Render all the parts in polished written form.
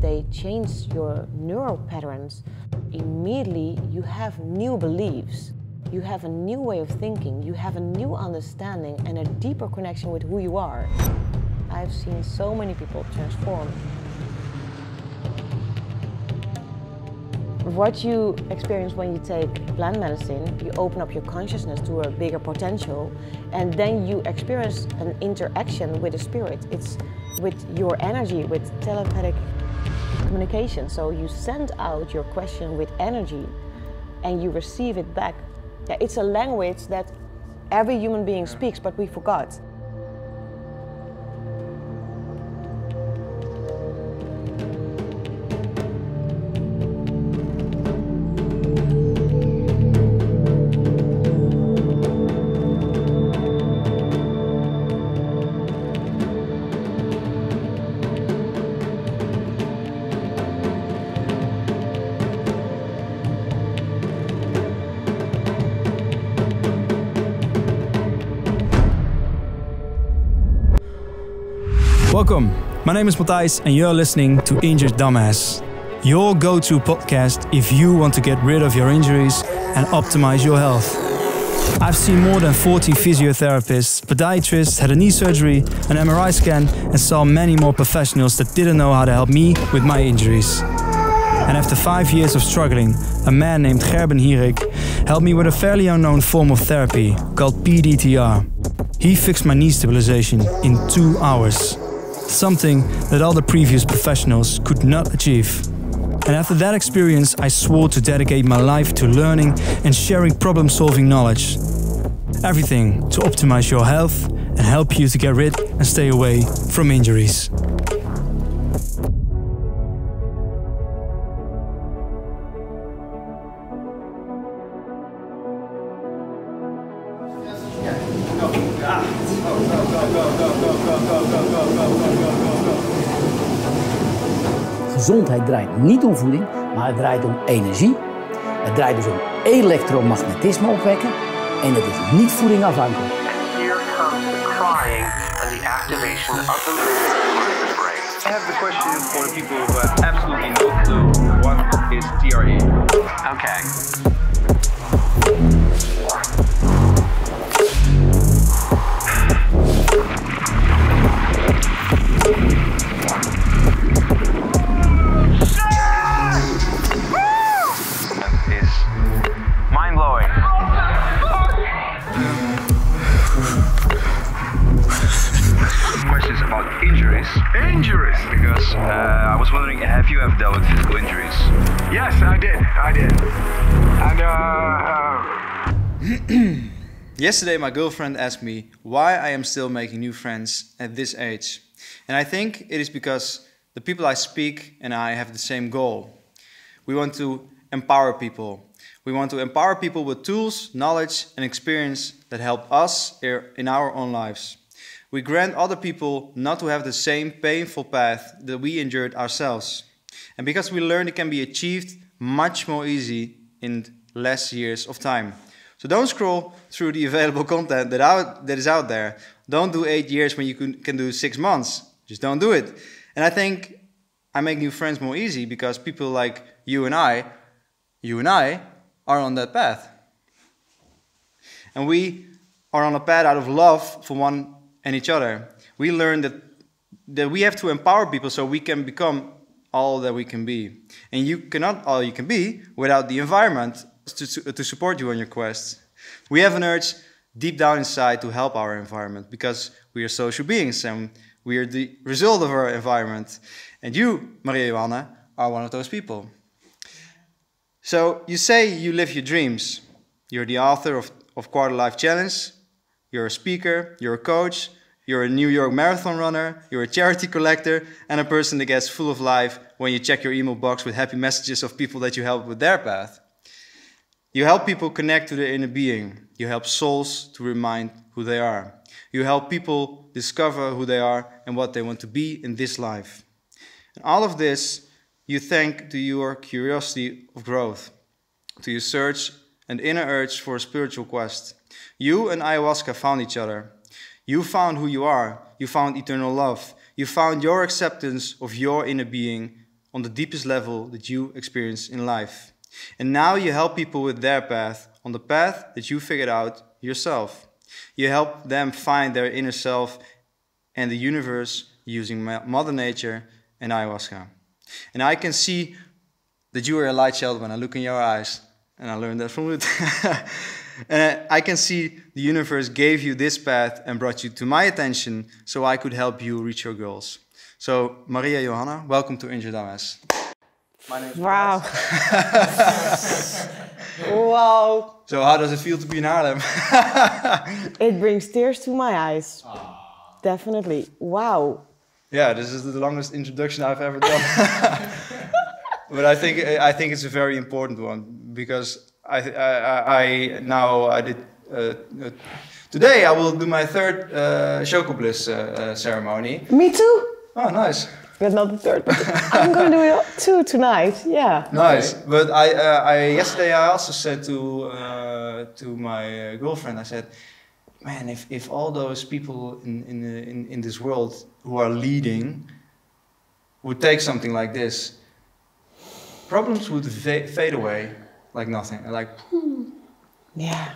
they change your neural patterns, immediately you have new beliefs. You have a new way of thinking, you have a new understanding and a deeper connection with who you are. I've seen so many people transform. What you experience when you take plant medicine, you open up your consciousness to a bigger potential, and then you experience an interaction with the spirit. It's with your energy, with telepathic communication. So you send out your question with energy and you receive it back. Yeah, it's a language that every human being speaks, but we forgot. Welcome, my name is Matthijs and you're listening to Injured Dumbass, your go-to podcast if you want to get rid of your injuries and optimize your health. I've seen more than 40 physiotherapists, podiatrists, had a knee surgery, an MRI scan and saw many more professionals that didn't know how to help me with my injuries. And after 5 years of struggling, a man named Gerben Hierik helped me with a fairly unknown form of therapy called PDTR. He fixed my knee stabilization in 2 hours. Something that all the previous professionals could not achieve. And after that experience, I swore to dedicate my life to learning and sharing problem-solving knowledge. Everything to optimize your health and help you to get rid and stay away from injuries. Gezondheid draait niet om voeding, maar het draait om energie. Het draait dus om elektromagnetisme opwekken en het is niet voedingafhankelijk. Here comes the crying and the activation of the brain. I have the question for the people who have absolutely no clue what is TRE. Okay. Injuries? Because I was wondering, have you ever dealt with physical injuries? Yes, I did. And Yesterday my girlfriend asked me why I am still making new friends at this age. And I think it is because the people I speak and I have the same goal. We want to empower people. We want to empower people with tools, knowledge and experience that help us in our own lives. We grant other people not to have the same painful path that we endured ourselves. And because we learn it can be achieved much more easy in less years of time. So don't scroll through the available content that is out there. Don't do 8 years when you can do 6 months. Just don't do it. And I think I make new friends more easy because people like you and I are on that path. And we are on a path out of love for one and each other. We learn that we have to empower people so we can become all that we can be. And you cannot all you can be without the environment to support you on your quest. We have an urge deep down inside to help our environment because we are social beings and we are the result of our environment. And you, Maria Johanna, are one of those people. So you say you live your dreams. You're the author of Quarter Life Challenge. You're a speaker, you're a coach, you're a New York Marathon runner, you're a charity collector, and a person that gets full of life when you check your email box with happy messages of people that you help with their path. You help people connect to their inner being. You help souls to remind who they are. You help people discover who they are and what they want to be in this life. And all of this you thank to your curiosity of growth, to your search and inner urge for a spiritual quest. You and ayahuasca found each other. You found who you are. You found eternal love. You found your acceptance of your inner being on the deepest level that you experience in life. And now you help people with their path, on the path that you figured out yourself. You help them find their inner self and the universe using Mother Nature and ayahuasca. And I can see that you are a light child when I look in your eyes. And I learned that from Ruth. And I can see the universe gave you this path and brought you to my attention so I could help you reach your goals. So, Maria Johanna, welcome to Injured MS. My name is Wow. Wow. So how does it feel to be in Haarlem? It brings tears to my eyes. Definitely. Wow. Yeah, this is the longest introduction I've ever done. But I think it's a very important one because today I will do my third Choco Bliss ceremony. Me too. Oh, nice. But not the third. But I'm going to do it too tonight. Yeah. Nice. But yesterday I also said to my girlfriend, I said, man, if all those people in this world who are leading would take something like this, problems would fade away like nothing. Like, yeah.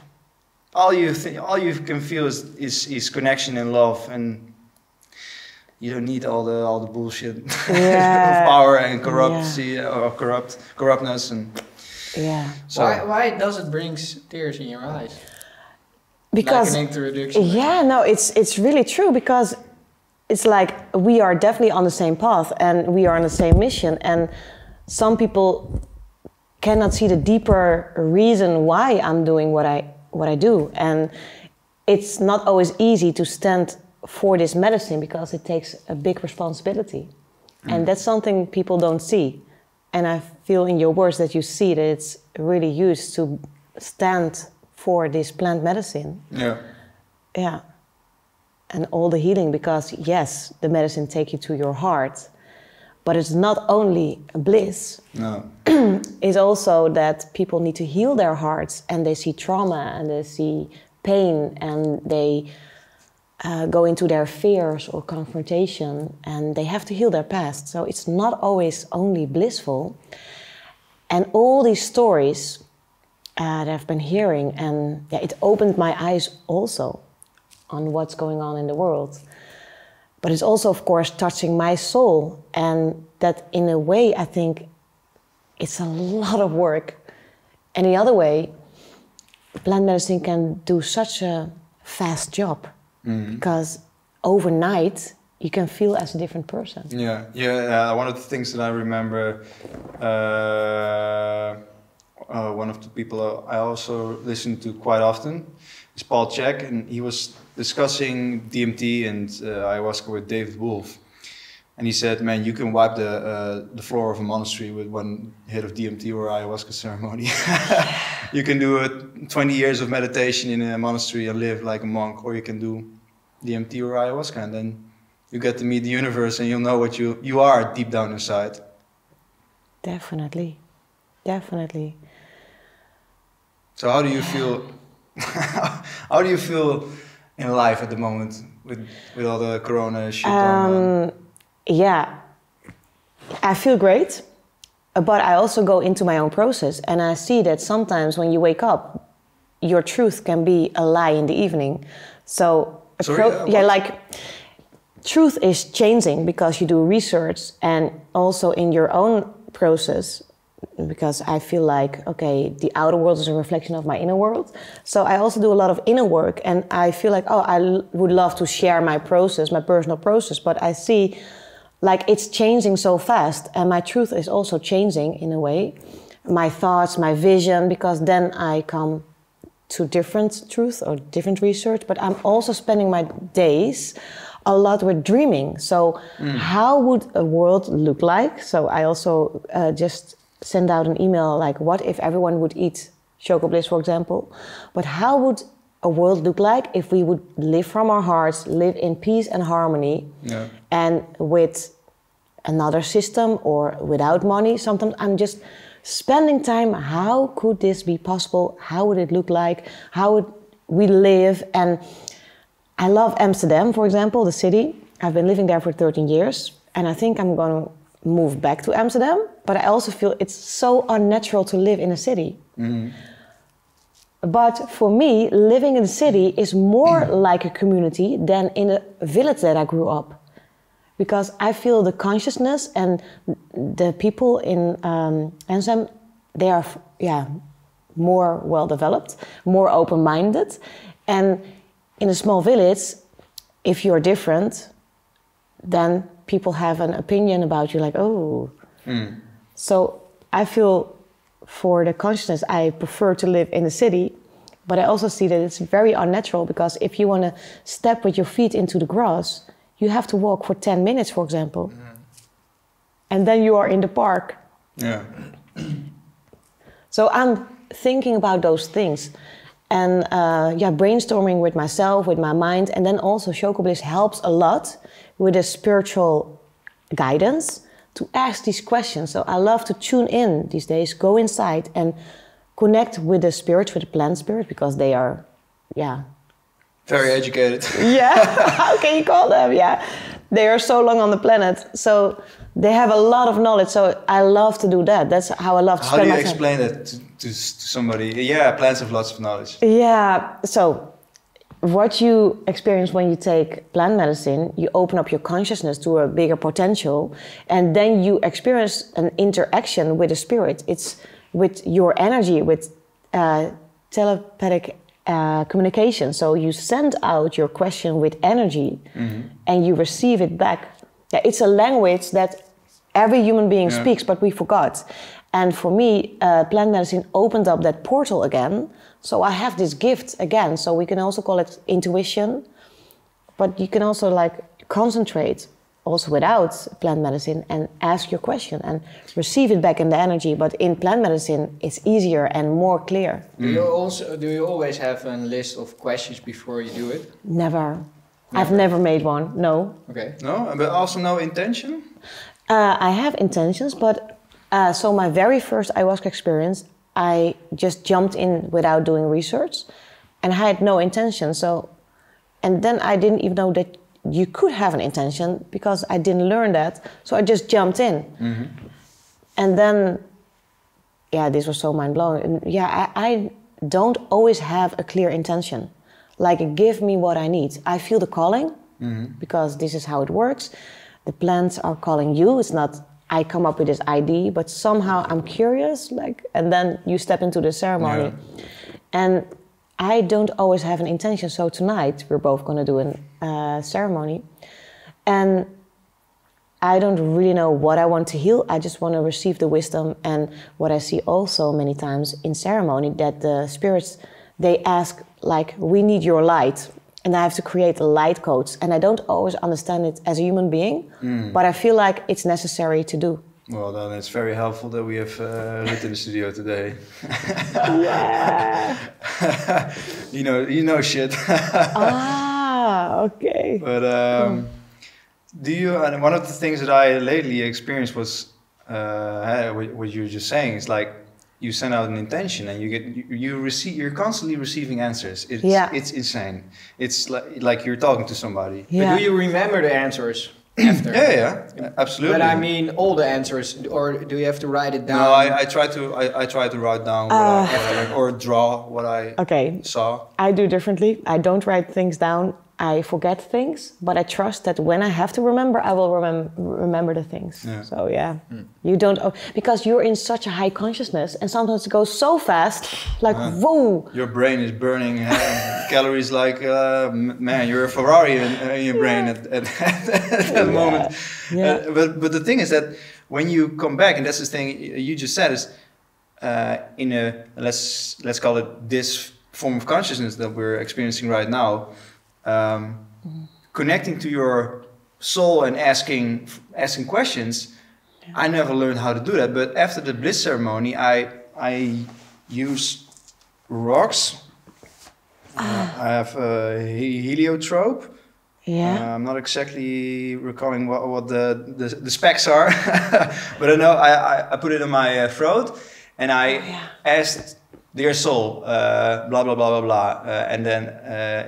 All you can feel is connection and love, and you don't need all the bullshit of power and corruptness and. Yeah. So why does it bring tears in your eyes? Because like an introduction. Yeah, no, it's really true because it's like we are definitely on the same path and we are on the same mission, and some people cannot see the deeper reason why I'm doing what I do, and it's not always easy to stand for this medicine because it takes a big responsibility, and that's something people don't see. And I feel in your words that you see that it's really used to stand for this plant medicine. Yeah. Yeah. And all the healing, because yes, the medicine takes you to your heart, but it's not only bliss. No. It's also that people need to heal their hearts, and they see trauma and they see pain, and they go into their fears or confrontation, and they have to heal their past. So it's not always only blissful. And all these stories that I've been hearing, and yeah, it opened my eyes also on what's going on in the world. But it's also, of course, touching my soul, and that in a way, I think it's a lot of work. And the other way, plant medicine can do such a fast job, because overnight you can feel as a different person. Yeah. One of the things that I remember, one of the people I also listen to quite often is Paul Chek, and he was discussing DMT and ayahuasca with David Wolf. And he said, man, you can wipe the floor of a monastery with one hit of DMT or ayahuasca ceremony. You can do 20 years of meditation in a monastery and live like a monk, or you can do DMT or ayahuasca, and then you get to meet the universe and you'll know what you are deep down inside. Definitely. Definitely. So how do you feel? How do you feel in life at the moment with all the corona shit going on? Yeah, I feel great, but I also go into my own process, and I see that sometimes when you wake up, your truth can be a lie in the evening. So, truth is changing because you do research, and also in your own process, because I feel like, okay, the outer world is a reflection of my inner world. So I also do a lot of inner work, and I feel like, oh, I would love to share my process, my personal process, but I see like it's changing so fast, and my truth is also changing in a way. My thoughts, my vision, because then I come to different truth or different research, but I'm also spending my days a lot with dreaming. So how would a world look like? So I also just send out an email like, what if everyone would eat Choco Bliss, for example? But how would a world look like if we would live from our hearts, live in peace and harmony, and with another system or without money? Sometimes I'm just spending time, how could this be possible? How would it look like? How would we live? And I love Amsterdam, for example, the city. I've been living there for 13 years, and I think I'm going to move back to Amsterdam, but I also feel it's so unnatural to live in a city. But for me, living in the city is more like a community than in a village that I grew up. Because I feel the consciousness and the people in Amsterdam, they are more well developed, more open-minded. And in a small village, if you're different, then people have an opinion about you, like, oh. So I feel for the consciousness, I prefer to live in the city, but I also see that it's very unnatural, because if you want to step with your feet into the grass, you have to walk for 10 minutes, for example. And then you are in the park. Yeah. So I'm thinking about those things. And brainstorming with myself, with my mind. And then also Choco Bliss helps a lot with the spiritual guidance to ask these questions. So I love to tune in these days, go inside and connect with the spirits, with the plant spirit, because they are, Very educated. how can you call them? Yeah, they are so long on the planet. So they have a lot of knowledge. So I love to do that. That's how I love to How spend do my you time. explain that to somebody? Yeah, plants have lots of knowledge. Yeah, so what you experience when you take plant medicine, you open up your consciousness to a bigger potential, and then you experience an interaction with the spirit. It's with your energy, with telepathic communication. So you send out your question with energy, and you receive it back. Yeah, it's a language that every human being speaks, but we forgot. And for me, plant medicine opened up that portal again. So I have this gift again. So we can also call it intuition, but you can also like concentrate also without plant medicine and ask your question and receive it back in the energy. But in plant medicine, it's easier and more clear. Do you always have a list of questions before you do it? Never. I've never made one, no. Okay. No, but also no intention? I have intentions, but so my very first ayahuasca experience, I just jumped in without doing research, and I had no intention. So, and then I didn't even know that you could have an intention, because I didn't learn that. So I just jumped in, and then, this was so mind blowing. And I don't always have a clear intention, like give me what I need. I feel the calling, because this is how it works. The plants are calling you. It's not I come up with this idea, but somehow I'm curious, and then you step into the ceremony. And I don't always have an intention. So tonight we're both going to do a ceremony, and I don't really know what I want to heal. I just want to receive the wisdom. And what I see also many times in ceremony, that the spirits, they ask like, we need your light. And I have to create light codes. And I don't always understand it as a human being, but I feel like it's necessary to do. Well, then it's very helpful that we have Ruud in the studio today. Yeah. you know shit. Okay. But do you? And one of the things that I lately experienced was what you were just saying. It's like you send out an intention and you're constantly receiving answers. It's insane. It's like you're talking to somebody. Yeah. But do you remember the answers after? Yeah, absolutely. But I mean, all the answers, or do you have to write it down? No, I try to write down what or draw what I saw. I do differently. I don't write things down. I forget things, but I trust that when I have to remember, I will remember the things. Yeah. So you don't, because you're in such a high consciousness, and sometimes it goes so fast, like whoa. Your brain is burning calories like, man, you're a Ferrari in your brain at that moment. Yeah. But the thing is that when you come back, and that's the thing you just said, is in a let's call it this form of consciousness that we're experiencing right now. Connecting to your soul and asking questions, I never learned how to do that. But after the bliss ceremony, I use rocks. I have a heliotrope. Yeah. I'm not exactly recalling what the specs are, but I know I put it in my throat, and I asked, dear soul, blah, blah, blah, blah, blah. And then,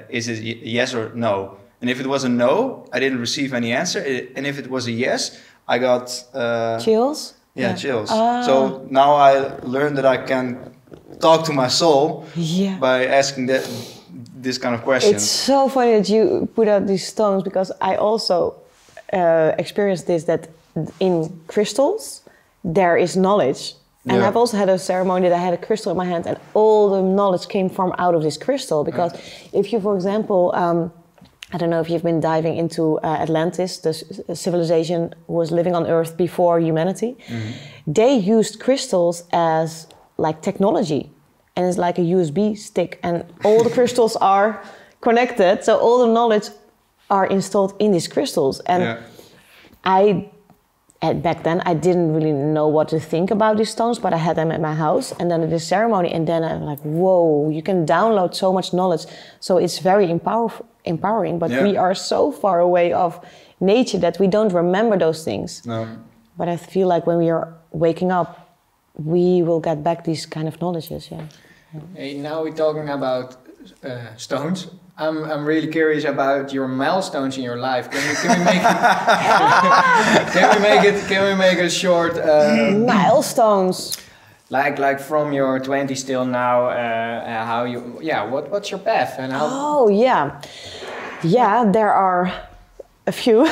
is it yes or no? And if it was a no, I didn't receive any answer. And if it was a yes, I got Chills? chills. So now I learned that I can talk to my soul by asking this kind of question. It's so funny that you put out these stones, because I also experienced this, that in crystals there is knowledge. And I've also had a ceremony that I had a crystal in my hand, and all the knowledge came from out of this crystal. Because if you, for example, I don't know if you've been diving into Atlantis, the civilization was living on Earth before humanity. They used crystals as like technology, and it's like a USB stick, and all the crystals are connected, so all the knowledge are installed in these crystals. And back then I didn't really know what to think about these stones, but I had them at my house, and then at the ceremony, and then I'm like, whoa, you can download so much knowledge. So it's very empowering, but we are so far away of nature that we don't remember those things. No. But I feel like when we are waking up, we will get back these kind of knowledges. Hey, now we're talking about stones. I'm really curious about your milestones in your life. Can we make can we make a short milestones? Like from your 20s till now, how you what's your path and how? Oh yeah, there are a few.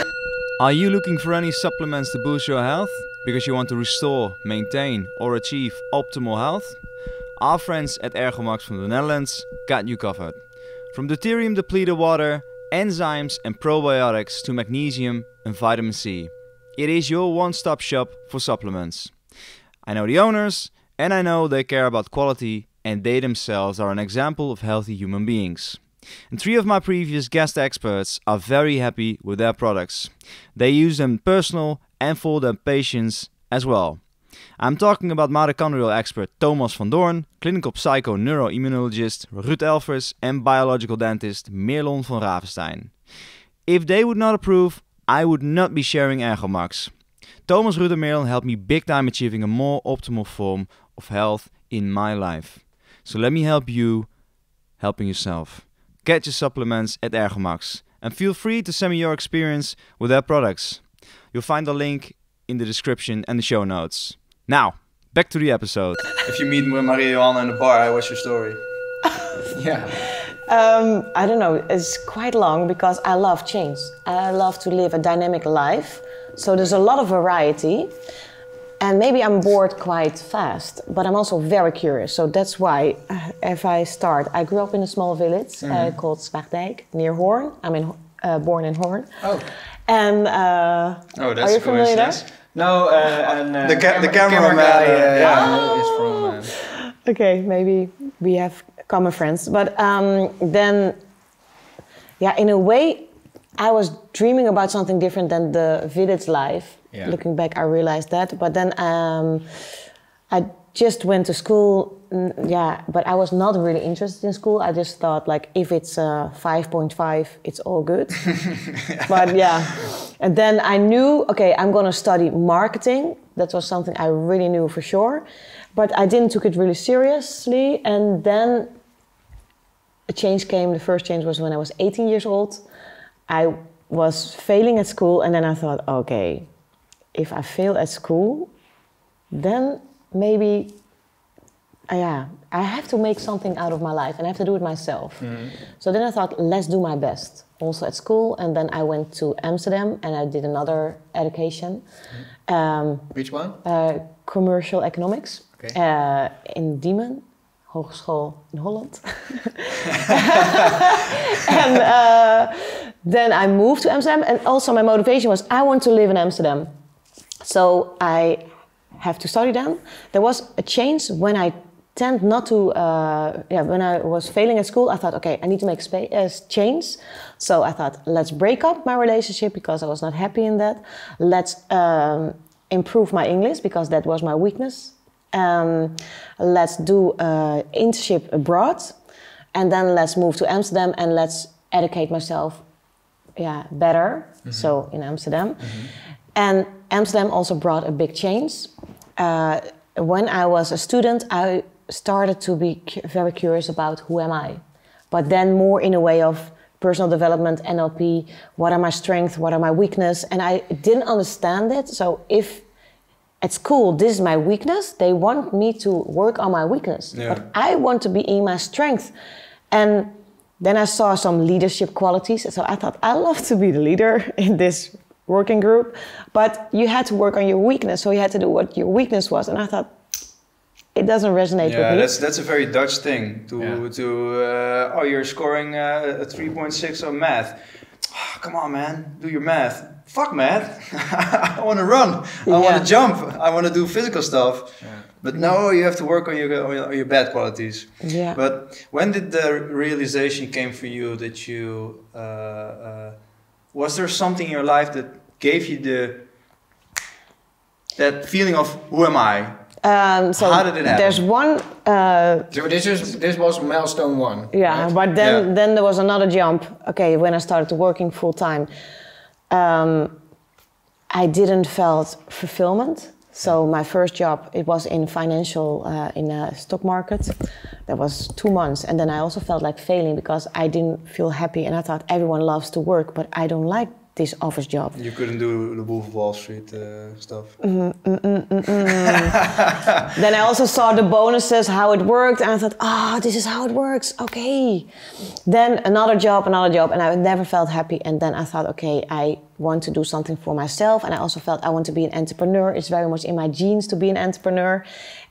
Are you looking for any supplements to boost your health because you want to restore, maintain, or achieve optimal health? Our friends at Ergomax from the Netherlands got you covered. From deuterium depleted water, enzymes and probiotics to magnesium and vitamin C. It is your one-stop shop for supplements. I know the owners, and I know they care about quality, and they themselves are an example of healthy human beings. And 3 of my previous guest experts are very happy with their products. They use them personal and for their patients as well. I'm talking about mitochondrial expert Thomas van Doorn, clinical psycho neuroimmunologist Ruud Elvers, and biological dentist Mirlon van Ravenstein. If they would not approve, I would not be sharing Ergomax. Thomas, Ruud and Mirlon helped me big time achieving a more optimal form of health in my life. So let me help you helping yourself. Get your supplements at Ergomax and feel free to send me your experience with their products. You'll find the link in the description and the show notes. Now, back to the episode. If you meet Maria Johanna in the bar, what's your story? I don't know, it's quite long because I love change. I love to live a dynamic life, so there's a lot of variety. And maybe I'm bored quite fast, but I'm also very curious. So that's why, if I start, I grew up in a small village called Zwaagdijk, near Hoorn. I'm born in Hoorn. Oh. And that's are you familiar there? No, and the camera guy is from. Okay, maybe we have common friends. But then, in a way, I was dreaming about something different than the village life. Yeah. Looking back, I realized that. But then I just went to school. But I was not really interested in school. I just thought, like, if it's 5.5, it's all good. But and then I knew, okay, I'm gonna study marketing. That was something I really knew for sure. But I didn't take it really seriously. And then a change came. The first change was when I was 18 years old. I was failing at school, and then I thought, okay, if I fail at school, then maybe, I have to make something out of my life, and I have to do it myself. Mm-hmm. So then I thought, let's do my best, also at school. And then I went to Amsterdam, and I did another education. Which one? Commercial economics, in Diemen. Hogeschool in Holland. And then I moved to Amsterdam, and also my motivation was I want to live in Amsterdam. So I have to study then. There was a change when I tend not to, when I was failing at school, I thought, okay, I need to make change. So I thought, let's break up my relationship because I was not happy in that. Let's improve my English because that was my weakness. Let's do an internship abroad, and then let's move to Amsterdam and let's educate myself better. Mm-hmm. So in Amsterdam. Mm-hmm. And Amsterdam also brought a big change. When I was a student, I started to be very curious about who am I, but then more in a way of personal development, NLP, what are my strengths, what are my weaknesses, and I didn't understand it. So if at school this is my weakness, they want me to work on my weakness, but I want to be in my strength. And then I saw some leadership qualities, so I thought, I love to be the leader in this working group, but you had to work on your weakness, so you had to do what your weakness was, and I thought, it doesn't resonate with me. Yeah, that's a very Dutch thing, oh, you're scoring a 3.6 on math. Oh, come on, man, do your math. Fuck math, I want to run, I want to jump, I want to do physical stuff. Yeah. But no, you have to work on your bad qualities. Yeah. But when did the realization came for you that you, was there something in your life that gave you that feeling of, who am I? So how did it happen? There's one... So this was milestone 1. Yeah, right? But then there was another jump. Okay, when I started working full time, I didn't felt fulfillment. So my first job, it was in financial, in a stock market. That was 2 months. And then I also felt like failing because I didn't feel happy. And I thought everyone loves to work, but I don't like this office job. You couldn't do the Wolf of Wall Street stuff. Then I also saw the bonuses, how it worked, and I thought, this is how it works, okay. Then another job, and I never felt happy. And then I thought, okay, I want to do something for myself, and I also felt I want to be an entrepreneur. It's very much in my genes to be an entrepreneur.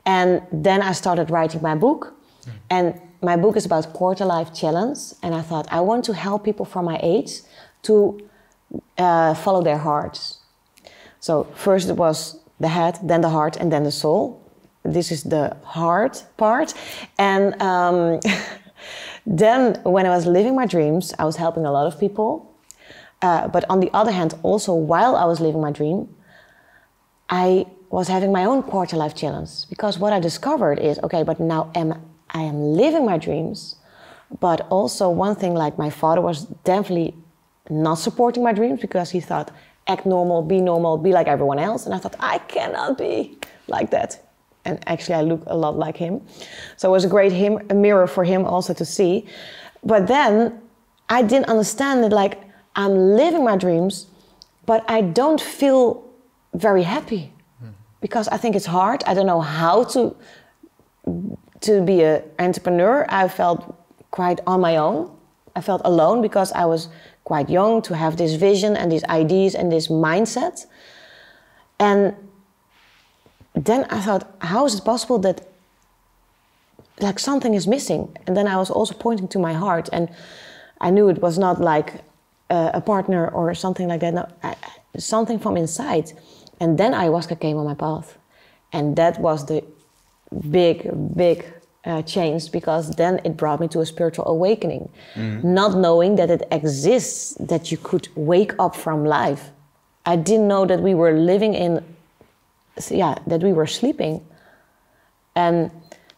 And then I started writing my book, and my book is about quarter life challenge. And I thought, I want to help people from my age to follow their hearts. So first it was the head, then the heart, and then the soul. This is the heart part. And then when I was living my dreams, I was helping a lot of people. But on the other hand, also while I was living my dream, I was having my own quarter life challenge. Because what I discovered is, okay, but now I am living my dreams, but also one thing, like my father was definitely not supporting my dreams because he thought, act normal, be like everyone else. And I thought, I cannot be like that. And actually I look a lot like him. So it was a mirror for him also to see. But then I didn't understand it, like I'm living my dreams, but I don't feel very happy because I think it's hard. I don't know how to be an entrepreneur. I felt quite on my own. I felt alone because I was quite young to have this vision and these ideas and this mindset. And then I thought, how is it possible that like something is missing? And then I was also pointing to my heart, and I knew it was not like a partner or something like that. No, something from inside. And then ayahuasca came on my path. And that was the big change, because then it brought me to a spiritual awakening. Not knowing that it exists, that you could wake up from life. I didn't know that we were living in, that we were sleeping and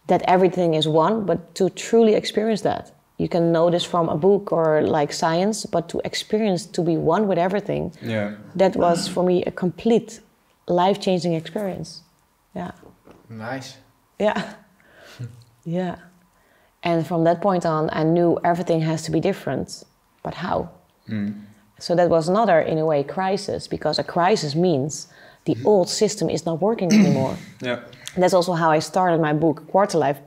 that everything is one, but to truly experience that. You can know this from a book or like science, but to experience, to be one with everything, that was for me a complete life-changing experience. Yeah. Nice. Yeah. Yeah. And from that point on, I knew everything has to be different, but how? So that was another, in a way, crisis, because a crisis means the old system is not working anymore. And that's also how I started my book, Quarter Life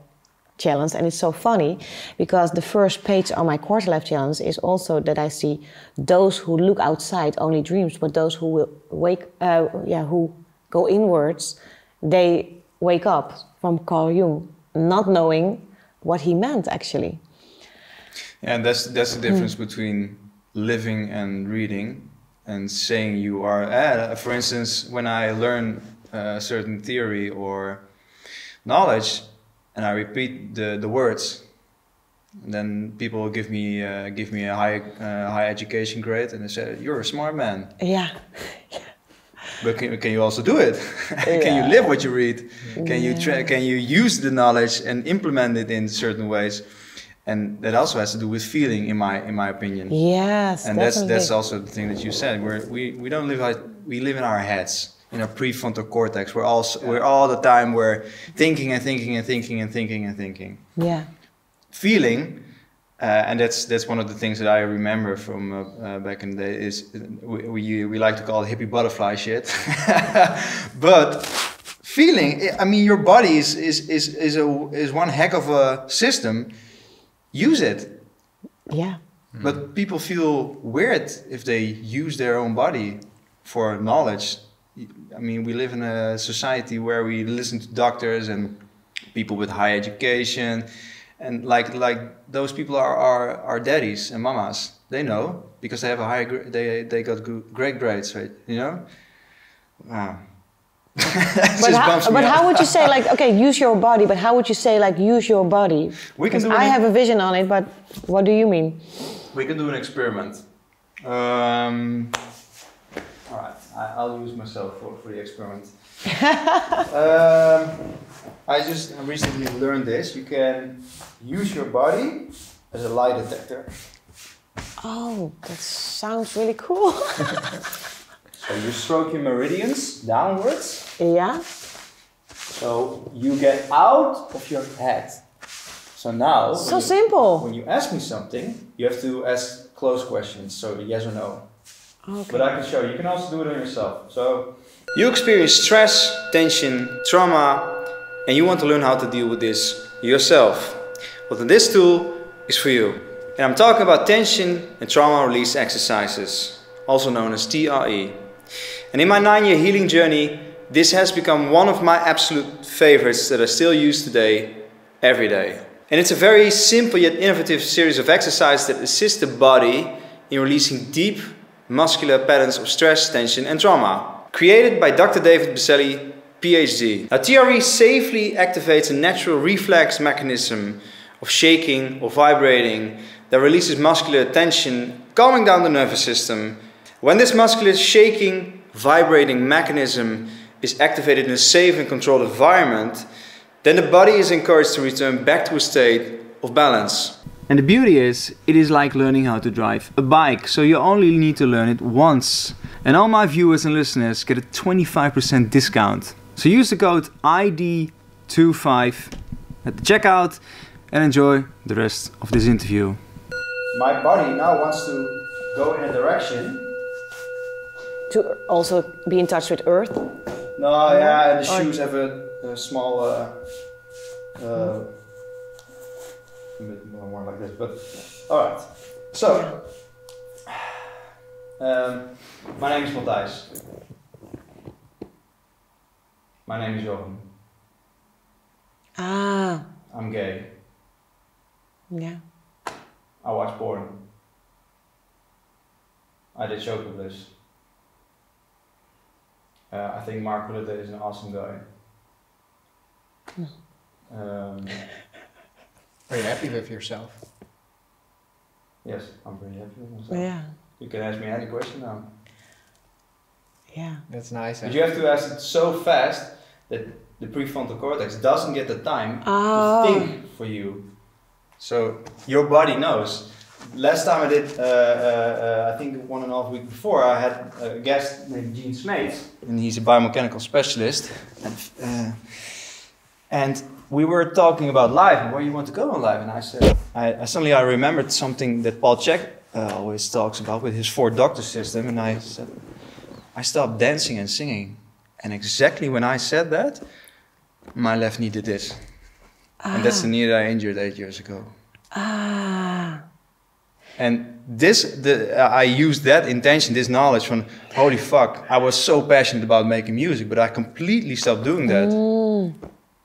Challenge. And it's so funny, because the first page on my Quarter Life Challenge is also that I see those who look outside only dreams, but those who will who go inwards, they wake up, from Carl Jung, not knowing what he meant actually. And that's the difference between living and reading and saying you are. For instance, when I learn a certain theory or knowledge, and I repeat the words, and then people give me a high education grade, and they say, "You're a smart man." Yeah. But can you also do it? Can you live what you read? Can you use the knowledge and implement it in certain ways? And that also has to do with feeling, in my opinion. Yes, and that's also the thing that you said. We don't live we live in our heads, in our prefrontal cortex. We're all the time we're thinking and thinking and thinking and thinking and thinking. Yeah. Feeling And that's one of the things that I remember from back in the day is we like to call it hippie butterfly shit. But feeling, I mean, your body is one heck of a system. Use it. Yeah. But people feel weird if they use their own body for knowledge. I mean, we live in a society where we listen to doctors and people with high education. And like those people are our daddies and mamas. They know because they have a high they got great grades, right? You know. Wow. But how would you say, like, okay, use your body? But how would you say, like, use your body? We can do. I have a vision on it, but what do you mean? We can do an experiment. All right, I'll use myself for the experiment. I just recently learned this. You can use your body as a lie detector. Oh, that sounds really cool. So you stroke your meridians downwards. Yeah. So you get out of your head. So now, So simple. when you ask me something, you have to ask close questions. So yes or no. Okay. But I can show you. You can also do it on yourself. So you experience stress, tension, trauma, and you want to learn how to deal with this yourself. Well, then this tool is for you. And I'm talking about tension and trauma release exercises, also known as TRE. And in my 9-year healing journey, this has become one of my absolute favorites that I still use today, every day. And it's a very simple yet innovative series of exercises that assist the body in releasing deep muscular patterns of stress, tension and trauma. Created by Dr. David Baselli, PhD. Now, TRE safely activates a natural reflex mechanism of shaking or vibrating that releases muscular tension, calming down the nervous system. When this muscular shaking, vibrating mechanism is activated in a safe and controlled environment, then the body is encouraged to return back to a state of balance. And the beauty is, it is like learning how to drive a bike, so you only need to learn it once. And all my viewers and listeners get a 25% discount. So use the code ID25 at the checkout and enjoy the rest of this interview. My body now wants to go in a direction. To also be in touch with Earth. No, yeah, the shoes have a small, a bit more like this, but all right. So, my name is Matthijs. My name is Johan. Ah. I'm gay. Yeah. I watch porn. I did show publish. I think Mark Rutte is an awesome guy. Are you happy with yourself? Yes, I'm pretty happy with myself. Yeah. You can ask me any question now. Yeah. That's nice. But you have to ask it so fast that the prefrontal cortex doesn't get the time Oh. to think for you. So your body knows. Last time I did, I think 1.5 weeks before, I had a guest named Gene Smeets, and he's a biomechanical specialist. And we were talking about life and where you want to go in life. And I said, suddenly I remembered something that Paul Chek always talks about with his 4 doctor system. And I said, I stopped dancing and singing. And exactly when I said that, my left knee did this. And that's the knee that I injured 8 years ago. Ah. And I used that intention, this knowledge from, holy fuck, I was so passionate about making music, but I completely stopped doing that.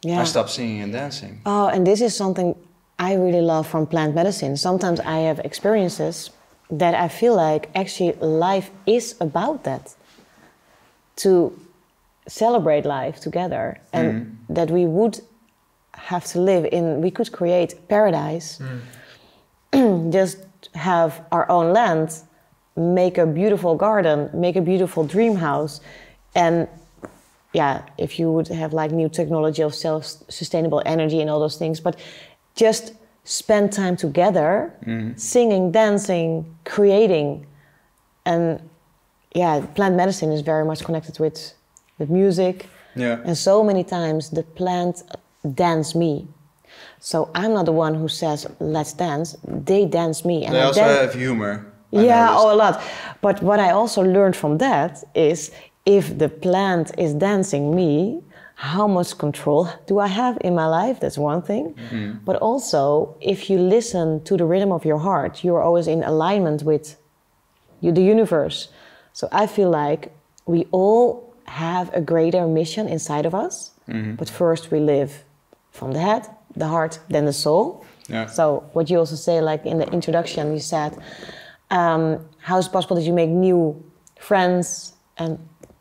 Yeah. I stopped singing and dancing. Oh, and this is something I really love from plant medicine. Sometimes I have experiences that I feel like actually life is about that. To celebrate life together, and that we would have to live in, we could create paradise, just have our own land, make a beautiful garden, make a beautiful dream house, and yeah, if you would have like new technology of self-sustainable energy and all those things, but just spend time together, singing, dancing, creating, and yeah, plant medicine is very much connected with music. Yeah. And so many times the plant dance me. So I'm not the one who says, let's dance. They dance me. And They I also have humor. I yeah, noticed. a lot. But what I also learned from that is if the plant is dancing me, how much control do I have in my life? That's one thing. But also, if you listen to the rhythm of your heart, you're always in alignment with the universe. So I feel like we all have a greater mission inside of us. But first we live from the head, the heart, then the soul. Yeah. So what you also say, like in the introduction, you said, how is it possible that you make new friends and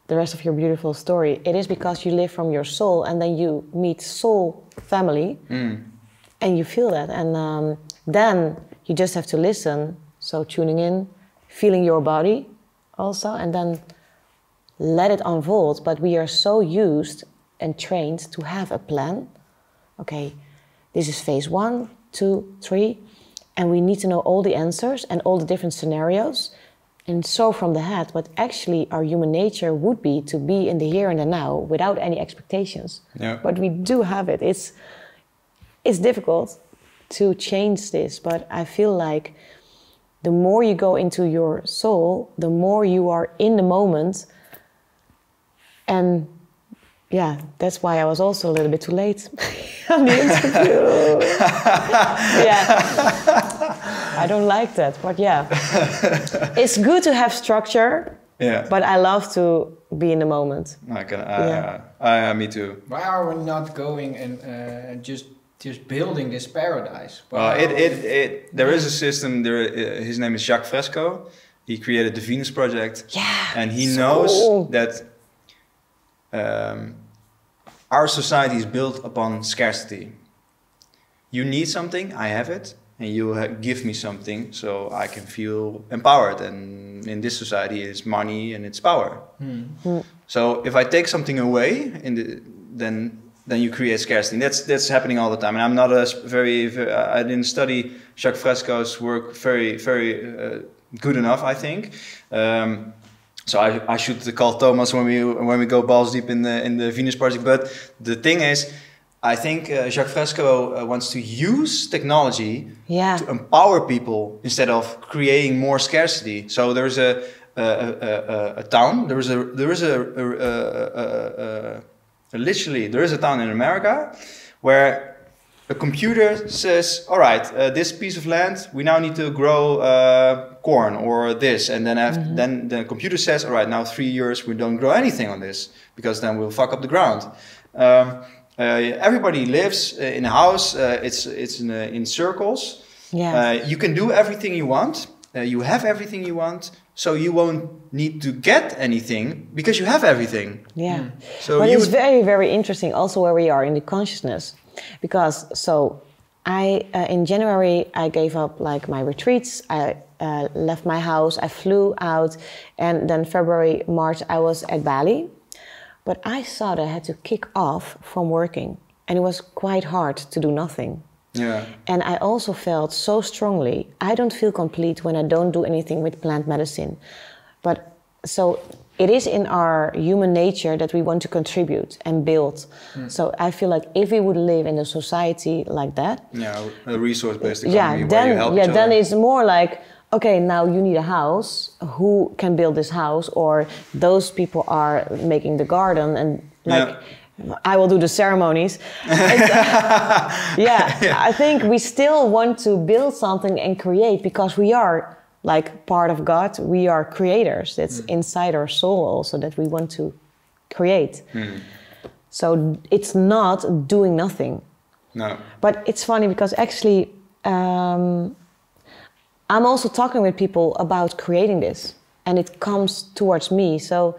the rest of your beautiful story? It is because you live from your soul, and then you meet soul family, and you feel that. And then you just have to listen. So tuning in, feeling your body also, and then let it unfold. But we are so used and trained to have a plan. Okay, this is phase 1, 2, 3. And we need to know all the answers and all the different scenarios. And so from the head, but actually our human nature would be to be in the here and the now without any expectations. Yeah. But we do have it. It's difficult to change this, but I feel like the more you go into your soul, the more you are in the moment. And yeah, that's why I was also a little bit too late on the interview. Yeah, I don't like that, but yeah. It's good to have structure, Yeah. but I love to be in the moment. Me too. Why are we not going and just building this paradise? There is a system. His name is Jacques Fresco. He created the Venus Project. Yeah, and he so knows cool. that our society is built upon scarcity. You need something, I have it, and you give me something so I can feel empowered. And in this society, it's money and it's power. So if I take something away, then you create scarcity. That's happening all the time. And I'm not I didn't study Jacques Fresco's work very good enough, I think. So I should call Thomas when we go balls deep in the Venus Project. But the thing is, I think Jacques Fresco wants to use technology to empower people instead of creating more scarcity. So there's a town. There is a town in America where a computer says, all right, this piece of land, we now need to grow corn or this. And then, then the computer says, all right, now 3 years, we don't grow anything on this because then we'll fuck up the ground. Everybody lives in a house. It's in circles. Yeah. You can do everything you want. You have everything you want. So you won't need to get anything because you have everything. Yeah. So but it's very, very interesting also where we are in the consciousness. Because in January I gave up like my retreats. I left my house. I flew out, and then February, March I was at Bali. But I thought I had to kick off from working, and it was quite hard to do nothing. Yeah. And I also felt so strongly, I don't feel complete when I don't do anything with plant medicine. But so it is in our human nature that we want to contribute and build. So I feel like if we would live in a society like that, a resource-based economy where you help each other. Then it's more like, okay, now you need a house. Who can build this house? Or those people are making the garden, and like I will do the ceremonies. I think we still want to build something and create because we are like part of God. We are creators. It's inside our soul also that we want to create. So it's not doing nothing. No. But it's funny because actually I'm also talking with people about creating this, and it comes towards me. So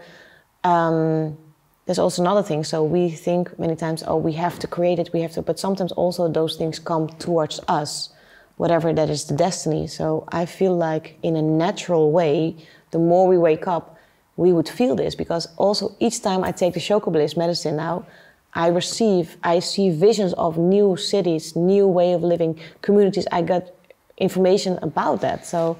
there's also another thing. So we think many times, oh, we have to create it, but sometimes also those things come towards us, whatever that is the destiny. So I feel like in a natural way, the more we wake up, we would feel this, because also each time I take the Choco Bliss medicine now, I see visions of new cities, new way of living, communities. I got information about that. So,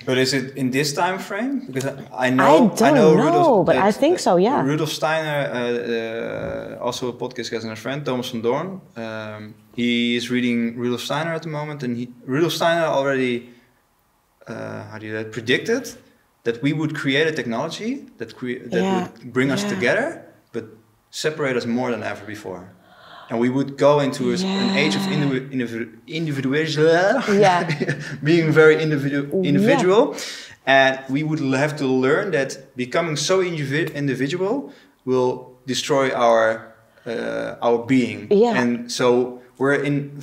But is it in this time frame? Because I I know, don't know, Rudolf, but I think so. Yeah. Rudolf Steiner, also a podcast guest and a friend, Thomas van Doorn. He is reading Rudolf Steiner at the moment, and Rudolf Steiner already, predicted that we would create a technology that would bring us together, but separate us more than ever before. And we would go into an age of individualism, being very individual. And we would have to learn that becoming so individual will destroy our being. Yeah. And so we're in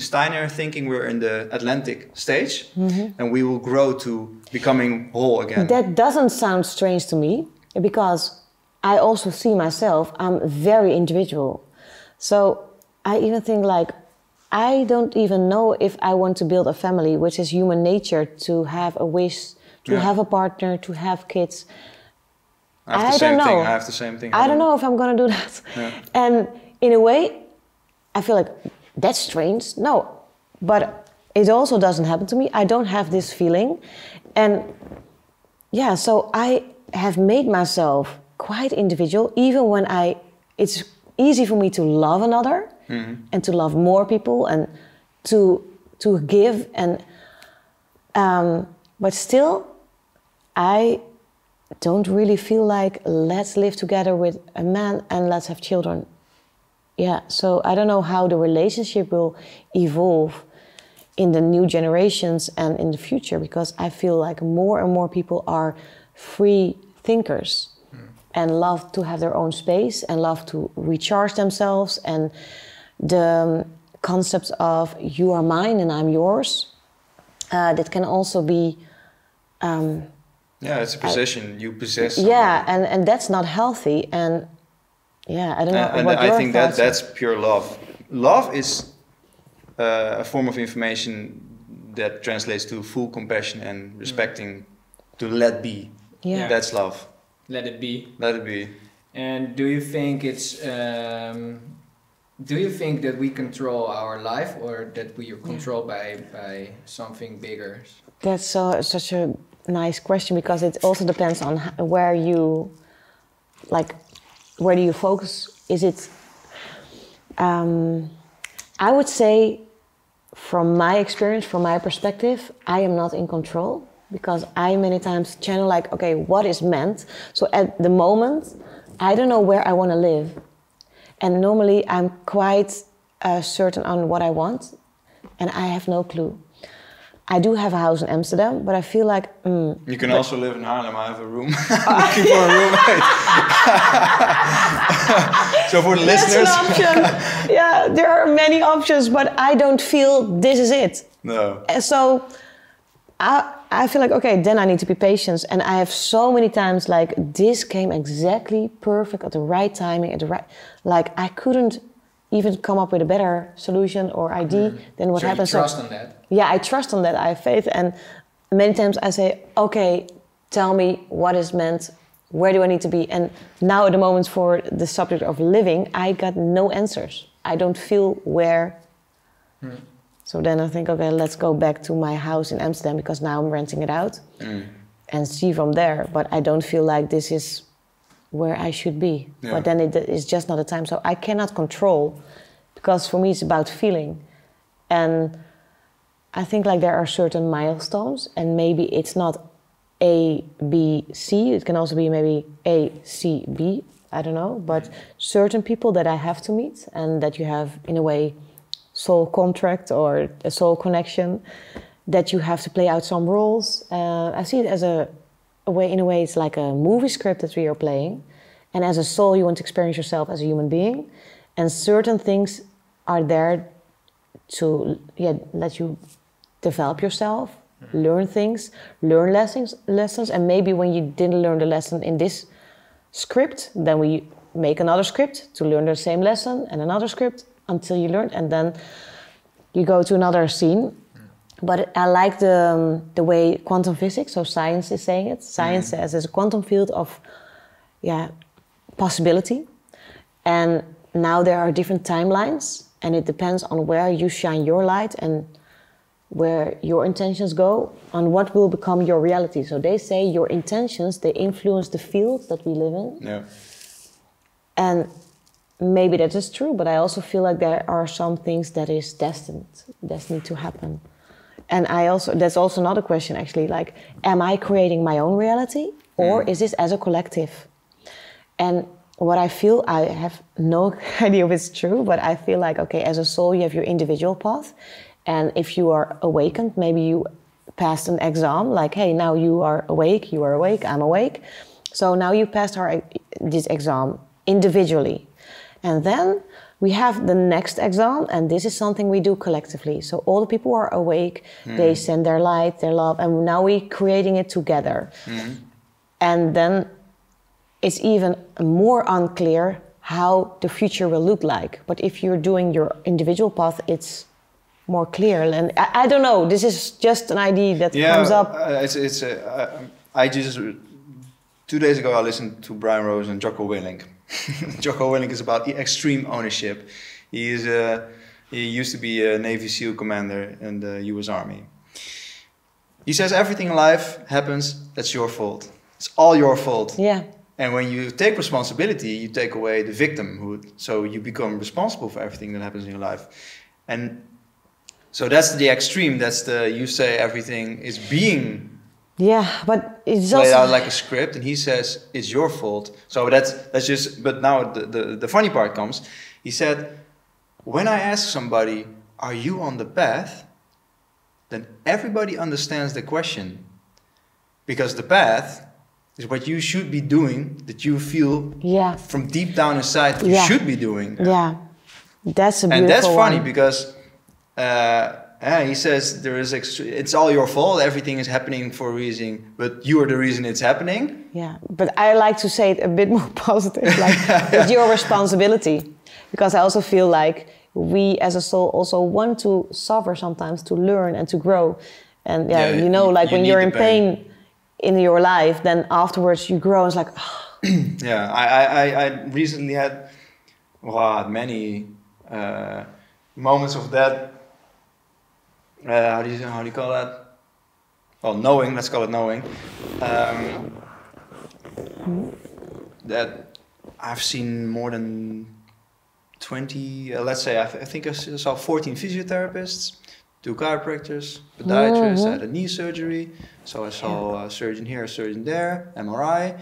Steiner thinking we're in the Atlantic stage, and we will grow to becoming whole again. That doesn't sound strange to me, because I also see myself, I'm very individual. So I even think like, I don't even know if I want to build a family, which is human nature, to have a wish, to have a partner, to have kids. I have the same thing. I don't know if I'm going to do that. Yeah. And in a way, I feel like that's strange. No, but it also doesn't happen to me. I don't have this feeling. And yeah, so I have made myself quite individual, even when it's easy for me to love another and to love more people and to give, and but still I don't really feel like let's live together with a man and let's have children. Yeah, so I don't know how the relationship will evolve in the new generations and in the future, because I feel like more and more people are free thinkers and love to have their own space and love to recharge themselves. And the concepts of you are mine and I'm yours, that can also be... it's a possession, you possess someone. Yeah, and that's not healthy. And yeah, I don't know and what I your think thoughts that's pure love. Love is a form of information that translates to full compassion and respecting, to let be. Yeah. That's love. Let it be. Let it be. And do you think it's... do you think that we control our life, or that we are controlled by something bigger? That's such a nice question, because it also depends on where you... where do you focus? Is it... I would say, from my experience, from my perspective, I am not in control, because I many times channel like, okay, what is meant? So at the moment, I don't know where I want to live. And normally I'm quite certain on what I want, and I have no clue. I do have a house in Amsterdam, but I feel like... you can also live in Haarlem. I have a room. I'm looking for a roommate. So for the listeners... That's an option. Yeah, there are many options, but I don't feel this is it. No. So I feel like, okay, then I need to be patient. And I have so many times like, this came exactly perfect at the right timing, at the right... Like, I couldn't even come up with a better solution or idea than what happened. So you trust on that? Yeah, I trust on that. I have faith. And many times I say, okay, tell me what is meant. Where do I need to be? And now at the moment for the subject of living, I got no answers. I don't feel where. So then I think, okay, let's go back to my house in Amsterdam, because now I'm renting it out and see from there. But I don't feel like this is where I should be. Yeah. But then it is just not the time. So I cannot control, because for me it's about feeling. And I think like there are certain milestones, and maybe it's not A, B, C. It can also be maybe A, C, B. I don't know. But certain people that I have to meet, and that you have in a way soul contract or a soul connection, that you have to play out some roles. I see it as a way, in a way, it's like a movie script that we are playing. And as a soul, you want to experience yourself as a human being. And certain things are there to let you develop yourself, learn things, learn lessons. And maybe when you didn't learn the lesson in this script, then we make another script to learn the same lesson, and another script until you learn, and then you go to another scene. But I like the way quantum physics, so science is saying it. Science says there's a quantum field of possibility. And now there are different timelines, and it depends on where you shine your light. And where your intentions go on what will become your reality. So they say your intentions, they influence the field that we live in. Yeah. And maybe that is true, but I also feel like there are some things that is destined to happen. And that's also another question actually, like, am I creating my own reality or is this as a collective? And what I feel, I have no idea if it's true, but I feel like, okay, as a soul, you have your individual path. And if you are awakened, maybe you passed an exam, like, hey, now you are awake, I'm awake. So now you passed this exam individually. And then we have the next exam, and this is something we do collectively. So all the people are awake, they send their light, their love, and now we're creating it together. And then it's even more unclear how the future will look like. But if you're doing your individual path, it's more clear. And I don't know, this is just an idea that comes up. I just, 2 days ago I listened to Brian Rose and Jocko Willink. Jocko Willink is about extreme ownership. He used to be a Navy SEAL commander in the US Army. He says everything in life happens, that's your fault. It's all your fault. Yeah. And when you take responsibility, you take away the victimhood. So you become responsible for everything that happens in your life. And so that's the extreme. You say everything is being but it's played also out like a script, and he says it's your fault. So that's just. But now the funny part comes. He said, when I ask somebody, "Are you on the path?" then everybody understands the question, because the path is what you should be doing, that you feel from deep down inside you should be doing. Yeah, that's a beautiful and that's funny one. because. He says it's all your fault. Everything is happening for a reason, but you are the reason it's happening. Yeah, but I like to say it a bit more positive, like it's your responsibility, because I also feel like we as a soul also want to suffer sometimes to learn and to grow. And when you're in pain in your life, then afterwards you grow. It's like, I recently had many moments of that. How do you call that? Well, knowing. Let's call it knowing. That I've seen more than 20. Let's say I think I saw 14 physiotherapists, 2 chiropractors, podiatrists. I had a knee surgery, so I saw a surgeon here, a surgeon there, MRI.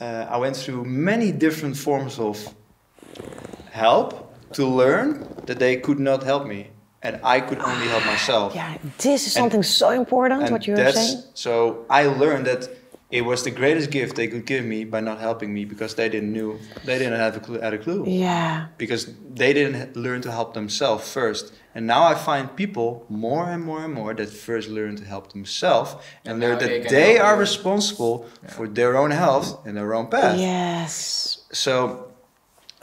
I went through many different forms of help to learn that they could not help me. And I could only help myself. Yeah, this is something so important, what you were saying. So I learned that it was the greatest gift they could give me by not helping me, because they didn't have a clue. Yeah. Because they didn't learn to help themselves first. And now I find people more and more that first learn to help themselves and learn that they are responsible for their own health and their own path. Yes. So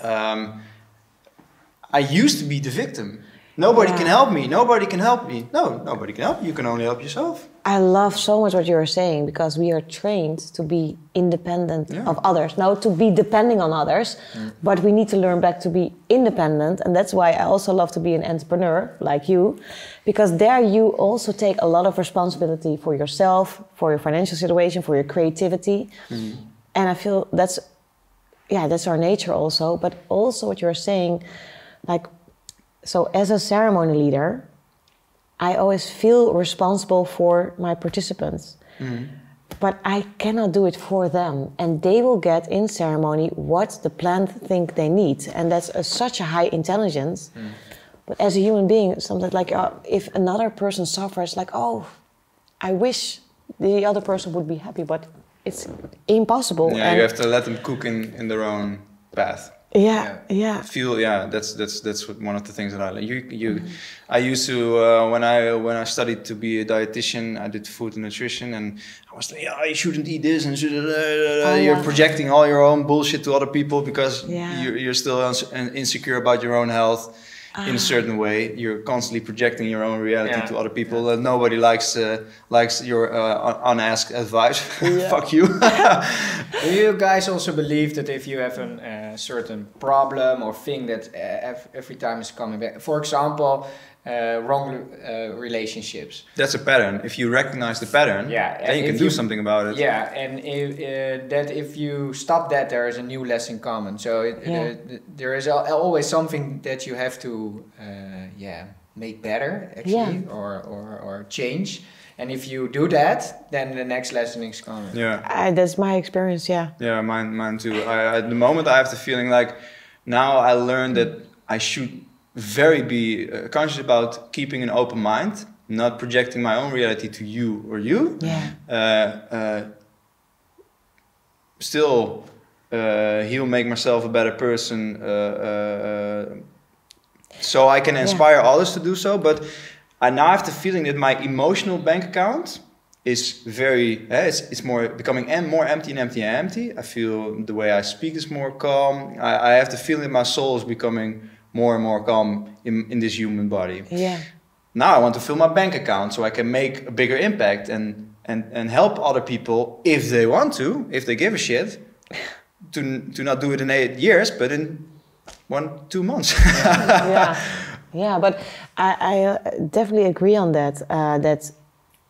I used to be the victim. Nobody can help me. Nobody can help me. No, nobody can help you. You can only help yourself. I love so much what you are saying, because we are trained to be independent of others. Now, to be depending on others, but we need to learn back to be independent. And that's why I also love to be an entrepreneur like you, because there you also take a lot of responsibility for yourself, for your financial situation, for your creativity. And I feel that's our nature also. But also what you're saying, like, so as a ceremony leader, I always feel responsible for my participants, but I cannot do it for them. And they will get in ceremony what the plant think they need. And that's such a high intelligence. But as a human being, sometimes like if another person suffers, like, oh, I wish the other person would be happy, but it's impossible. Yeah, you have to let them cook in their own path. That's one of the things that I like. I used to when I studied to be a dietitian, I did food and nutrition, and I was like, you shouldn't eat this, and you're projecting all your own bullshit to other people because you're still insecure about your own health. In a certain way, you're constantly projecting your own reality to other people, and nobody likes your unasked advice. Fuck you. Do you guys also believe that if you have a certain problem or thing that every time is coming back? For example, wrong relationships. That's a pattern. If you recognize the pattern, then you can do something about it. Yeah, and if you stop that, there is a new lesson coming. So there is always something that you have to make better, actually, or change. And if you do that, then the next lesson is coming. Yeah, that's my experience. Yeah. Yeah, mine too. At the moment, I have the feeling like now I learned that I should be conscious about keeping an open mind, not projecting my own reality to you or you. Yeah. Still heal, make myself a better person, so I can inspire others to do so. But I now have the feeling that my emotional bank account is very, it's more becoming more empty and empty and empty. I feel the way I speak is more calm. I have the feeling that my soul is becoming more and more calm in this human body. Yeah. Now I want to fill my bank account so I can make a bigger impact and help other people if they want to, if they give a shit, to not do it in 8 years, but in 1-2 months. Yeah, but I definitely agree on that. That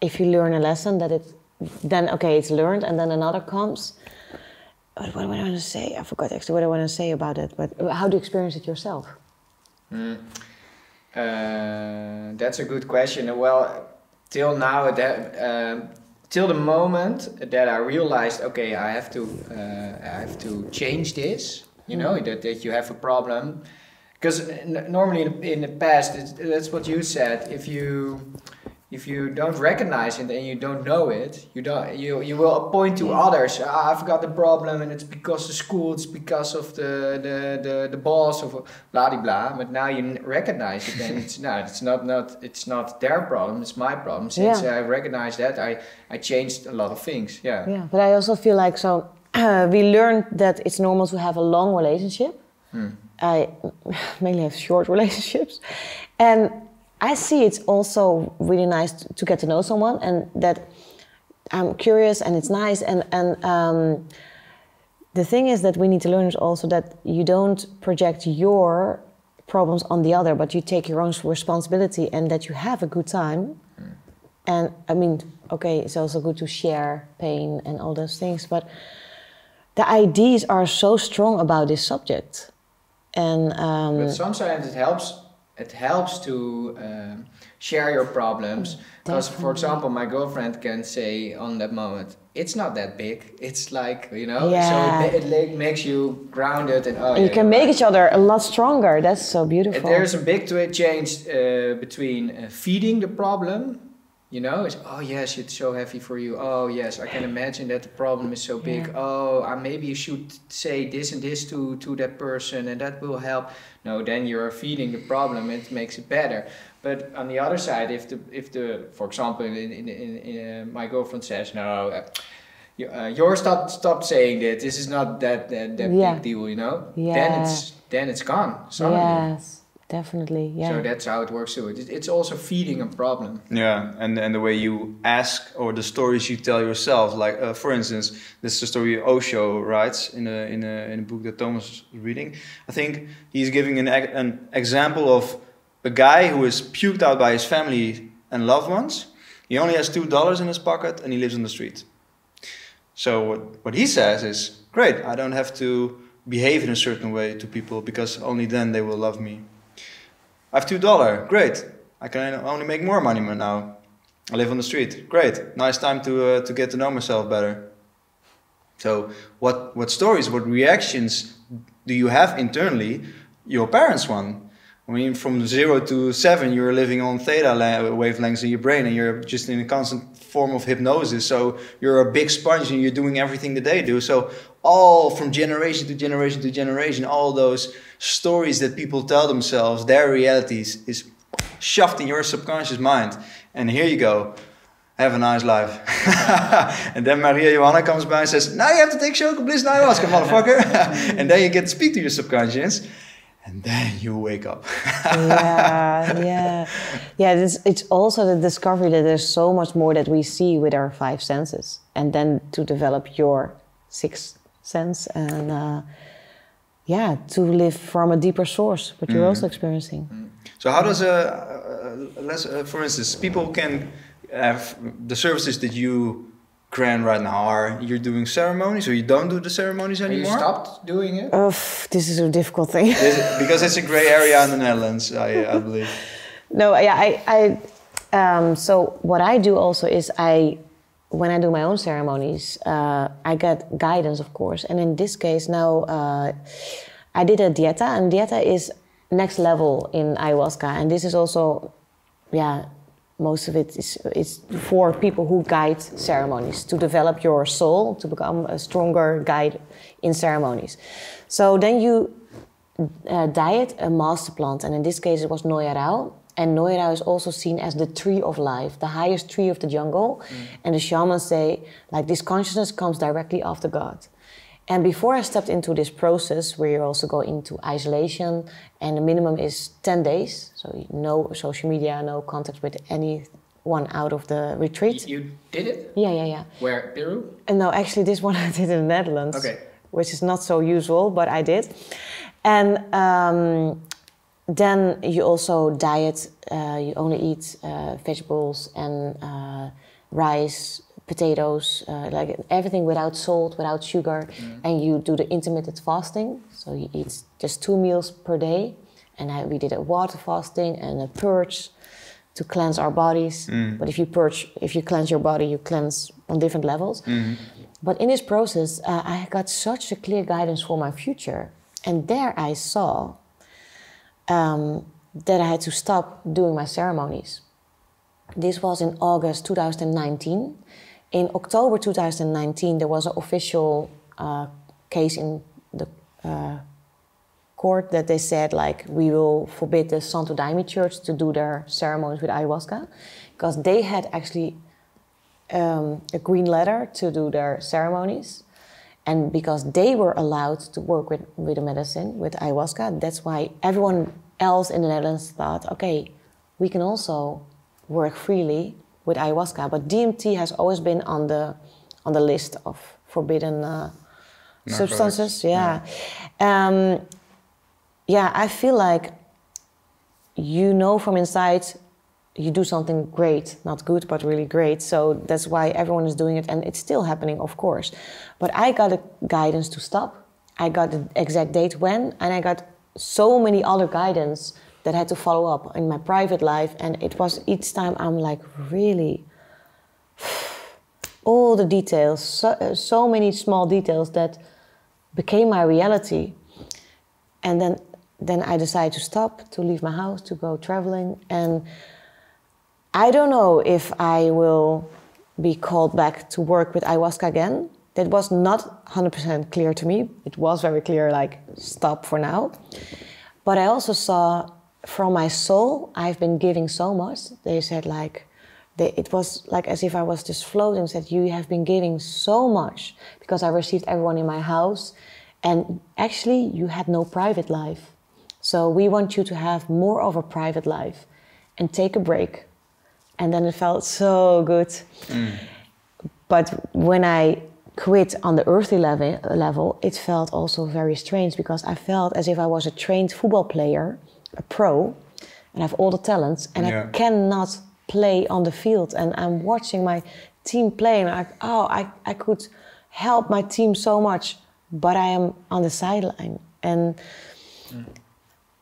if you learn a lesson, then it's learned, and then another comes. But what do I want to say? I forgot actually what I want to say about it. But how do you experience it yourself? That's a good question. Well, till now, till the moment that I realized, okay, I have to change this. You know that you have a problem. Because normally in the past, that's what you said. If you don't recognize it and you don't know it, you will point to others. I've got the problem, and it's because of school, it's because of the boss, of blah blah blah. But now you recognize it, and it's not their problem. It's my problem. Since I recognized that, I changed a lot of things. Yeah. But I also feel like we learned that it's normal to have a long relationship. I mainly have short relationships, and I see it's also really nice to get to know someone, and that I'm curious, and it's nice, and the thing is that we need to learn is also that you don't project your problems on the other, but you take your own responsibility, and that you have a good time. And I mean, it's also good to share pain and all those things, but the ideas are so strong about this subject. And but sometimes it helps to share your problems, because for example my girlfriend can say on that moment, it's not that big, it's like, so it makes you grounded, and you can make each other a lot stronger. That's so beautiful. There's a big change between feeding the problem. It's, oh yes, it's so heavy for you. Oh yes, I can imagine that the problem is so big. Oh, maybe you should say this and this to that person, and that will help. No, then you're feeding the problem. It makes it better. But on the other side, if the for example, in my girlfriend says, no, you're stop saying that. This is not that big deal, Then it's gone suddenly. Yes. Definitely, yeah. So that's how it works too. It's also feeding a problem. Yeah, and the way you ask, or the stories you tell yourself. Like, for instance, this is the story Osho writes in a book that Thomas is reading. I think he's giving an example of a guy who is puked out by his family and loved ones. He only has $2 in his pocket, and he lives on the street. So what he says is, great, I don't have to behave in a certain way to people, because only then they will love me. I have $2, great. I can only make more money now. I live on the street, great. Nice time to get to know myself better. So what stories, what reactions do you have internally? Your parents' one. I mean, from 0 to 7, you're living on theta wavelengths in your brain, and you're just in a constant form of hypnosis. So you're a big sponge, and you're doing everything that they do. So all from generation to generation to generation, all those stories that people tell themselves, their realities, is shoved in your subconscious mind. And here you go. Have a nice life. And then Maria Johanna comes by and says, now you have to take Choco Bliss and Ayahuasca, motherfucker. And then you get to speak to your subconscious. And then you wake up. It's also the discovery that there's so much more that we see with our 5 senses. And then to develop your 6th sense, and to live from a deeper source, what you're also experiencing. So how does for instance, people can have the services that you grant right now. Are you're doing ceremonies, or you don't do the ceremonies Have you anymore? stopped doing it? This is a difficult thing. Because it's a gray area in the Netherlands, I believe. No, yeah, so what I do also is when I do my own ceremonies, I get guidance, of course. And in this case now, I did a dieta, and dieta is next level in ayahuasca. And this is also, yeah, most of it is for people who guide ceremonies, to develop your soul, to become a stronger guide in ceremonies. So then you diet a master plant, and in this case it was Noyarao. And Noyarao is also seen as the tree of life, the highest tree of the jungle. And the shamans say, like, this consciousness comes directly after God. And before I stepped into this process, where you also go into isolation, and the minimum is 10 days, so no social media, no contact with anyone out of the retreat. You did it? Yeah. Where? Peru? And no, actually this one I did in the Netherlands, Okay. which is not so usual, but I did. And then you also diet, you only eat vegetables and rice, potatoes, like everything without salt, without sugar. And you do the intermittent fasting, so you eat just 2 meals per day. And we did a water fasting and a purge to cleanse our bodies. But if you cleanse your body, you cleanse on different levels. But in this process, I got such a clear guidance for my future. And there I saw that I had to stop doing my ceremonies. This was in August 2019. In October 2019, there was an official case in the court that they said, like, we will forbid the Santo Daime Church to do their ceremonies with ayahuasca, because they had actually a green letter to do their ceremonies. And because they were allowed to work with the medicine, with ayahuasca, that's why everyone else in the Netherlands thought, okay, we can also work freely with ayahuasca. But DMT has always been on the list of forbidden substances. Yeah. I feel like, from inside, you do something great, not good, but really great. So that's why everyone is doing it, and it's still happening, of course. But I got a guidance to stop. I got the exact date when, and I got so many other guidance that I had to follow up in my private life. And it was each time I'm like, really, all the details, so many small details that became my reality. And then I decided to stop, to leave my house, to go traveling. And I don't know if I will be called back to work with ayahuasca again. That was not 100% clear to me. It was very clear, like, stop for now. But I also saw from my soul, I've been giving so much. They said, like, it was like as if I was just floating, said, you have been giving so much, because I received everyone in my house. And actually, you had no private life. So we want you to have more of a private life and take a break. And then it felt so good. But when I quit on the earthly level, it felt also very strange, because I felt as if I was a trained football player, a pro, and I have all the talents, and I cannot play on the field. And I'm watching my team play, and I could help my team so much, but I am on the sideline. And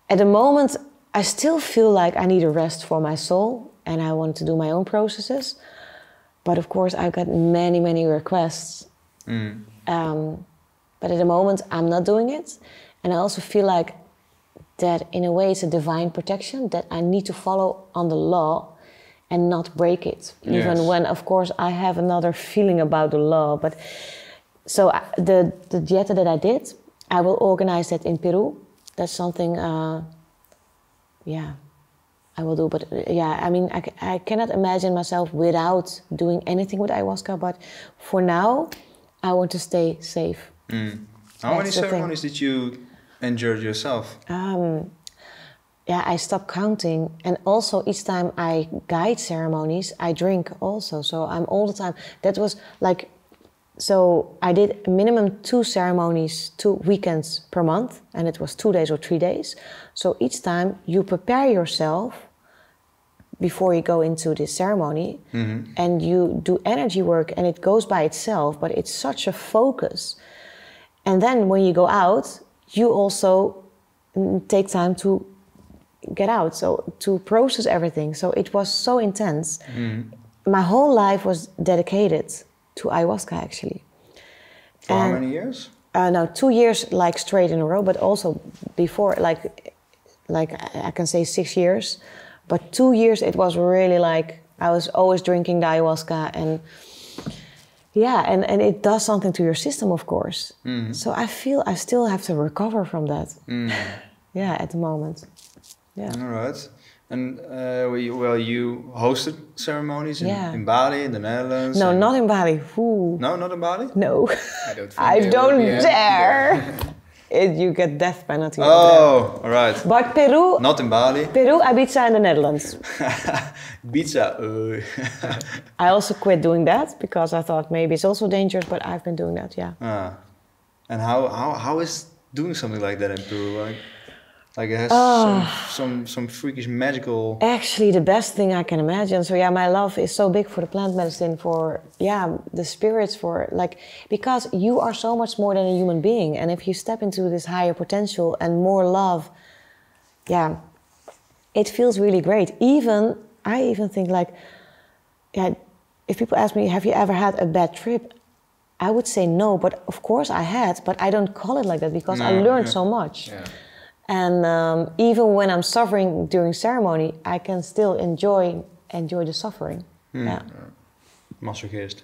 at the moment, I still feel like I need a rest for my soul, and I want to do my own processes. But of course, I've got many, many requests. But at the moment, I'm not doing it. And I also feel like that in a way it's a divine protection, that I need to follow on the law and not break it. Even when, of course, I have another feeling about the law. But so the dieta that I did, I will organize that in Peru. That's something, I will do. But I mean, I cannot imagine myself without doing anything with ayahuasca. But for now, I want to stay safe. How many ceremonies did you endure yourself? I stopped counting. And also each time I guide ceremonies, I drink also. So I'm all the time. That was like, so I did minimum 2 ceremonies, 2 weekends per month. And it was 2 days or 3 days. So each time you prepare yourself before you go into this ceremony, and you do energy work, and it goes by itself, but it's such a focus. And then when you go out, you also take time to get out, so to process everything. So it was so intense. My whole life was dedicated to ayahuasca, actually. For how many years? No, 2 years like straight in a row, but also before, like I can say 6 years. But 2 years, it was really like I was always drinking the ayahuasca, and yeah, and it does something to your system, of course. So I feel I still have to recover from that. Yeah, at the moment. Yeah. All right. And you hosted ceremonies in Bali, in the Netherlands? No, not in Bali. Ooh. No, not in Bali? No. I don't dare. You get death penalty. Oh, all right. But Peru. Not in Bali. Peru, Ibiza, in the Netherlands. Ibiza. I also quit doing that because I thought maybe it's also dangerous, but I've been doing that. Yeah. And how is doing something like that in Peru? Like it has some freakish magical... Actually, the best thing I can imagine. So yeah, my love is so big for the plant medicine, for the spirits, for like, because you are so much more than a human being. And if you step into this higher potential and more love, it feels really great. I even think like, if people ask me, have you ever had a bad trip? I would say no, but of course I had, but I don't call it like that because I learned so much. Yeah. And even when I'm suffering during ceremony, I can still enjoy the suffering. Yeah. Masochist.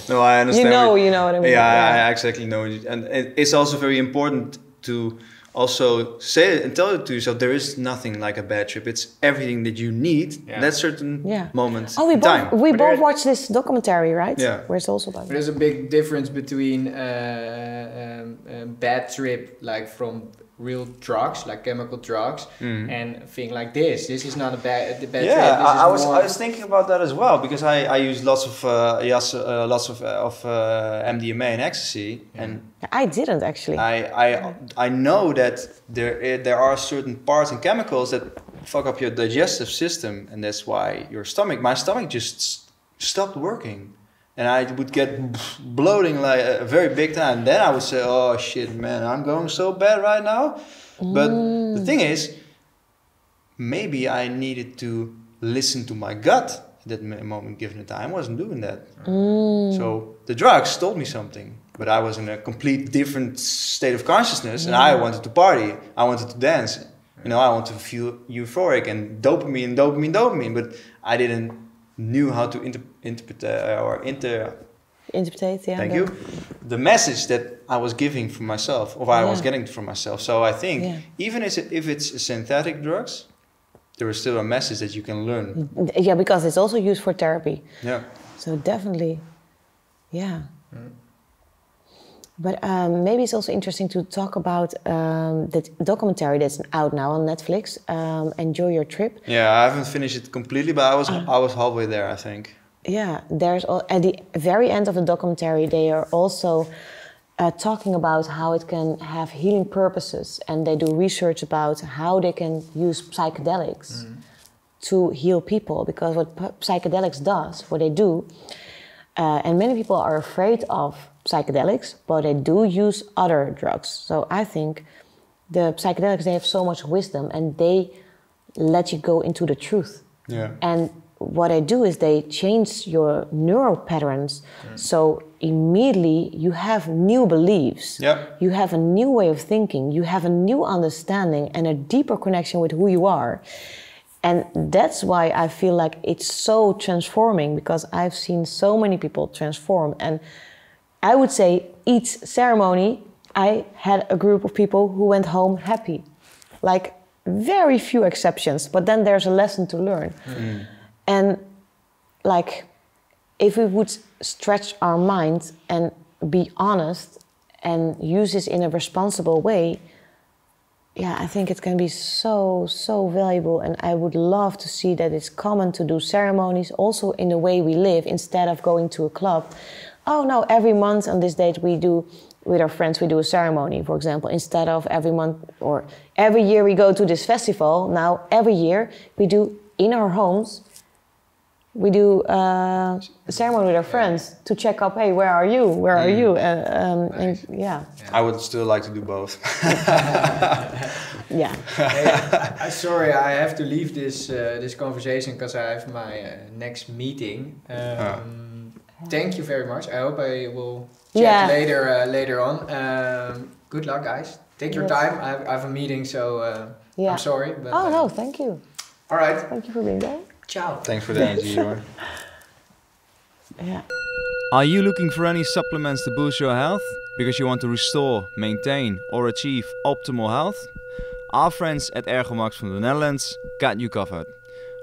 No, I understand. You know what I mean. Yeah, I exactly know. And it's also very important to also say it and tell it to yourself. There is nothing like a bad trip. It's everything that you need at that certain moment in time. We both watched this documentary, right? Yeah. Where it's also about. There's a big difference between bad trip, like from real drugs, like chemical drugs, and a thing like this. This is not a bad trip. Yeah, I was thinking about that as well because I use lots of MDMA and ecstasy, and I didn't actually. I know that there are certain parts and chemicals that fuck up your digestive system, and that's why my stomach just stopped working. And I would get bloating like a very big time. Then I would say, oh shit, man, I'm going so bad right now. But the thing is, maybe I needed to listen to my gut at that moment, given the time. I wasn't doing that. So the drugs told me something. But I was in a complete different state of consciousness. And I wanted to party. I wanted to dance. I wanted to feel euphoric and dopamine. But I didn't knew how to interpret Thank you. The message that I was giving for myself, or I was getting from myself. So I think even if it's synthetic drugs, there is still a message that you can learn. Yeah, because it's also used for therapy. Yeah. So definitely, But maybe it's also interesting to talk about the documentary that's out now on Netflix. Enjoy Your Trip. Yeah, I haven't finished it completely, but I was halfway there, I think. Yeah, at the very end of the documentary, they are also talking about how it can have healing purposes, and they do research about how they can use psychedelics to heal people. Because what psychedelics does, what they do, and many people are afraid of psychedelics, but they do use other drugs. So I think the psychedelics, they have so much wisdom, and they let you go into the truth. Yeah. And what they do is they change your neural patterns. So immediately you have new beliefs. Yeah. You have a new way of thinking. You have a new understanding and a deeper connection with who you are. And that's why I feel like it's so transforming, because I've seen so many people transform. And I would say each ceremony, I had a group of people who went home happy. Like very few exceptions, but then there's a lesson to learn. And like, if we would stretch our mind and be honest and use this in a responsible way, I think it can be so, so valuable. And I would love to see that it's common to do ceremonies also in the way we live, instead of going to a club. oh no, every month on this date we do, with our friends, we do a ceremony, for example, instead of every month or every year we go to this festival. Now, every year we do in our homes, we do a ceremony with our friends to check up, hey, where are you? Where are you? And yeah. I would still like to do both. Yeah. Hey, sorry, I have to leave this conversation because I have my next meeting. Thank you very much. I hope I will chat later on. Good luck, guys. Take your time. I have a meeting, so I'm sorry. But, no, thank you. All right. Thank you for being there. Ciao. Thanks for the energy, Jorn. Yeah. Are you looking for any supplements to boost your health? Because you want to restore, maintain or achieve optimal health? Our friends at Ergomax from the Netherlands got you covered.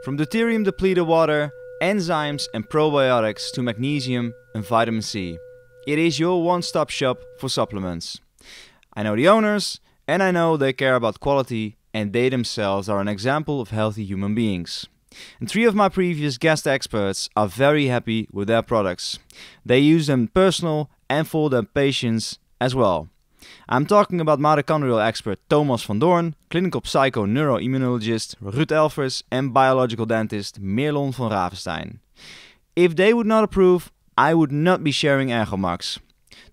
From deuterium depleted water, enzymes and probiotics to magnesium and vitamin C. It is your one-stop shop for supplements. I know the owners and I know they care about quality, and they themselves are an example of healthy human beings. And 3 of my previous guest experts are very happy with their products. They use them personal and for their patients as well. I'm talking about mitochondrial expert Thomas van Doorn, clinical psycho neuroimmunologist Ruud Elvers and biological dentist Merlon van Ravenstein. If they would not approve, I would not be sharing Ergomax.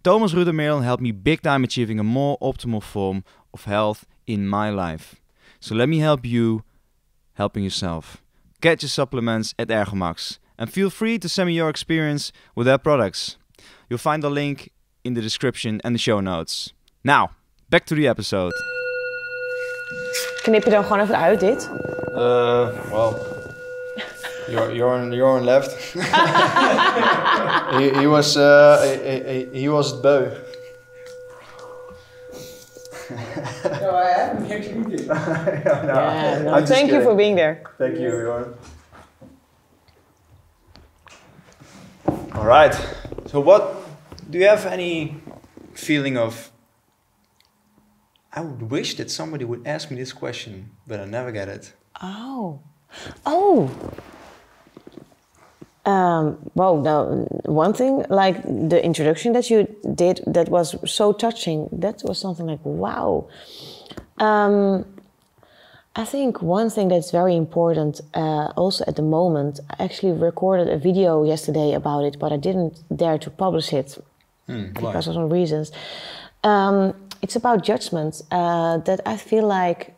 Thomas, Ruud and Merlon helped me big time achieving a more optimal form of health in my life. So let me help you helping yourself. Get your supplements at Ergomax and feel free to send me your experience with their products. You'll find the link in the description and the show notes. Now, back to the episode. Knip je dan gewoon even uit dit? Well, Jorn left. he was het beu. No, I haven't actually. Thank you for being there. Thank you, Jorn. All right. So, do you have any feeling of? I would wish that somebody would ask me this question, but I never get it. Oh. Well, no, one thing, like the introduction that you did, that was so touching. That was something like, wow. I think one thing that's very important, also at the moment, I actually recorded a video yesterday about it, but I didn't dare to publish it because of some reasons. It's about judgment, that I feel like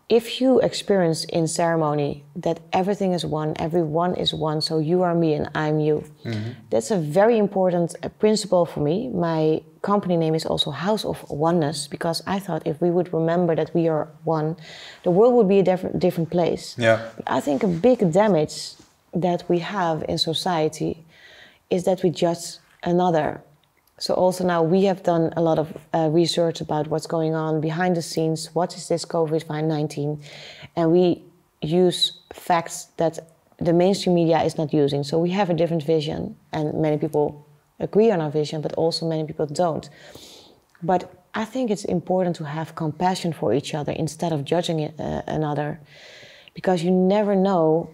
if you experience in ceremony that everything is one, everyone is one, so you are me and I'm you. Mm-hmm. That's a very important principle for me. My company name is also House of Oneness, because I thought if we would remember that we are one, the world would be a different place. Yeah. I think a big damage that we have in society is that we judge another. So also now we have done a lot of research about what's going on behind the scenes. What is this COVID-19? And we use facts that the mainstream media is not using. So we have a different vision, and many people agree on our vision, but also many people don't. But I think it's important to have compassion for each other instead of judging another, because you never know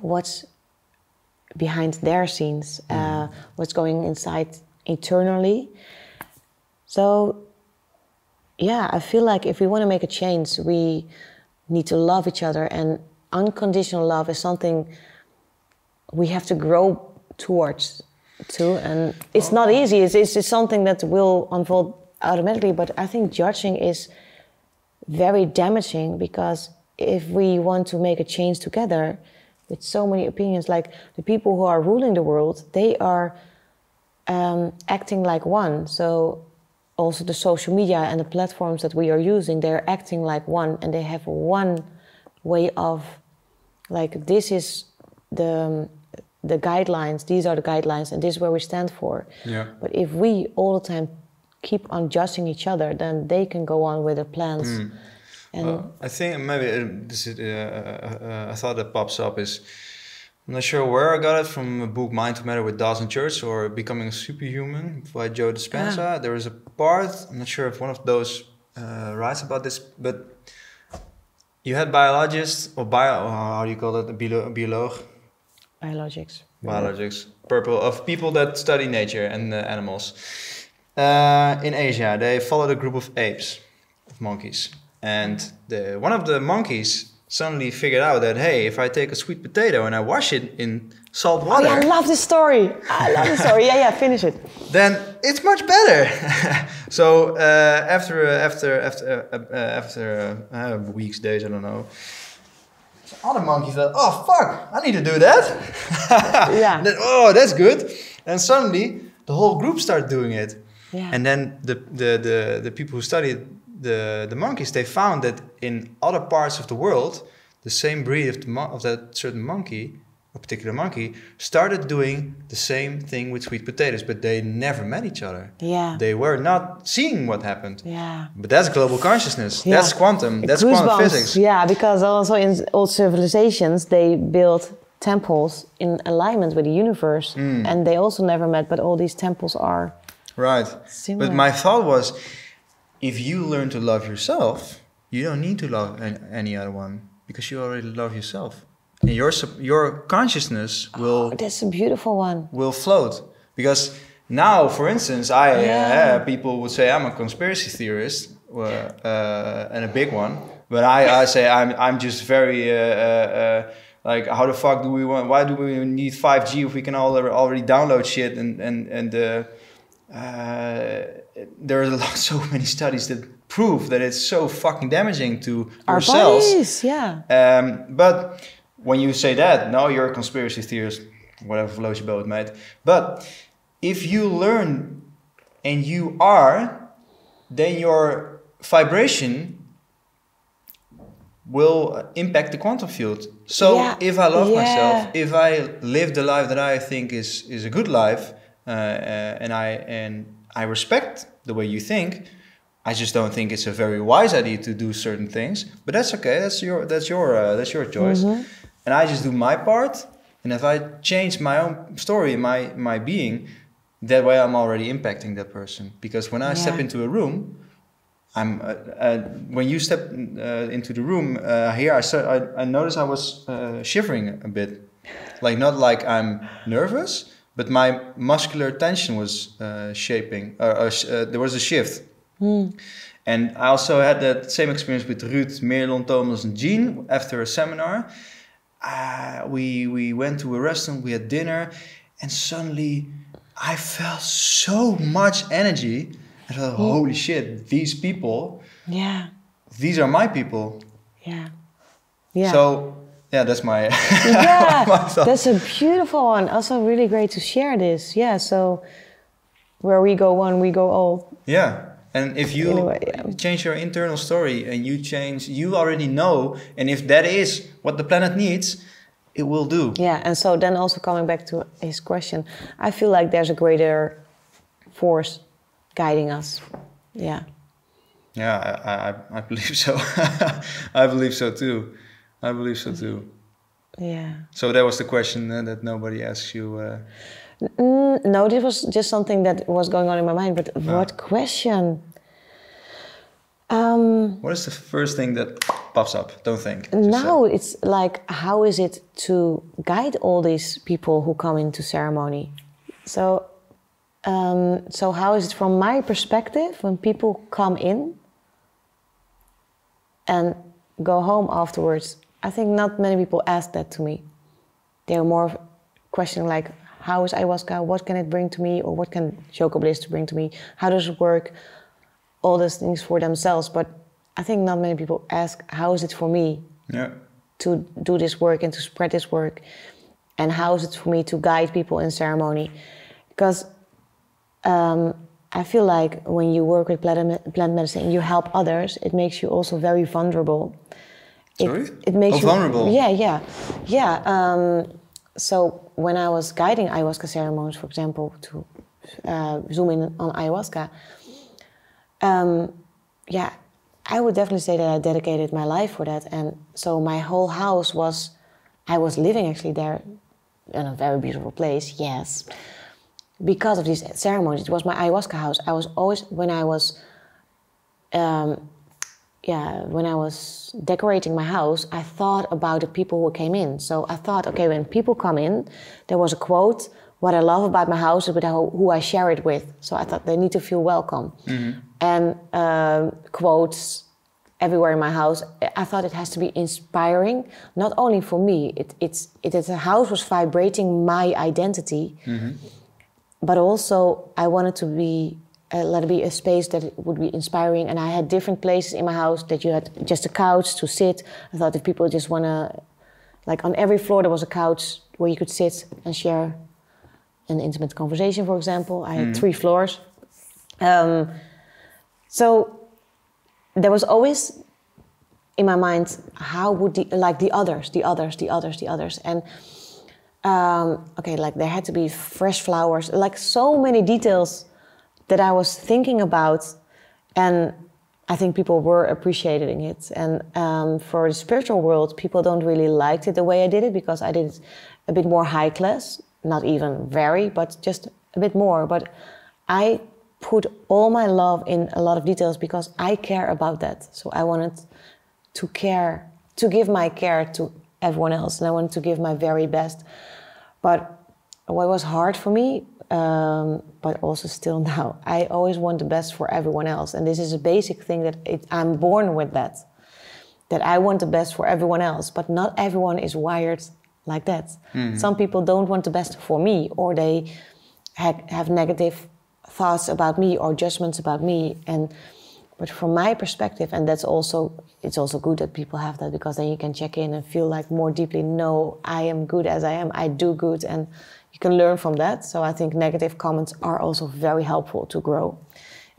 what's behind their scenes, what's going inside eternally. So yeah, I feel like if we want to make a change, we need to love each other, and unconditional love is something we have to grow towards too. And it's not easy. It's something that will unfold automatically, but I think judging is very damaging, because if we want to make a change together with so many opinions, like the people who are ruling the world, they are acting like one. So also the social media and the platforms that we are using, they're acting like one, and they have one way of, like, this is the guidelines, these are the guidelines, and this is where we stand for. Yeah. But if we all the time keep on judging each other, then they can go on with their plans. And I think maybe a thought that pops up is, I'm not sure where I got it from, a book Mind to Matter with Dawson Church, or Becoming a Superhuman by Joe Dispenza. There is a part, I'm not sure if one of those writes about this, but you had biologists, or how do you call it, a bioloog? Biologics. of people that study nature and animals. In Asia, they followed a group of apes, of monkeys, and one of the monkeys suddenly figured out that, hey, if I take a sweet potato and I wash it in salt water, I love this story. I love this story. Yeah, finish it. then it's much better. So after weeks, days, I don't know, other monkey thought, oh fuck, I need to do that. Yeah. Then, oh, that's good. And suddenly the whole group started doing it. Yeah. And then the people who studied the monkeys, they found that in other parts of the world, the same breed of that certain monkey, a particular monkey, started doing the same thing with sweet potatoes, but they never met each other. Yeah. They were not seeing what happened. Yeah. But that's global consciousness. Yeah. That's quantum. That's quantum Goosebumps. physics. Yeah, because also in old civilizations, they built temples in alignment with the universe. And they also never met, but all these temples are Right. similar. But my thought was, if you learn to love yourself, you don't need to love any other one, because you already love yourself. And your consciousness That's a beautiful one. will float. Because now, for instance, people would say I'm a conspiracy theorist, and a big one. But I say I'm just very like, how the fuck do we want? Why do we need 5G if we can already download shit? And there are so many studies that prove that it's so fucking damaging to Our your cells. bodies, yeah. But when you say that, no, you're a conspiracy theorist, whatever floats your boat, mate. But if you learn and you are, then your vibration will impact the quantum field. So if I love myself, if I live the life that I think is a good life, and I respect the way you think, I just don't think it's a very wise idea to do certain things. But that's okay. That's your choice. And I just do my part. And if I change my own story, my being, that way I'm already impacting that person. Because when I step into a room, when you step into the room here, I noticed I was shivering a bit, like not like I'm nervous, but my muscular tension was shaping. There was a shift. And I also had that same experience with Ruud, Merlon, Thomas, and Jean after a seminar. We went to a restaurant, we had dinner, and suddenly I felt so much energy. I thought, holy shit, these people, these are my people. Yeah. So, that's my, Yeah, my thought. that's a beautiful one. Also really great to share this. Yeah, so where we go one, we go all. Yeah. And if you Anyway, change your internal story and you already know, and if that is what the planet needs, it will do. Yeah, and so then also coming back to his question, I feel like there's a greater force guiding us. Yeah. Yeah, I believe so. I believe so too. I believe so too. Yeah. So that was the question that nobody asks you. No, this was just something that was going on in my mind. But what question? What is the first thing that pops up? Don't think. Now it's like, how is it to guide all these people who come into ceremony? So, so how is it from my perspective when people come in and go home afterwards? I think not many people ask that to me. They're more questioning like, how is ayahuasca? What can it bring to me? Or what can Choco Bliss bring to me? How does it work? All those things for themselves. But I think not many people ask, how is it for me to do this work and to spread this work? And how is it for me to guide people in ceremony? Because I feel like when you work with plant medicine and you help others, it makes you also very vulnerable. It makes you vulnerable? Yeah. So when I was guiding ayahuasca ceremonies, for example, to zoom in on ayahuasca, I would definitely say that I dedicated my life for that. And so my whole house I was living actually there in a very beautiful place, yes. Because of these ceremonies, it was my ayahuasca house. I was always, when I was decorating my house, I thought about the people who came in. So I thought, okay, when people come in, there was a quote what I love about my house is with who I share it with. So I thought they need to feel welcome. And quotes everywhere in my house. I thought it has to be inspiring, not only for me. The house was vibrating my identity, but also I wanted to be let it be a space that would be inspiring. And I had different places in my house that you had just a couch to sit. I thought if people just want to, like on every floor there was a couch where you could sit and share an intimate conversation, for example. I had 3 floors. So there was always in my mind, how would the others. And okay, like there had to be fresh flowers, like so many details that I was thinking about, and I think people were appreciating it. And for the spiritual world, people don't really like it the way I did it, because I did it a bit more high class, not even very, but just a bit more. But I put all my love in a lot of details because I care about that. So I wanted to care, to give my care to everyone else, and I wanted to give my very best. But what was hard for me, but also still now, I always want the best for everyone else. And this is a basic thing that I'm born with that I want the best for everyone else, but not everyone is wired like that. Some people don't want the best for me, or they have negative thoughts about me or judgments about me. But from my perspective, and it's also good that people have that, because then you can check in and feel like more deeply, no, I am good as I am, I do good, and you can learn from that. So I think negative comments are also very helpful to grow.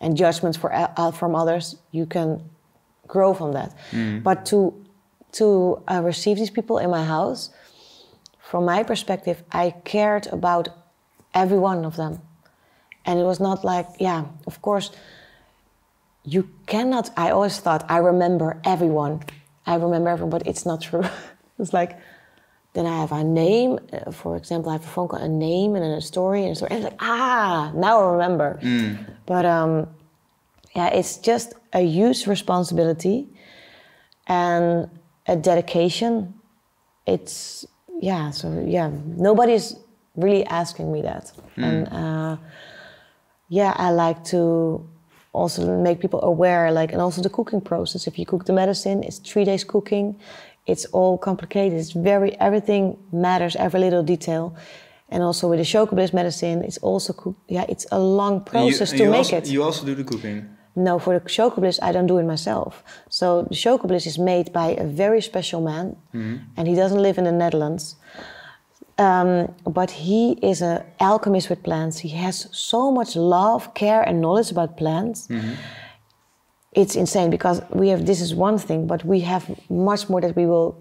And judgments from others, you can grow from that. But to receive these people in my house, from my perspective, I cared about every one of them. And it was not like, yeah, of course, you cannot, I always thought, I remember everyone, but it's not true. It's like, then I have a name, for example, I have a phone call, a name and then a story, and it's like, now I remember. But yeah, it's just a huge responsibility and a dedication. It's, yeah, so yeah, nobody's really asking me that. And yeah, I like to also make people aware, like, and also the cooking process. If you cook the medicine, it's 3 days cooking. It's all complicated. It's everything matters, every little detail. And also with the Chocobliss medicine, it's also it's a long process to make it. You also do the cooking? No, for the Chocobliss, I don't do it myself. So the Chocobliss is made by a very special man, and he doesn't live in the Netherlands. But he is an alchemist with plants. He has so much love, care, and knowledge about plants. It's insane, because this is one thing, but we have much more that we will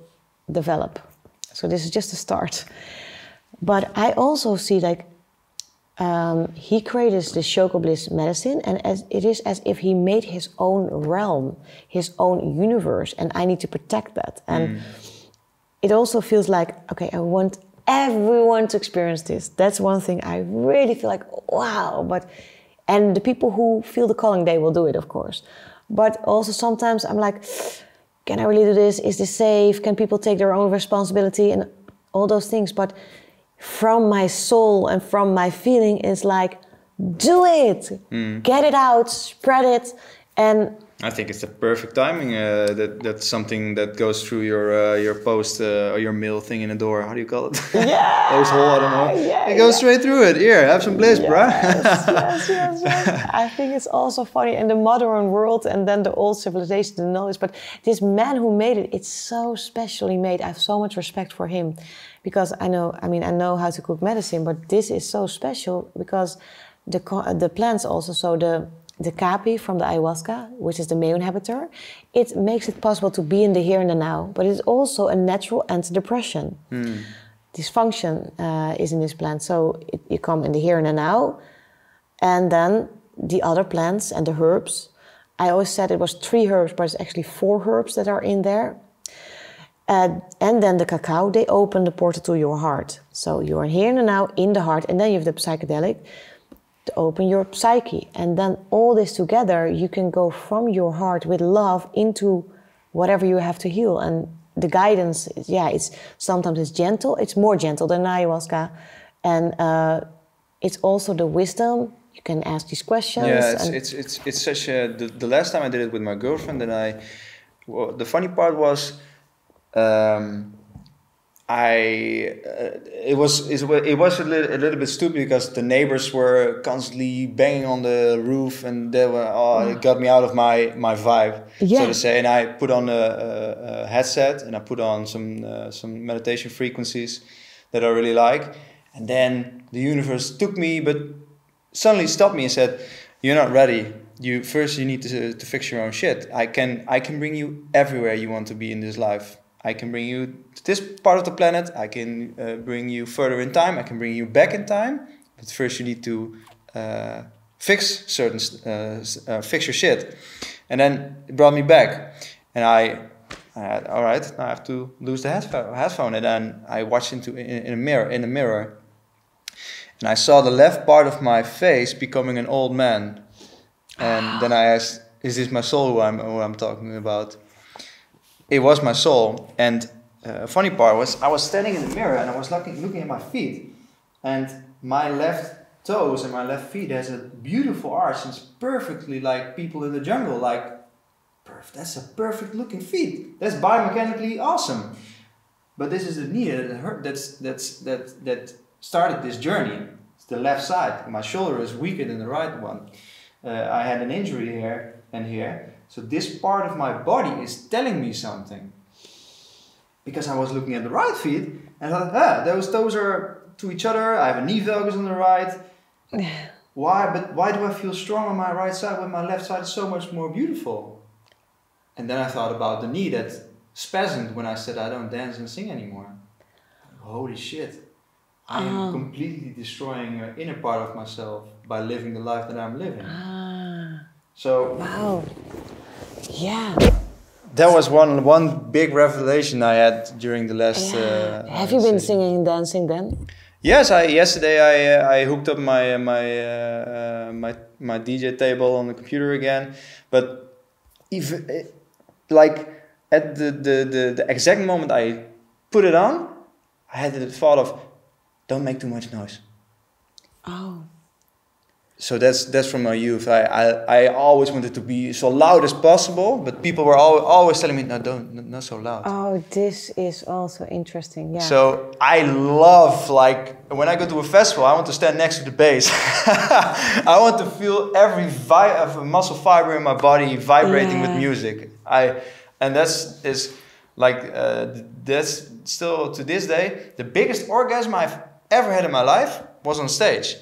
develop. So this is just a start. But I also see, like, he created the Chocobliss medicine, and it is as if he made his own realm, his own universe, and I need to protect that. And it also feels like, okay, I want everyone to experience this. That's one thing I really feel like, wow. And the people who feel the calling, they will do it, of course. But also sometimes I'm like, can I really do this? Is this safe? Can people take their own responsibility and all those things? But from my soul and from my feeling, it's like, do it, get it out, spread it. And I think it's the perfect timing. That's something that goes through your post or your mail thing in the door. How do you call it? Yeah. Post hole, I don't know. Yeah, it goes straight through it. Here, have some bliss, bruh. Yes. I think it's also funny in the modern world and then the old civilization, the knowledge. But this man who made it, it's so specially made. I have so much respect for him, because I know how to cook medicine, but this is so special because the plants also, so the capi from the ayahuasca, which is the male inhibitor, it makes it possible to be in the here and the now, but it's also a natural antidepressant. Dysfunction is in this plant, so you come in the here and the now, and then the other plants and the herbs. I always said it was 3 herbs, but it's actually 4 herbs that are in there. And then the cacao, they open the portal to your heart. So you are here and now in the heart, and then you have the psychedelic to open your psyche. And then all this together, you can go from your heart with love into whatever you have to heal. And the guidance, sometimes it's gentle. It's more gentle than ayahuasca. And it's also the wisdom. You can ask these questions. Yeah, it's such a... The last time I did it with my girlfriend, and the funny part was, it was a little bit stupid because the neighbors were constantly banging on the roof, and they were it got me out of my vibe, so to say. And I put on a headset, and I put on some meditation frequencies that I really like, and then the universe took me, but suddenly stopped me and said, "You're not ready. You need to fix your own shit. I can bring you everywhere you want to be in this life. I can bring you to this part of the planet. I can bring you further in time. I can bring you back in time. But first you need to fix your shit." And then it brought me back. And I had, all right, I have to lose the headphone. And then I watched in a mirror. And I saw the left part of my face becoming an old man. And then I asked, "Is this my soul who I'm talking about?" It was my soul. And funny part was, I was standing in the mirror and I was looking at my feet. And my left toes and my left feet has a beautiful arch. It's perfectly like people in the jungle. Like, that's a perfect looking feet. That's biomechanically awesome. But this is the knee that started this journey. It's the left side. My shoulder is weaker than the right one. I had an injury here and here. So this part of my body is telling me something. Because I was looking at the right feet and I thought, those toes are to each other. I have a knee valgus on the right. Why do I feel strong on my right side when my left side is so much more beautiful? And then I thought about the knee that spasmed when I said I don't dance and sing anymore. Holy shit. I am completely destroying an inner part of myself by living the life that I'm living. So, wow. Yeah. That was one big revelation I had during the last. Have you been singing and dancing then? Yes, yesterday I hooked up my DJ table on the computer again, but even like at the exact moment I put it on, I had the thought of, don't make too much noise. Oh. So that's from my youth. I always wanted to be so loud as possible, but people were always telling me, no, not so loud. Oh, this is also interesting, yeah. So I love, like, when I go to a festival, I want to stand next to the bass. I want to feel every muscle fiber in my body vibrating with music. And that's still, to this day, the biggest orgasm I've ever had in my life was on stage.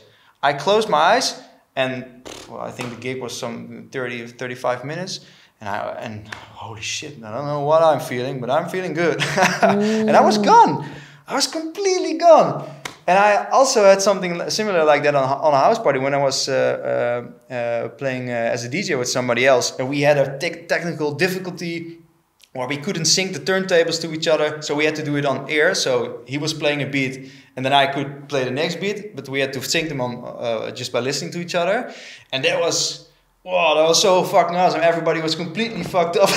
I closed my eyes, and I think the gig was some 30 or 35 minutes, and holy shit, I don't know what I'm feeling, but I'm feeling good. And I was gone. I was completely gone. And I also had something similar like that on a house party when I was playing as a DJ with somebody else, and we had a technical difficulty where we couldn't sync the turntables to each other, so we had to do it on air. So he was playing a beat, and then I could play the next beat, but we had to sync them on just by listening to each other. And that was so fucking awesome. Everybody was completely fucked up.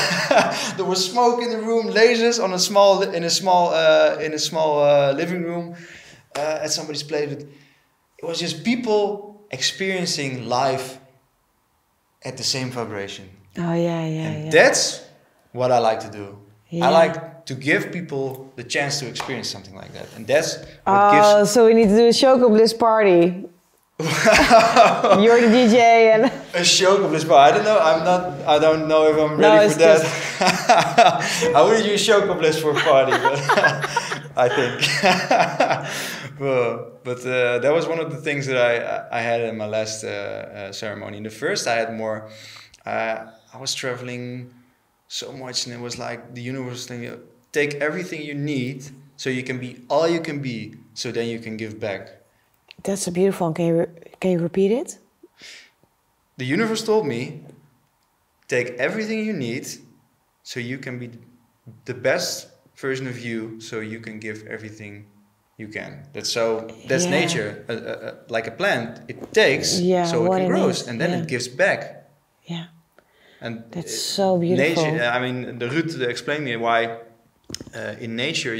There was smoke in the room, lasers in a small living room at somebody's place. But it was just people experiencing life at the same vibration. Oh yeah. That's what I like to do. Yeah. I like to give people the chance to experience something like that, and that's what gives. So we need to do a Choco Bliss party. You're the DJ and a Choco Bliss party. I don't know. I don't know if I'm ready for that. I wouldn't use Choco Bliss for a party, but I think. but that was one of the things that I had in my last ceremony. In the first, I had more. I was traveling so much, and it was like the universe thing. Take everything you need, so you can be all you can be, so then you can give back. That's a beautiful one. Can you repeat it? The universe told me, take everything you need, so you can be the best version of you, so you can give everything you can. That's nature. Like a plant, it takes so it can grow, and then it gives back. Yeah. And that's so beautiful. Nature, I mean, the Ruud explained me why in nature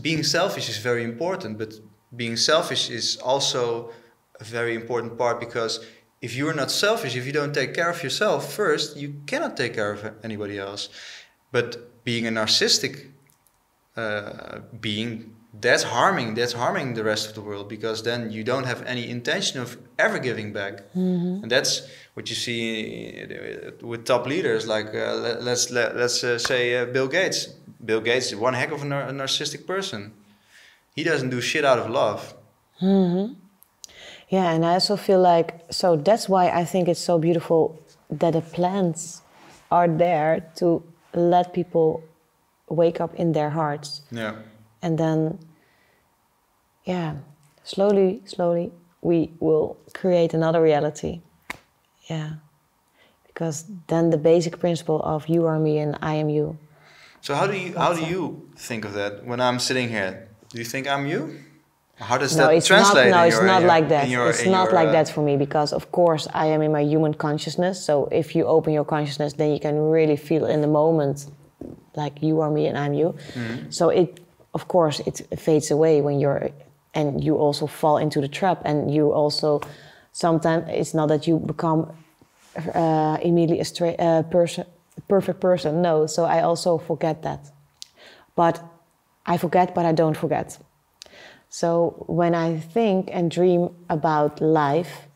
being selfish is very important, but being selfish is also a very important part, because if you're not selfish, if you don't take care of yourself first, you cannot take care of anybody else. But being a narcissistic being, that's harming the rest of the world, because then you don't have any intention of ever giving back. And that's what you see with top leaders, like let's say Bill Gates. Bill Gates is one heck of a narcissistic person. He doesn't do shit out of love. Yeah, and I also feel like, so that's why I think it's so beautiful that the plants are there to let people wake up in their hearts. Yeah. And then, yeah, slowly, we will create another reality. Yeah. Because then the basic principle of you are me and I am you. So how do you think of that when I'm sitting here? Do you think I'm you? How does No, that it's translate? not. No, it's not like that. It's It's not like that for me, because of course I am in my human consciousness. So if you open your consciousness, then you can really feel in the moment, like you are me and I'm you. So of course it fades away when you're, and you also fall into the trap, and you also sometimes it's not that you become immediately a perfect person. No, so I also forget that, but I forget, but I don't forget. So when I think and dream about life,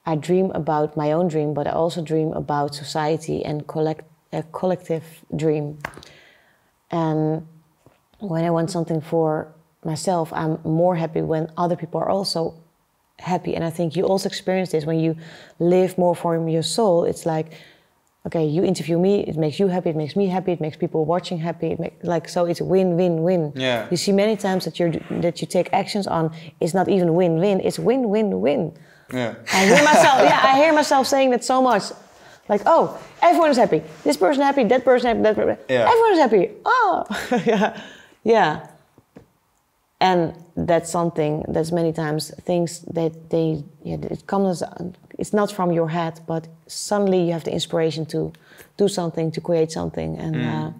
I dream about my own dream, but I also dream about society and a collective dream. And when I want something for myself, I'm more happy when other people are also happy. And I think you also experience this when you live more from your soul. It's like, okay, you interview me, it makes you happy, it makes me happy, it makes people watching happy. So it's win-win-win. Yeah. You see many times that you take actions on, it's not even win-win, it's win-win-win. Yeah. I hear myself saying that so much. Like, oh, everyone is happy. This person happy, that person happy, that person. Yeah. Everyone is happy. Oh, yeah. And that's something, that's many times things that it comes, it's not from your head, but suddenly you have the inspiration to do something, to create something, and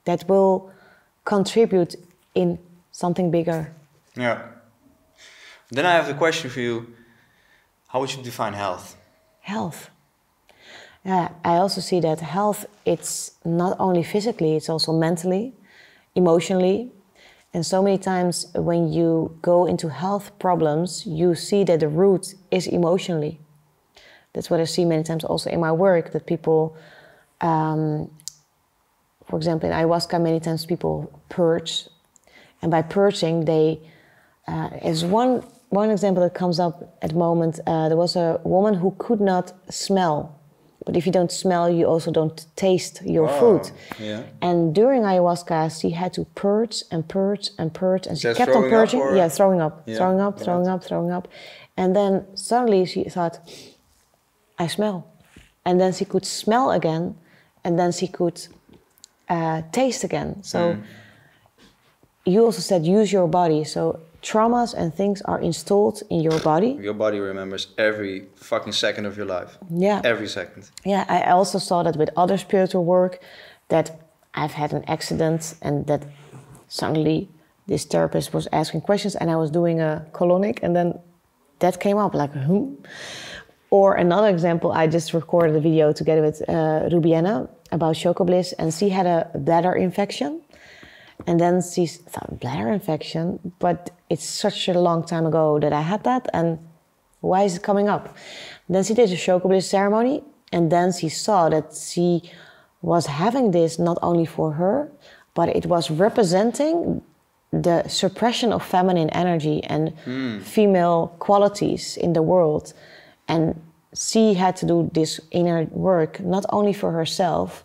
that will contribute in something bigger. Yeah. Then I have the question for you. How would you define health? Health. Yeah, I also see that health, it's not only physically, it's also mentally, emotionally. And so many times when you go into health problems, you see that the root is emotionally. That's what I see many times also in my work, that people, for example, in ayahuasca, many times people purge. And by purging, they, as one example that comes up at the moment, there was a woman who could not smell. But if you don't smell, you also don't taste your food. Yeah. And during ayahuasca, she had to purge and purge and purge, and she kept on throwing purging. up, or? Yeah, throwing up, Yeah. throwing up. And then suddenly she thought, I smell. And then she could smell again, and then she could taste again. So you also said use your body. So traumas and things are installed in your body. Your body remembers every fucking second of your life. Yeah. Every second. Yeah, I also saw that with other spiritual work, that I've had an accident and that suddenly this therapist was asking questions and I was doing a colonic, and then that came up like, Or another example, I just recorded a video together with Rubiena about Choco Bliss, and she had a bladder infection. And then she thought, bladder infection? But it's such a long time ago that I had that, and why is it coming up? Then she did a Choco Bliss ceremony, and then she saw that she was having this not only for her, but it was representing the suppression of feminine energy and female qualities in the world. And she had to do this inner work, not only for herself,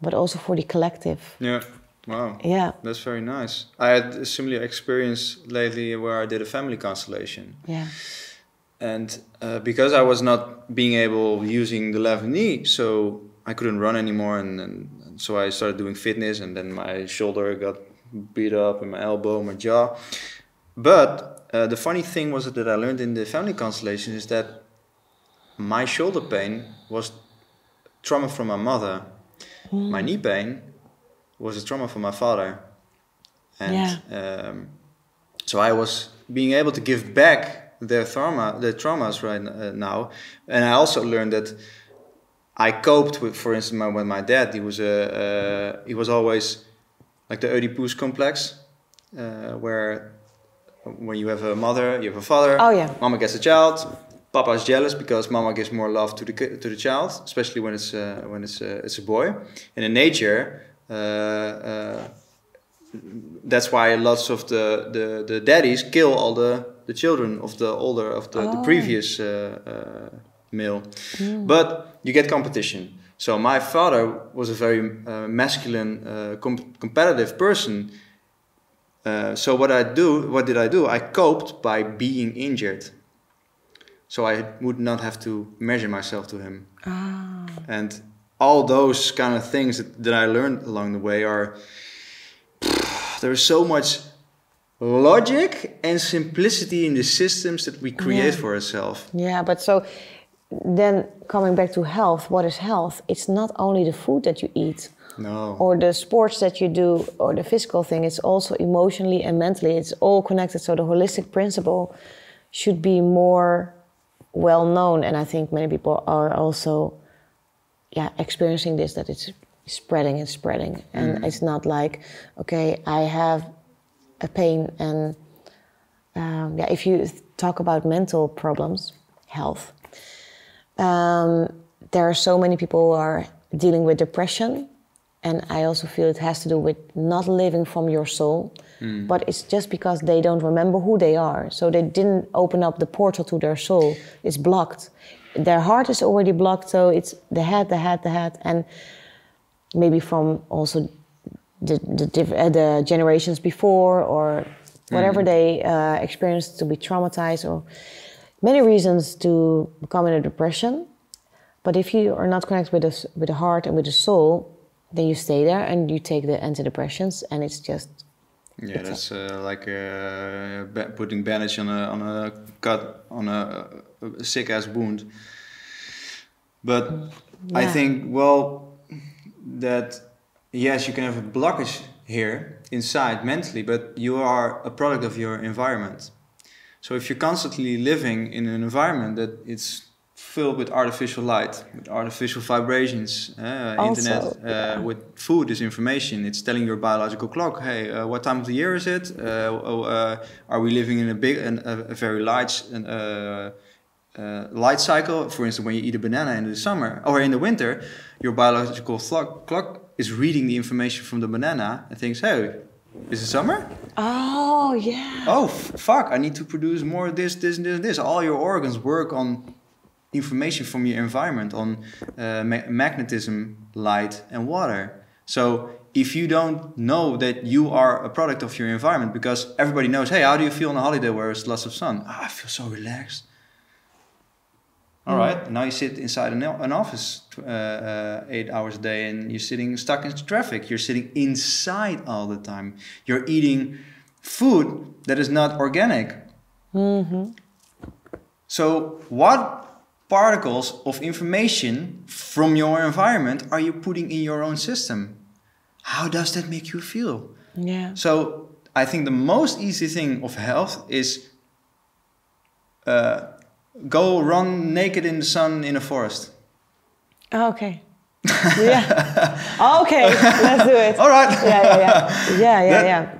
but also for the collective. Yeah. Wow. Yeah. That's very nice. I had a similar experience lately where I did a family constellation. Yeah. And because I was not being able using the left knee, so I couldn't run anymore, and so I started doing fitness, and then my shoulder got beat up, and my elbow, my jaw. But the funny thing was that I learned in the family constellation is that my shoulder pain was trauma from my mother. My knee pain was a trauma from my father. And So I was being able to give back their traumas right now, and I also learned that I coped with, for instance, with my dad. He was always like the Oedipus complex, where when you have a mother, you have a father. Oh yeah. Mama gets a child. Papa is jealous because mama gives more love to the child, especially when it's a boy. And in nature, that's why lots of the daddies kill all the children of the previous male. But you get competition. So my father was a very masculine, competitive person. So what did I do? I coped by being injured. So I would not have to measure myself to him. And all those kind of things that I learned along the way there's so much logic and simplicity in the systems that we create for ourselves. Yeah, but so then coming back to health, what is health? It's not only the food that you eat. No. Or the sports that you do, or the physical thing. It's also emotionally and mentally. It's all connected. So the holistic principle should be more well known, and I think many people are also experiencing this, that it's spreading, and it's not like, okay, I have a pain, and if you talk about mental problems, health, there are so many people who are dealing with depression, and I also feel it has to do with not living from your soul. But it's just because they don't remember who they are. So they didn't open up the portal to their soul. It's blocked. Their heart is already blocked, so it's the head. And maybe from also the generations before, or whatever they experienced to be traumatized, or many reasons to become in a depression. But if you are not connected with the heart and with the soul, then you stay there and you take the antidepressants, and it's just... Yeah, that's like putting bandage on a cut, on a sick ass wound. But I think, that yes, you can have a blockage here inside mentally, but you are a product of your environment. So if you're constantly living in an environment that it's filled with artificial light, with artificial vibrations, internet, with food is information. It's telling your biological clock, hey, what time of the year is it? Are we living in a very large light cycle? For instance, when you eat a banana in the summer or in the winter, your biological clock is reading the information from the banana and thinks, hey, is it summer? Oh, yeah. Oh, fuck, I need to produce more of this, and this. All your organs work on information from your environment, on magnetism, light and water. So if you don't know that you are a product of your environment, because everybody knows, hey, how do you feel on a holiday where there's lots of sun? I feel so relaxed. All right, now you sit inside an office 8 hours a day, and you're sitting stuck in traffic. You're sitting inside all the time. You're eating food that is not organic. So what particles of information from your environment are you putting in your own system? How does that make you feel? Yeah. So I think the most easy thing of health is go run naked in the sun in a forest. Okay. Yeah. Okay, let's do it. All right. Yeah.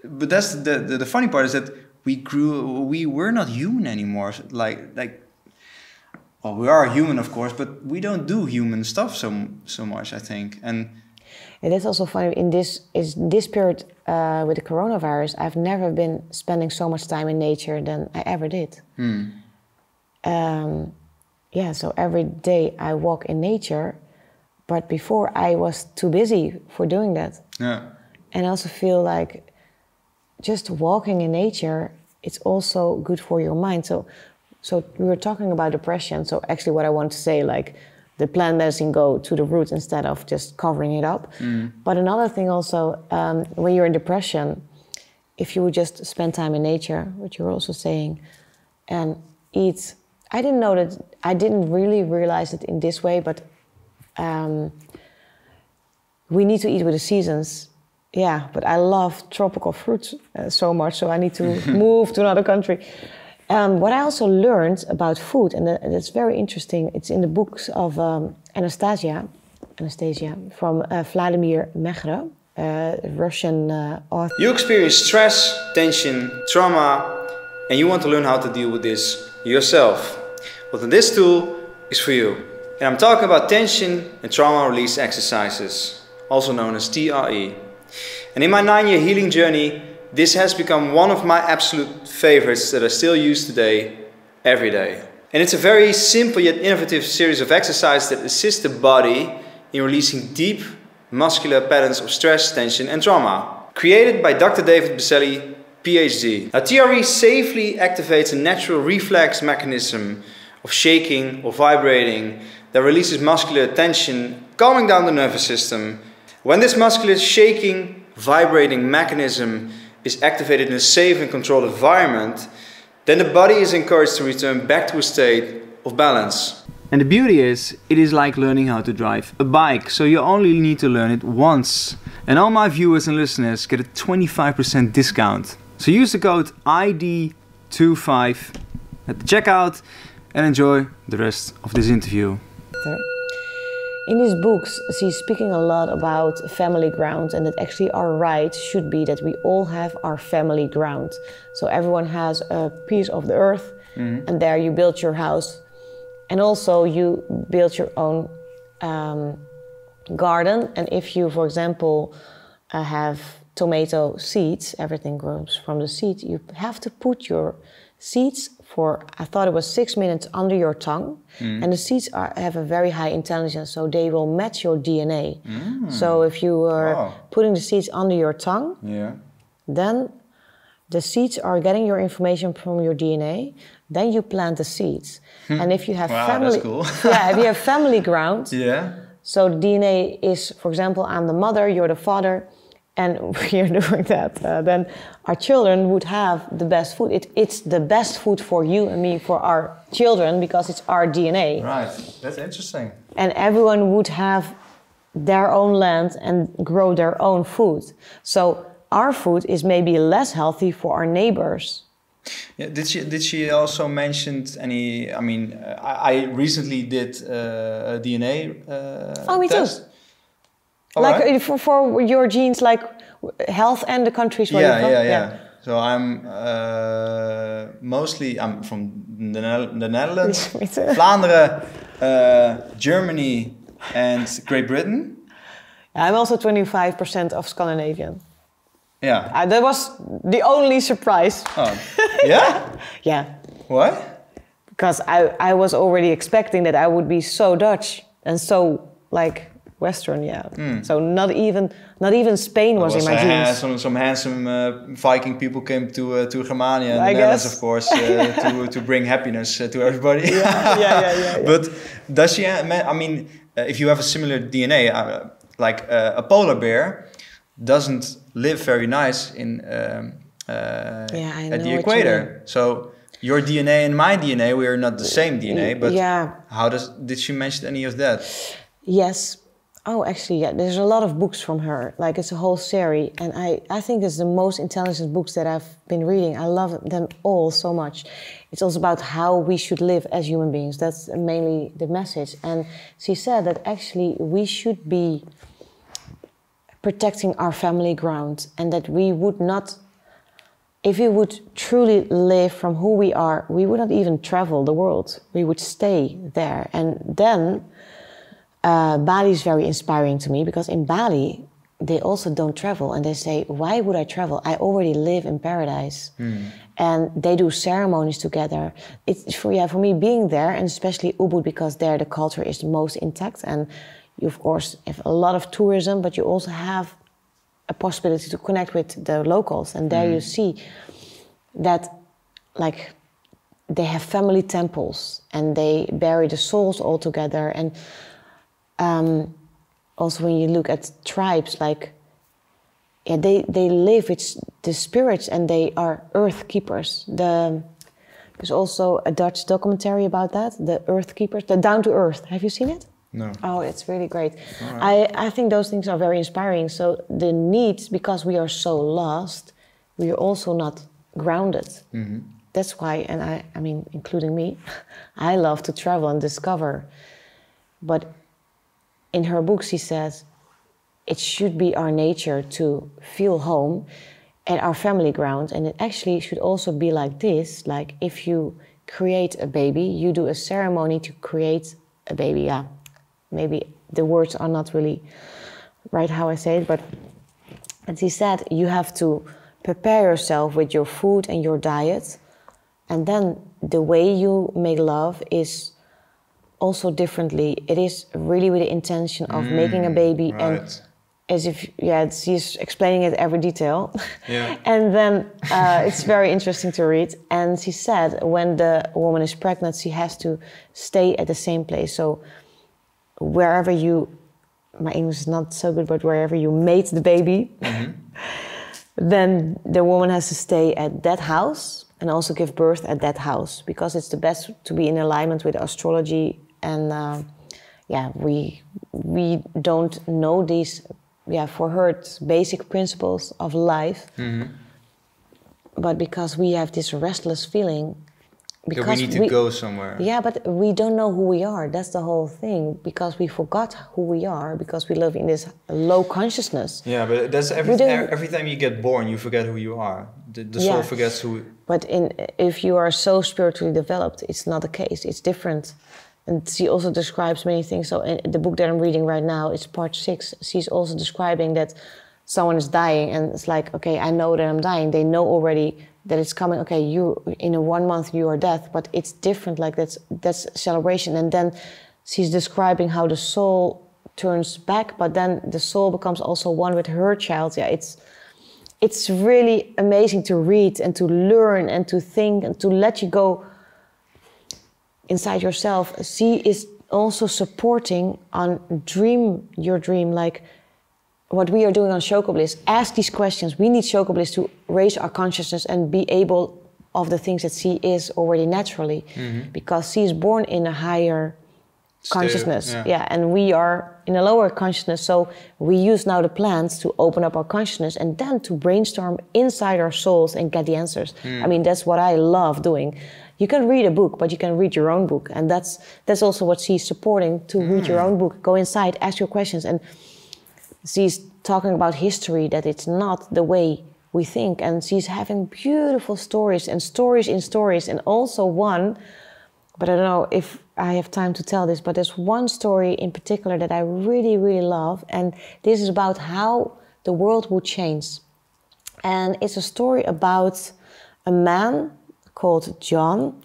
But that's the funny part is that we were not human anymore. Well, we are human, of course, but we don't do human stuff so much, I think. And it is also funny in this period with the coronavirus. I've never been spending so much time in nature than I ever did. So every day I walk in nature, but before I was too busy for doing that. Yeah. And I also feel like just walking in nature, it's also good for your mind. So we were talking about depression. So actually what I want to say, like the plant medicine go to the root instead of just covering it up. But another thing also, when you're in depression, if you would just spend time in nature, what you're also saying, and eat. I didn't really realize it in this way, but we need to eat with the seasons. Yeah, but I love tropical fruits so much, so I need to move to another country. What I also learned about food, and it's very interesting, it's in the books of Anastasia from Vladimir Megre, Russian author. You experience stress, tension, trauma, and you want to learn how to deal with this yourself. Well, then this tool is for you. And I'm talking about tension and trauma release exercises, also known as TRE. And in my 9-year healing journey, this has become one of my absolute favorites that I still use today, every day. And it's a very simple yet innovative series of exercises that assist the body in releasing deep muscular patterns of stress, tension and trauma. Created by Dr. David Baselli, PhD. Now, TRE safely activates a natural reflex mechanism of shaking or vibrating that releases muscular tension, calming down the nervous system. When this muscular shaking, vibrating mechanism is activated in a safe and controlled environment, then the body is encouraged to return back to a state of balance. And the beauty is, it is like learning how to drive a bike, so you only need to learn it once. And all my viewers and listeners get a 25% discount. So use the code ID25 at the checkout and enjoy the rest of this interview. In these books, she's speaking a lot about family ground, and that actually our right should be that we all have our family ground. So everyone has a piece of the earth, and there you build your house. And also you build your own garden. And if you, for example, have tomato seeds, everything grows from the seed, you have to put your seeds for, I thought it was 6 minutes under your tongue. And the seeds have a very high intelligence, so they will match your DNA. So if you are putting the seeds under your tongue, then the seeds are getting your information from your DNA, then you plant the seeds. And if you have family, that's cool. if you have family ground, so the DNA is, for example, I'm the mother, you're the father, and we're doing that, then our children would have the best food. It's the best food for you and me, for our children, because it's our DNA. Right, that's interesting. And everyone would have their own land and grow their own food. So our food is maybe less healthy for our neighbors. Yeah, did she also mention any? I mean, I recently did a DNA me test. too. Like for your genes, like health and the countries where you're from? Yeah. So I'm from the Netherlands, Vlaanderen, Germany, and Great Britain. I'm also 25% of Scandinavian. Yeah. That was the only surprise. Oh, yeah? Yeah. Why? Because I was already expecting that I would be so Dutch and so like Western, So not even Spain was in my genes. Some handsome Viking people came to Germania and I the Netherlands, guess. of course, to bring happiness to everybody. Yeah. But does she? I mean, if you have a similar DNA, like a polar bear doesn't live very nice in at the equator. So your DNA and my DNA, we are not the same DNA. But did she mention any of that? Yes. Oh, actually, there's a lot of books from her. Like, it's a whole series. And I think it's the most intelligent books that I've been reading. I love them all so much. It's also about how we should live as human beings. That's mainly the message. And she said that actually we should be protecting our family ground, and that we would not, if we would truly live from who we are, we would not even travel the world. We would stay there. And then Bali is very inspiring to me, because in Bali, they also don't travel. And they say, why would I travel? I already live in paradise. And they do ceremonies together. It's for me being there, and especially Ubud, because there the culture is the most intact. And you, of course, have a lot of tourism, but you also have a possibility to connect with the locals. And there you see that, like, they have family temples, and they bury the souls all together. And also when you look at tribes, like, they live with the spirits, and they are earth keepers. There's also a Dutch documentary about that, the Earth Keepers, the Down to Earth. Have you seen it? No. Oh, it's really great. I think those things are very inspiring. So the needs, because we are so lost, we are also not grounded. That's why, and I mean, including me, I love to travel and discover. But in her book, she says, it should be our nature to feel home at our family ground. And it actually should also be like this, like if you create a baby, you do a ceremony to create a baby. Yeah, maybe the words are not really right how I say it, but as he said, you have to prepare yourself with your food and your diet, and then the way you make love is also differently. It is really with the intention of making a baby, and as if, she's explaining it every detail. Yeah. And then it's very interesting to read. And she said when the woman is pregnant, she has to stay at the same place. So wherever you, my English is not so good, but wherever you made the baby, then the woman has to stay at that house and also give birth at that house, because it's the best to be in alignment with astrology. And we don't know these, for her, it's basic principles of life. But because we have this restless feeling, because we need to go somewhere. Yeah, but we don't know who we are. That's the whole thing, because we forgot who we are, because we live in this low consciousness. Yeah, but that's every time you get born, you forget who you are. The soul forgets who. But if you are so spiritually developed, it's not the case. It's different. And she also describes many things. So in the book that I'm reading right now, it's part 6. She's also describing that someone is dying, and it's like, okay, I know that I'm dying. They know already that it's coming. Okay, you in 1 month you are dead, but it's different. Like that's celebration. And then she's describing how the soul turns back, but then the soul becomes also one with her child. Yeah, it's really amazing to read and to learn and to think and to let you go inside yourself. She is also supporting on your dream, like what we are doing on Choco Bliss. Ask these questions. We need Choco Bliss to raise our consciousness and be able of the things that she is already naturally, because she is born in a higher consciousness. And we are in a lower consciousness. So we use now the plants to open up our consciousness and then to brainstorm inside our souls and get the answers. I mean, that's what I love doing. You can read a book, but you can read your own book. And that's also what she's supporting, to read your own book, go inside, ask your questions. And she's talking about history, that it's not the way we think. And she's having beautiful stories and stories in stories. And also one, but I don't know if I have time to tell this, but there's one story in particular that I really, really love. And this is about how the world will change. And it's a story about a man called John.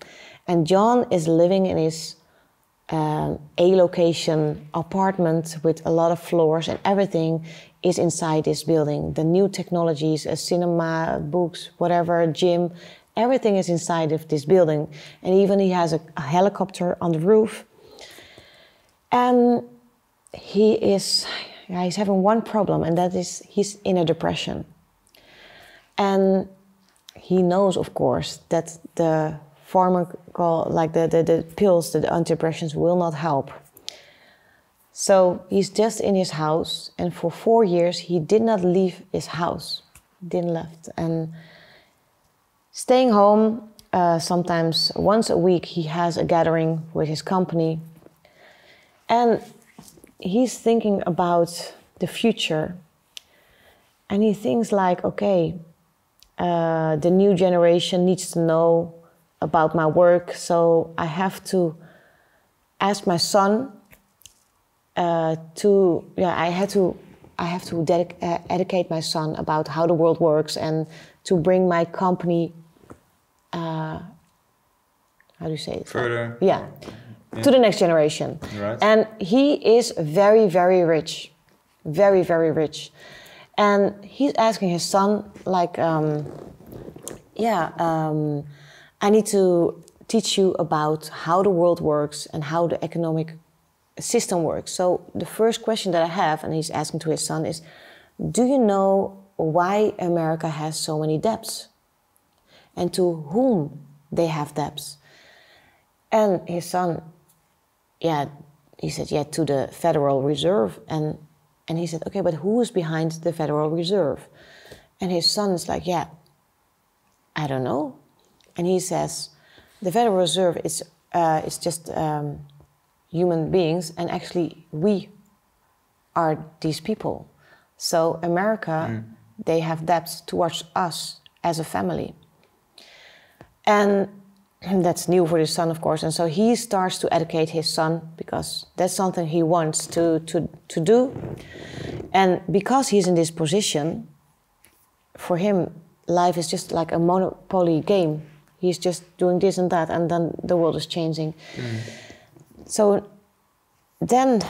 And John is living in his A-location apartment with a lot of floors, and everything is inside this building. The new technologies, a cinema, books, whatever, gym, everything is inside of this building. And even he has a helicopter on the roof. And he's having one problem, and that is he's in a depression. And he knows, of course, that the like the pills, the antidepressants, will not help. So he's just in his house, and for 4 years he did not leave his house, didn't left. And staying home, sometimes once a week he has a gathering with his company. And he's thinking about the future. And he thinks like, okay, the new generation needs to know about my work, so I have to ask my son I have to educate my son about how the world works, and to bring my company, how do you say it? Further. Yeah, to the next generation. Right. And he is very, very rich, very, very rich. And he's asking his son, like, I need to teach you about how the world works and how the economic system works. So the first question that I have, and he's asking to his son, is, do you know why America has so many debts? And to whom they have debts? And his son, he said, yeah, to the Federal Reserve. And he said, okay, but who is behind the Federal Reserve? And his son is like, yeah, I don't know. And he says, the Federal Reserve is just human beings, and actually we are these people. So America, they have debts towards us as a family. And that's new for his son, of course. And so he starts to educate his son because that's something he wants to do. And because he's in this position, for him, life is just like a monopoly game. He's just doing this and that, and then the world is changing. So then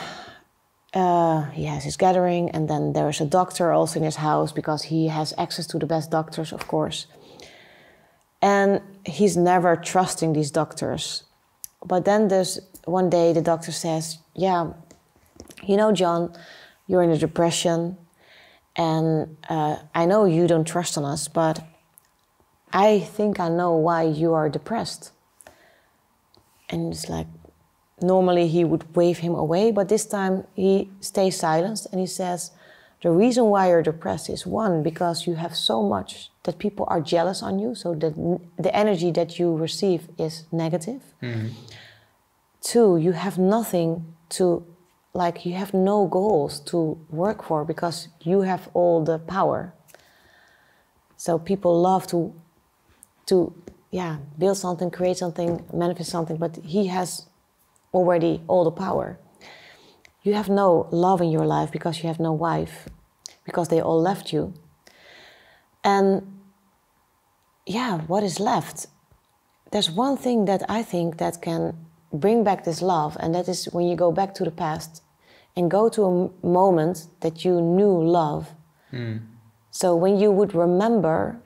he has his gathering, and then there is a doctor also in his house because he has access to the best doctors, of course. And he's never trusting these doctors. But then there's one day the doctor says, yeah, you know, John, you're in a depression, and I know you don't trust on us, but I think I know why you are depressed. And it's like, normally he would wave him away, but this time he stays silent and he says, the reason why you're depressed is, one, because you have so much that people are jealous on you, so that the energy that you receive is negative. Two, you have nothing to, like, you have no goals to work for because you have all the power. So people love to build something, create something, manifest something, but he has already all the power. You have no love in your life because you have no wife, because they all left you. And yeah, what is left? There's one thing that I think that can bring back this love, and that is when you go back to the past and go to a moment that you knew love. So when you would remember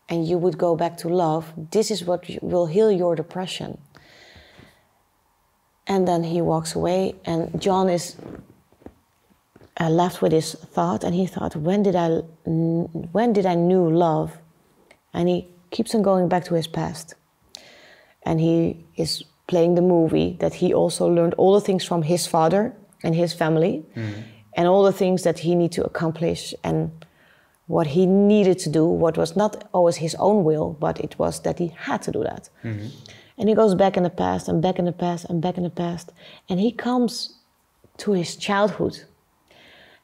and you would go back to love, this is what will heal your depression. And then he walks away, and John is left with this thought, and he thought, when did I knew love? And he keeps on going back to his past. And he is playing the movie that he also learned all the things from his father and his family, and all the things that he needed to accomplish, and what he needed to do, what was not always his own will, but it was that he had to do that. And he goes back in the past and back in the past and back in the past. And he comes to his childhood.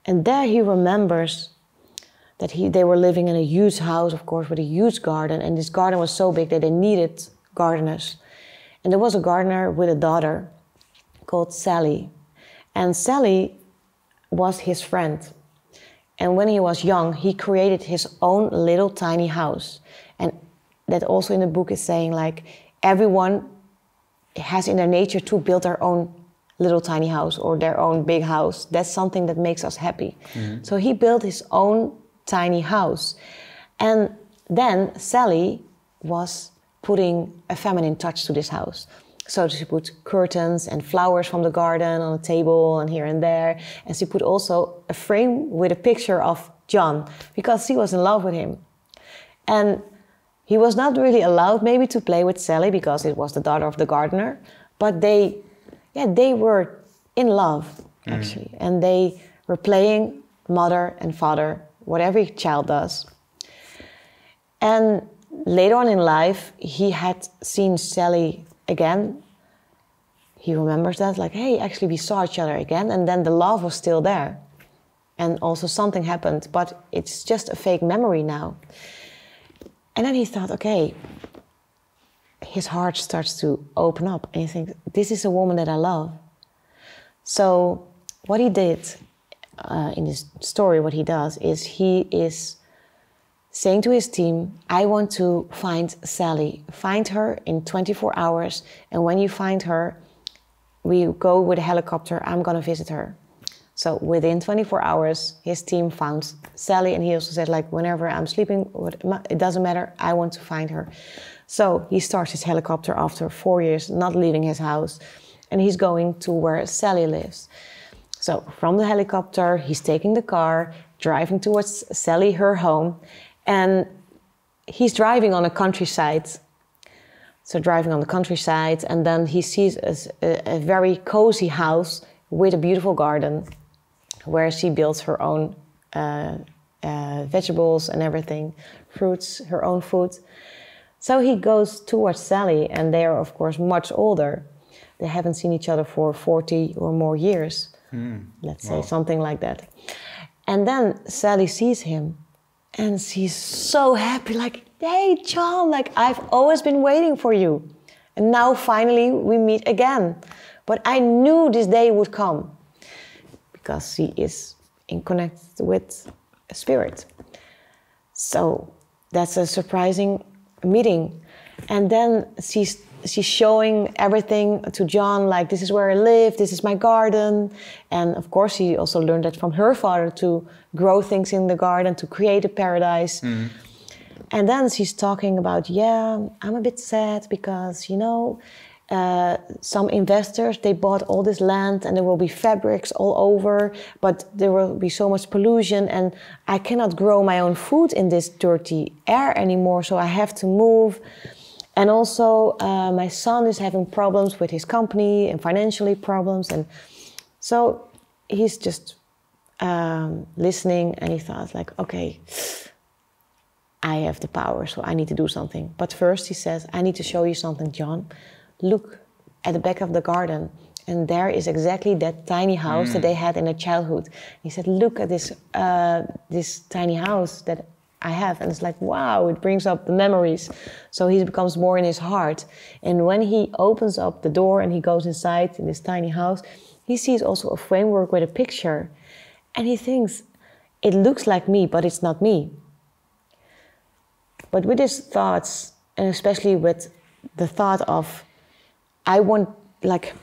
And there he remembers that they were living in a huge house, of course, with a huge garden. And this garden was so big that they needed gardeners. And there was a gardener with a daughter called Sally. And Sally was his friend. And when he was young, he created his own little tiny house. And that also in the book is saying, like, everyone has in their nature to build their own little tiny house or their own big house. That's something that makes us happy. So he built his own tiny house. And then Sally was putting a feminine touch to this house. So she put curtains and flowers from the garden on a table and here and there. And she put also a frame with a picture of John because she was in love with him. And he was not really allowed maybe to play with Sally because it was the daughter of the gardener, but they were in love actually. And they were playing mother and father, what every child does. And later on in life, he had seen Sally again. He remembers that, like, hey, actually we saw each other again, and then the love was still there. And also something happened, but it's just a fake memory now. And then he thought, okay, his heart starts to open up, and he thinks, this is a woman that I love. So what he did in this story, what he does is he is saying to his team, I want to find Sally. Find her in 24 hours, and when you find her, we go with a helicopter, I'm gonna visit her. So within 24 hours, his team found Sally, and he also said, like, whenever I'm sleeping, it doesn't matter, I want to find her. So he starts his helicopter after 4 years, not leaving his house, and he's going to where Sally lives. So from the helicopter, he's taking the car, driving towards Sally, her home, and he's driving on a countryside. So driving on the countryside, and then he sees a very cozy house with a beautiful garden where she builds her own vegetables and everything, fruits, her own food. So he goes towards Sally, and they are, of course, much older. They haven't seen each other for 40 or more years, let's say, something like that. And then Sally sees him, and she's so happy, like, hey, John, like, I've always been waiting for you. And now, finally, we meet again. But I knew this day would come, because she is in contact with a spirit. So that's a surprising meeting. And then she's showing everything to John, like, this is where I live, this is my garden. And of course, she also learned that from her father, to grow things in the garden, to create a paradise. And then she's talking about, yeah, I'm a bit sad because, you know, some investors, they bought all this land and there will be fabrics all over, but there will be so much pollution and I cannot grow my own food in this dirty air anymore, so I have to move. And also my son is having problems with his company and financially problems. And so he's just listening, and he thought like, okay, I have the power, so I need to do something. But first he says, I need to show you something, John. Look at the back of the garden, and there is exactly that tiny house that they had in their childhood. He said, look at this this tiny house that I have. And it's like, wow, it brings up the memories. So he becomes more in his heart. And when he opens up the door and he goes inside in this tiny house, he sees also a framework with a picture. And he thinks, it looks like me, but it's not me. But with his thoughts, and especially with the thought of, I want, like,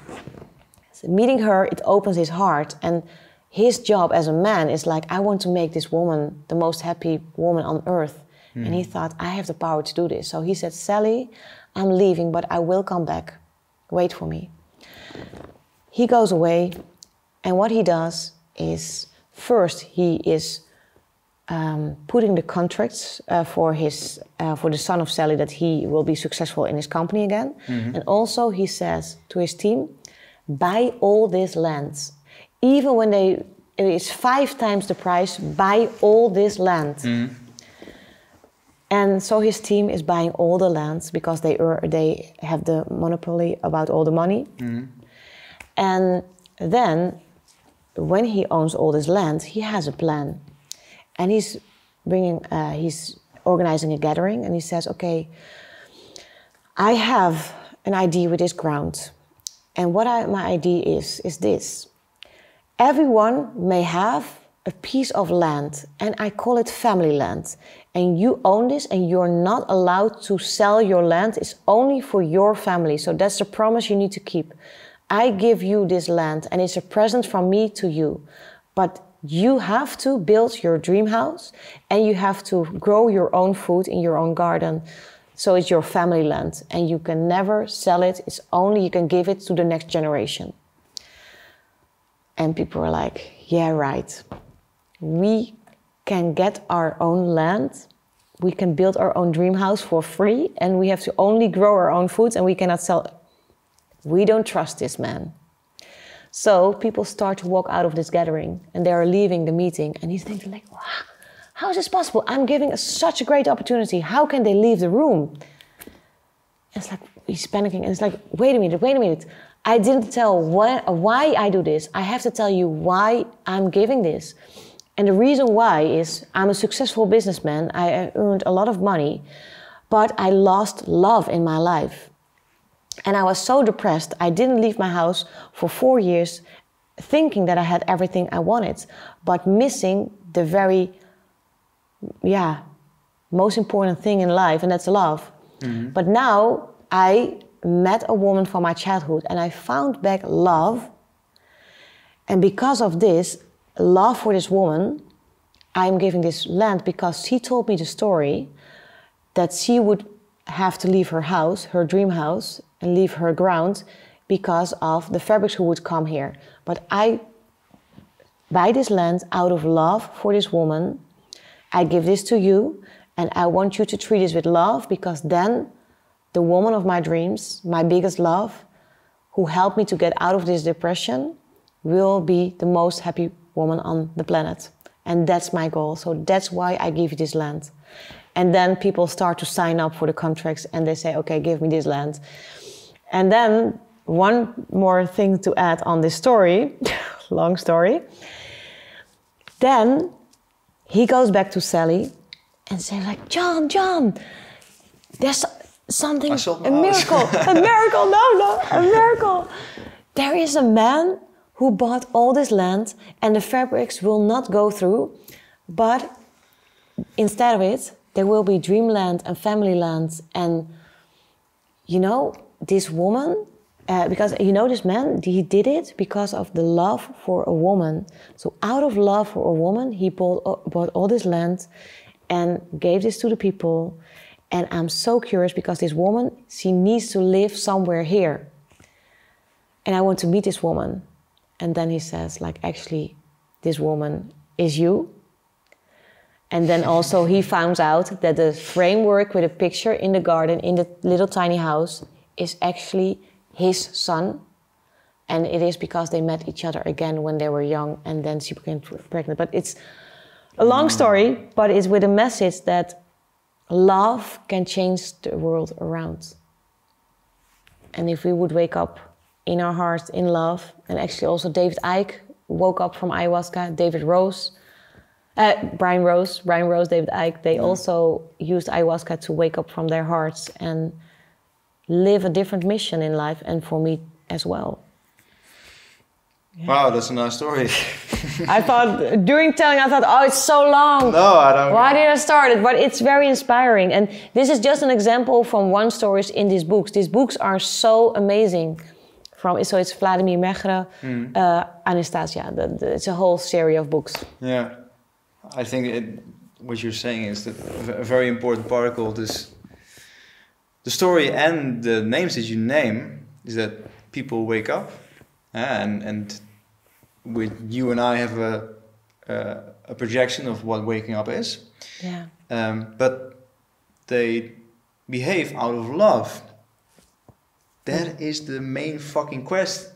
meeting her, it opens his heart. And his job as a man is like, I want to make this woman the most happy woman on earth. And he thought, I have the power to do this. So he said, Sally, I'm leaving, but I will come back. Wait for me. He goes away, and what he does is, first he is putting the contracts for the son of Sally, that he will be successful in his company again. And also he says to his team, buy all this land. Even when it's 5 times the price, buy all this land. And so his team is buying all the lands because they have the monopoly about all the money. And then when he owns all this land, he has a plan. And he's organizing a gathering, and he says, okay, I have an idea with this ground. And what my idea is this. Everyone may have a piece of land, and I call it family land. And you own this, and you're not allowed to sell your land. It's only for your family. So that's the promise you need to keep. I give you this land, and it's a present from me to you. But you have to build your dream house, and you have to grow your own food in your own garden. So it's your family land, and you can never sell it. It's only you can give it to the next generation. And people are like, yeah, right. We can get our own land. We can build our own dream house for free, and we have to only grow our own food, and we cannot sell. We don't trust this man. So people start to walk out of this gathering, and they are leaving the meeting, and he's thinking like, wow, how is this possible? I'm giving such a great opportunity. How can they leave the room? And it's like, he's panicking, and it's like, wait a minute. I didn't tell why I do this. I have to tell you why I'm giving this. And the reason why is I'm a successful businessman. I earned a lot of money, but I lost love in my life. And I was so depressed, I didn't leave my house for 4 years, thinking that I had everything I wanted, but missing the very, most important thing in life, and that's love. But now I met a woman from my childhood, and I found back love. And because of this love for this woman, I'm giving this land, because she told me the story that she would have to leave her house, her dream house, and leave her ground because of the fabrics who would come here. But I buy this land out of love for this woman. I give this to you, and I want you to treat this with love, because then the woman of my dreams, my biggest love, who helped me to get out of this depression, will be the most happy woman on the planet. And that's my goal. So that's why I give you this land. And then people start to sign up for the contracts and they say, okay, give me this land. And then one more thing to add on this story, long story. Then he goes back to Sally and says like, John, there's something, a miracle, a miracle, a miracle. There is a man who bought all this land and the fabrics will not go through, but instead of it, there will be dreamland and family land. And you know, this woman, because you know this man, he did it because of the love for a woman. So out of love for a woman, he bought all this land and gave this to the people. And I'm so curious because this woman, she needs to live somewhere here. And I want to meet this woman. And then he says, like, actually, this woman is you. And then also he found out that the framework with a picture in the garden, in the little tiny house, is actually his son. And it is because they met each other again when they were young and then she became pregnant. But it's a long story, but it's with a message that love can change the world around. And if we would wake up in our hearts in love, and actually also David Icke woke up from ayahuasca, Brian Rose, David Icke, they also used ayahuasca to wake up from their hearts and live a different mission in life, and for me as well. Yeah. Wow, that's a nice story. I thought, during telling, I thought, oh, it's so long. No, I don't. Why did I start it? But it's very inspiring. And this is just an example from one story in these books. These books are so amazing. So it's Vladimir Megre, Anastasia. It's a whole series of books. Yeah. I think what you're saying is that a very important particle, the story and the names that you name, is that people wake up, and with you and I have a projection of what waking up is. Yeah. But they behave out of love. That is the main fucking quest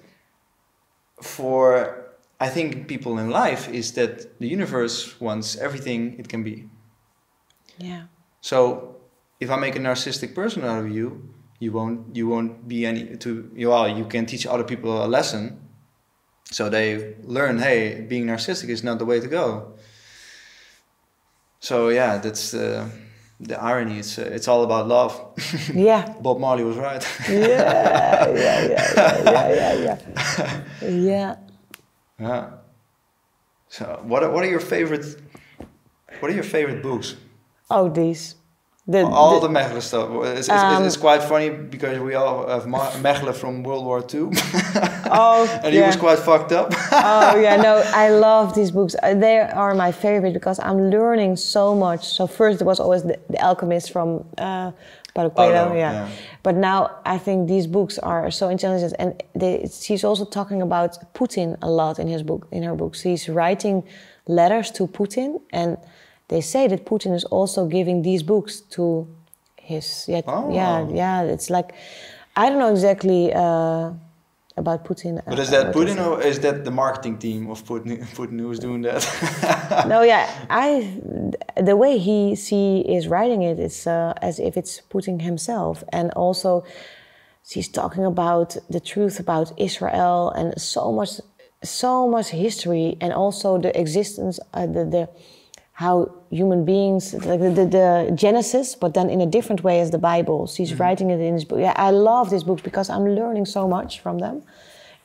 for, I think, people in life, is that the universe wants everything it can be. Yeah. So if I make a narcissistic person out of you, you won't be you can teach other people a lesson. So they learn, hey, being narcissistic is not the way to go. So yeah, that's the irony. It's all about love. Yeah. Bob Marley was right. Yeah. Yeah. So what are your favorite books? Oh, these. All the Megre stuff. It's quite funny because we all have Megre from World War II. And he was quite fucked up. Oh yeah, no, I love these books. They are my favorite because I'm learning so much. So first there was always the Alchemist from Paulo Coelho, yeah. But now I think these books are so intelligent, and she's also talking about Putin a lot in her books. She's writing letters to Putin, and they say that Putin is also giving these books to his... it's like... I don't know exactly about Putin. But is that Putin or is that the marketing team of Putin who is doing that? No, yeah. The way he is writing it is as if it's Putin himself. And also she's talking about the truth about Israel and so much history, and also the existence, how human beings, like the Genesis, but then in a different way as the Bible. She's writing it in this book. Yeah, I love these books because I'm learning so much from them.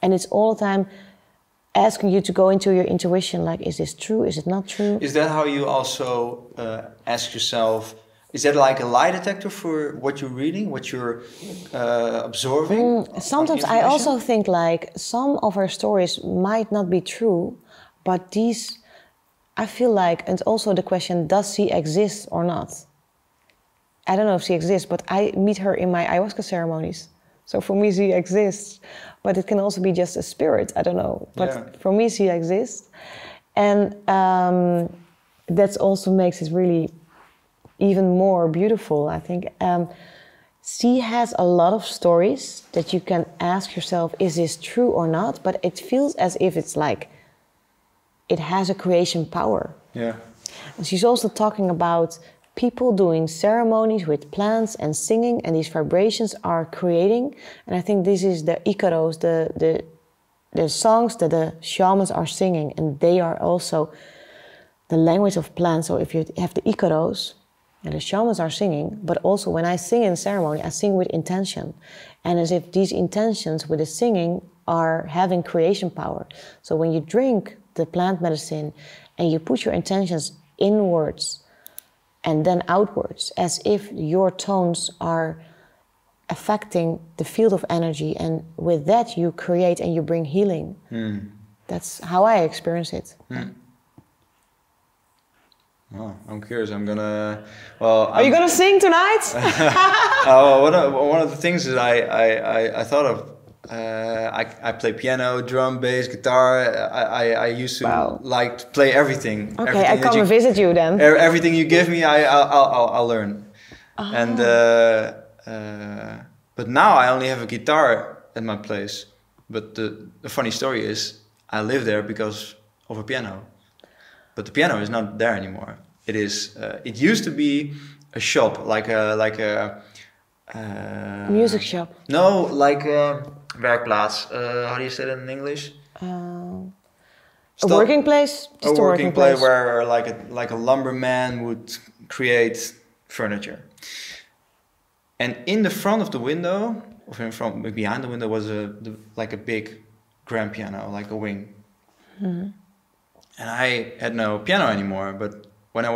And it's all the time asking you to go into your intuition, like, is this true, is it not true? Is that how you also ask yourself, is that like a lie detector for what you're reading, what you're absorbing? Sometimes I also think like some of her stories might not be true, but these... I feel like, and also the question, does she exist or not? I don't know if she exists, but I meet her in my ayahuasca ceremonies. So for me, she exists. But it can also be just a spirit, I don't know. But for me, she exists. And that also makes it really even more beautiful, I think. She has a lot of stories that you can ask yourself, is this true or not? But it feels as if it's like, it has a creation power. Yeah. And she's also talking about people doing ceremonies with plants and singing, and these vibrations are creating. And I think this is the Icaros, the songs that the shamans are singing, and they are also the language of plants. So if you have the Icaros, and the shamans are singing, but also when I sing in ceremony, I sing with intention. And as if these intentions with the singing are having creation power. So when you drink the plant medicine and you put your intentions inwards and then outwards, as if your tones are affecting the field of energy, and with that you create and you bring healing. That's how I experience it. Oh, I'm curious. I'm gonna. Well, are you gonna sing tonight? One of the things that I thought of. I play piano, drum, bass, guitar. I used to like to play everything. Okay, everything I come and visit you then. Everything you give me, I'll learn. And but now I only have a guitar at my place. But the funny story is, I live there because of a piano. But the piano is not there anymore. It is. It used to be a shop, like a music shop. No, like a werkplaats. How do you say that in English? A working place. Just a working place where like a lumberman would create furniture. And in the front of the window, or behind the window, was like a big grand piano, like a wing. Mm-hmm. And I had no piano anymore, but when I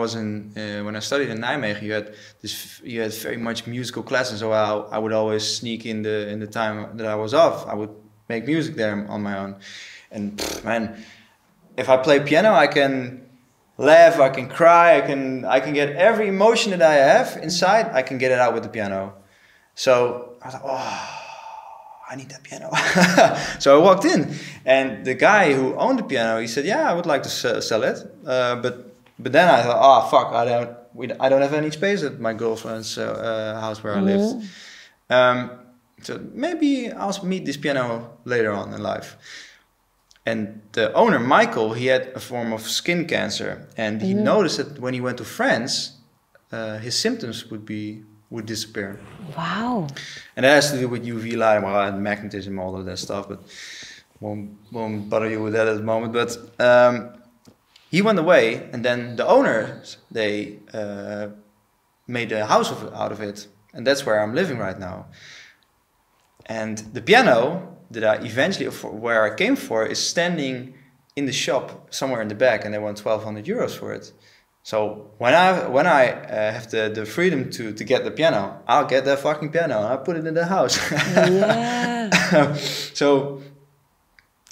studied in Nijmegen, you had very much musical classes. So I would always sneak in the time that I was off. I would make music there on my own. And man, if I play piano, I can laugh, I can cry, I can get every emotion that I have inside. I can get it out with the piano. So I was like, oh, I need that piano. So I walked in, and the guy who owned the piano, he said, yeah, I would like to sell it. But then I thought, oh, fuck, I don't have any space at my girlfriend's house where I lived. So maybe I'll meet this piano later on in life. And the owner, Michael, he had a form of skin cancer. And he noticed that when he went to France, his symptoms would disappear. Wow. And that has to do with UV light, and magnetism, all of that stuff, but won't bother you with that at the moment. But he went away, and then the owners, they made a house out of it. And that's where I'm living right now. And the piano that I eventually, where I came for, is standing in the shop somewhere in the back, and they want 1,200 euros for it. So when I have the freedom to get the piano, I'll get that fucking piano and I'll put it in the house. Yeah. So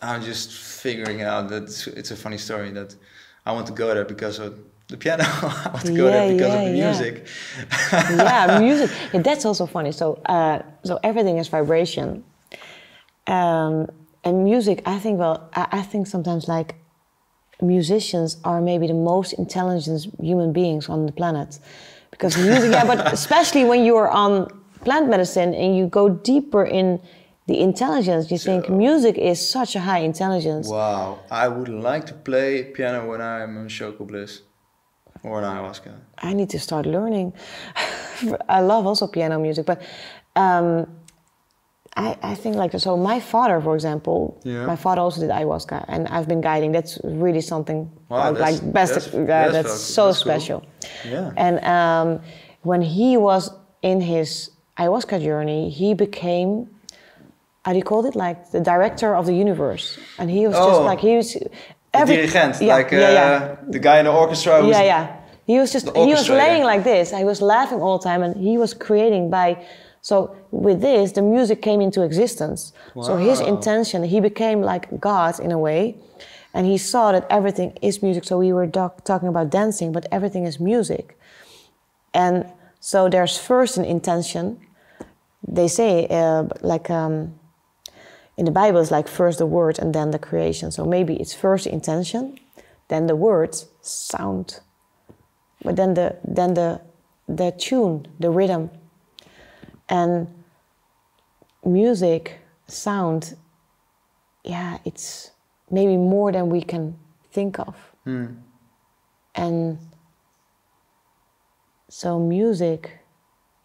I'm just figuring out that it's a funny story that I want to go there because of the piano. I want to go there because of the music. Yeah, music. Yeah, that's also funny. So everything is vibration. And music, I think sometimes like musicians are maybe the most intelligent human beings on the planet, because music, but especially when you are on plant medicine and you go deeper in the intelligence, you think music is such a high intelligence. Wow, I would like to play piano when I'm on Choco Bliss or an ayahuasca. I need to start learning. I love also piano music, but I think like, so my father, for example, my father also did ayahuasca, and I've been guiding. That's really something that's so special. Cool. Yeah. And when he was in his ayahuasca journey, he became, how do you call it? Like the director of the universe. And he was just like, he was... the dirigent, the guy in the orchestra. He was laying like this. I was laughing all the time, and he was creating by... So with this, the music came into existence. Wow. So his intention, he became like God in a way. And he saw that everything is music. So we were talking about dancing, but everything is music. And so there's first an intention. They say, in the Bible, it's like first the word and then the creation. So maybe it's first the intention, then the words, sound. But then the tune, the rhythm. And music, sound, yeah, it's maybe more than we can think of. And so music,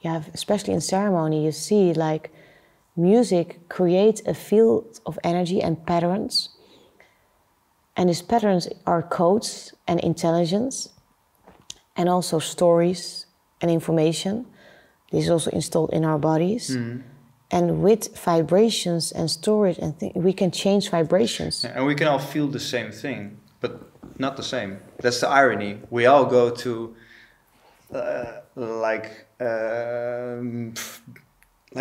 yeah, especially in ceremony, you see like music creates a field of energy and patterns. And these patterns are codes and intelligence, and also stories and information. This is also installed in our bodies. And with vibrations and storage and we can change vibrations. And we can all feel the same thing, but not the same. That's the irony. We all go to like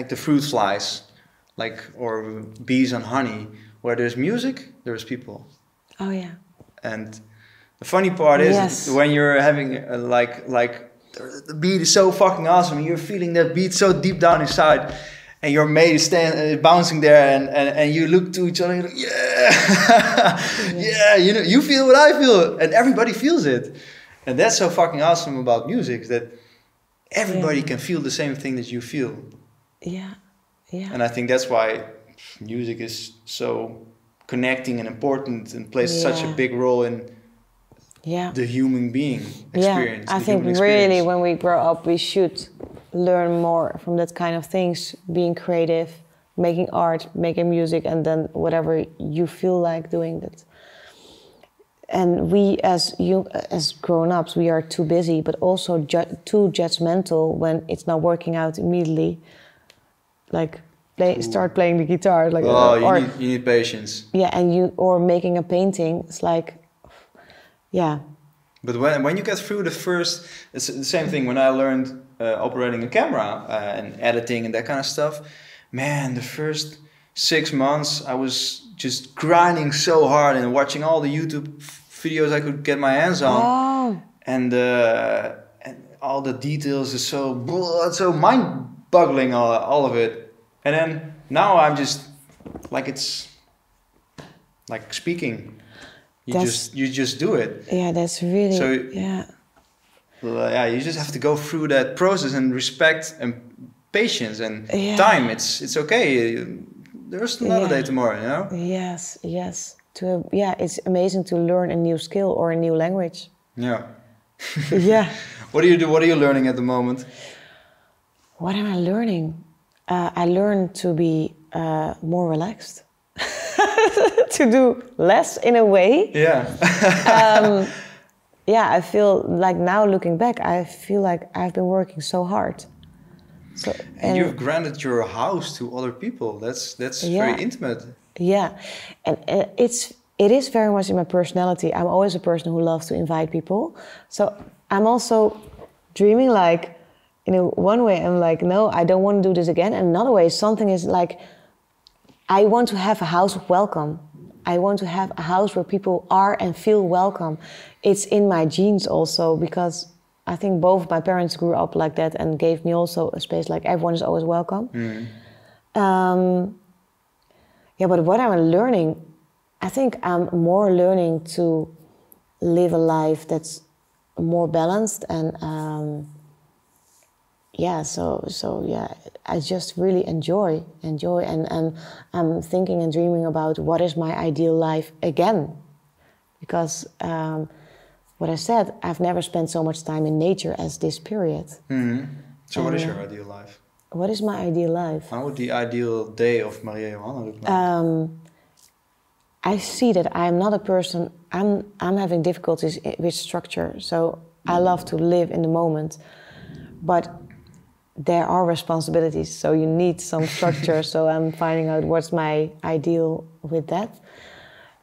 the fruit flies, or bees on honey, where there's music, there's people. Oh yeah. And the funny part is when you're having the beat is so fucking awesome, you're feeling that beat so deep down inside, and your mate is bouncing there, and you look to each other and you're like, yeah, you know, you feel what I feel, and everybody feels it. And that's so fucking awesome about music, that everybody can feel the same thing that you feel. Yeah, yeah. And I think that's why music is so connecting and important and plays such a big role in the human being experience. I think really when we grow up, we should learn more from that kind of things, being creative, making art, making music, and then whatever you feel like doing that. And we as grown-ups, we are too busy, but also too judgmental when it's not working out immediately. Like start playing the guitar, like you need patience. Yeah, and or making a painting. It's like, yeah. But when you get through the first, it's the same thing. When I learned operating a camera and editing and that kind of stuff, man, the first 6 months I was just grinding so hard and watching all the YouTube videos I could get my hands on, and all the details is so mind-boggling, all of it. And then now I'm just like, it's like speaking. You just do it. Yeah, that's really you just have to go through that process and respect and patience and time. It's okay. There's another day tomorrow, you know? Yes. It's amazing to learn a new skill or a new language. Yeah. Yeah. What do you do? What are you learning at the moment? What am I learning? I learned to be more relaxed. To do less in a way. Yeah. I feel like now looking back, I feel like I've been working so hard. So, and you've granted your house to other people. That's very intimate. Yeah, and it is very much in my personality. I'm always a person who loves to invite people. So I'm also dreaming like, one way I'm like, no, I don't want to do this again. And another way, something is like, I want to have a house of welcome. I want to have a house where people are and feel welcome. It's in my genes also, because I think both of my parents grew up like that and gave me also a space like everyone is always welcome. But what I'm learning, I think I'm more learning to live a life that's more balanced and I just really enjoy and I'm thinking and dreaming about what is my ideal life again, because what I said, I've never spent so much time in nature as this period. So what is your ideal life? What is my ideal life? How would the ideal day of Maria Johanna look like? I see that I'm not a person, I'm having difficulties with structure, so I love to live in the moment, but there are responsibilities, so you need some structure. So I'm finding out what's my ideal with that.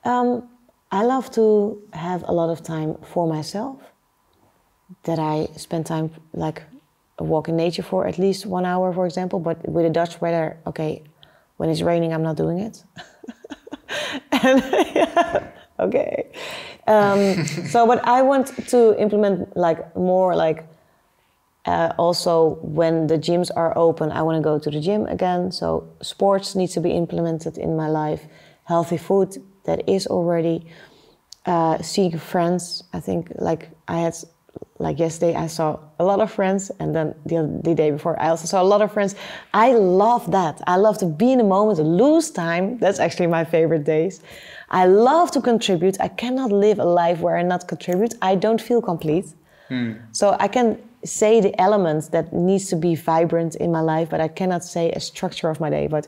I love to have a lot of time for myself, that I spend time like a walk in nature for at least 1 hour, for example, but with the Dutch weather, okay, when it's raining, I'm not doing it. Okay. But I want to implement like more like, also, when the gyms are open, I want to go to the gym again. So sports needs to be implemented in my life. Healthy food, that is already. Seeing friends, I think like I had like yesterday, I saw a lot of friends, and then the day before, I also saw a lot of friends. I love that. I love to be in the moment, to lose time. That's actually my favorite days. I love to contribute. I cannot live a life where I not contribute. I don't feel complete. So I can say the elements that needs to be vibrant in my life, but I cannot say a structure of my day. But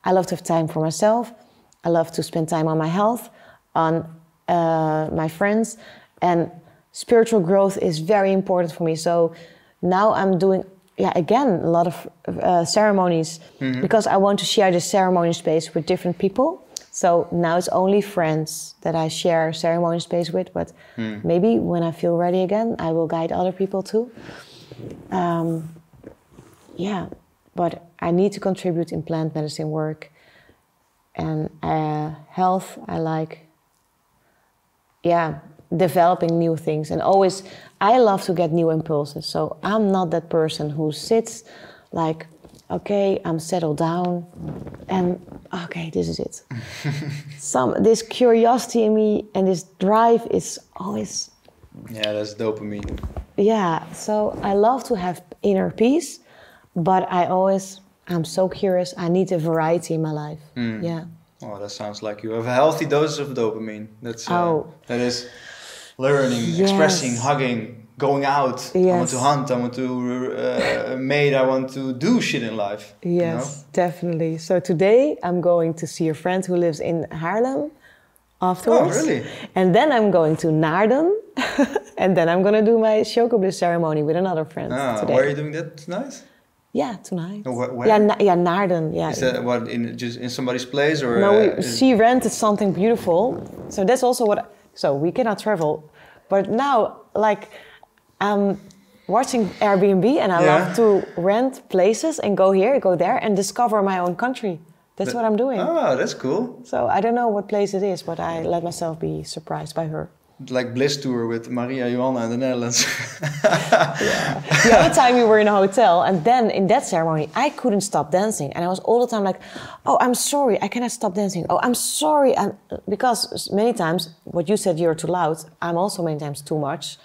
I love to have time for myself. I love to spend time on my health, on my friends, and spiritual growth is very important for me. So now I'm doing, again, a lot of ceremonies because I want to share the ceremony space with different people. So now it's only friends that I share ceremony space with, but maybe when I feel ready again, I will guide other people too. But I need to contribute in plant medicine work. And health, I like, developing new things. And always, I love to get new impulses. So I'm not that person who sits like, okay, I'm settled down and okay, this is it. This curiosity in me and this drive is always... Yeah, that's dopamine. Yeah, so I love to have inner peace, but I'm so curious. I need a variety in my life. Yeah. Oh, that sounds like you have a healthy dose of dopamine. That is learning, expressing, hugging, going out. I want to hunt. I want to mate. I want to do shit in life. Yes, you know? Definitely. So today I'm going to see a friend who lives in Haarlem afterwards. Oh, really? And then I'm going to Naarden. And then I'm going to do my Chocobliss ceremony with another friend today. Where are you doing that tonight? Yeah, tonight. Oh, where? Yeah, Naarden. Yeah. Is that what just in somebody's place or? No, she rented something beautiful. So that's also so we cannot travel, but now like I'm watching Airbnb and I love to rent places and go here, go there, and discover my own country. That's what I'm doing. Oh, that's cool. So I don't know what place it is, but I let myself be surprised by her. Like Bliss Tour with Maria Johanna in the Netherlands. The other time we were in a hotel, and then in that ceremony, I couldn't stop dancing. And I was all the time like, oh, I'm sorry, I cannot stop dancing. Oh, I'm sorry. Because many times, what you said, you're too loud, I'm also many times too much.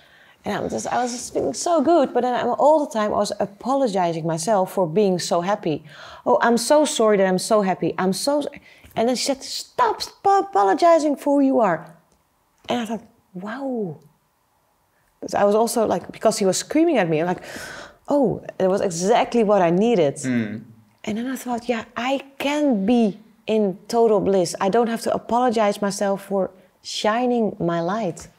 And I was just feeling so good, but then all the time I was apologizing myself for being so happy. Oh, I'm so sorry that I'm so happy. And then she said, stop apologizing for who you are. And I thought, wow. But I was also like, because he was screaming at me, I'm like, oh, it was exactly what I needed. And then I thought, I can be in total bliss. I don't have to apologize myself for shining my light.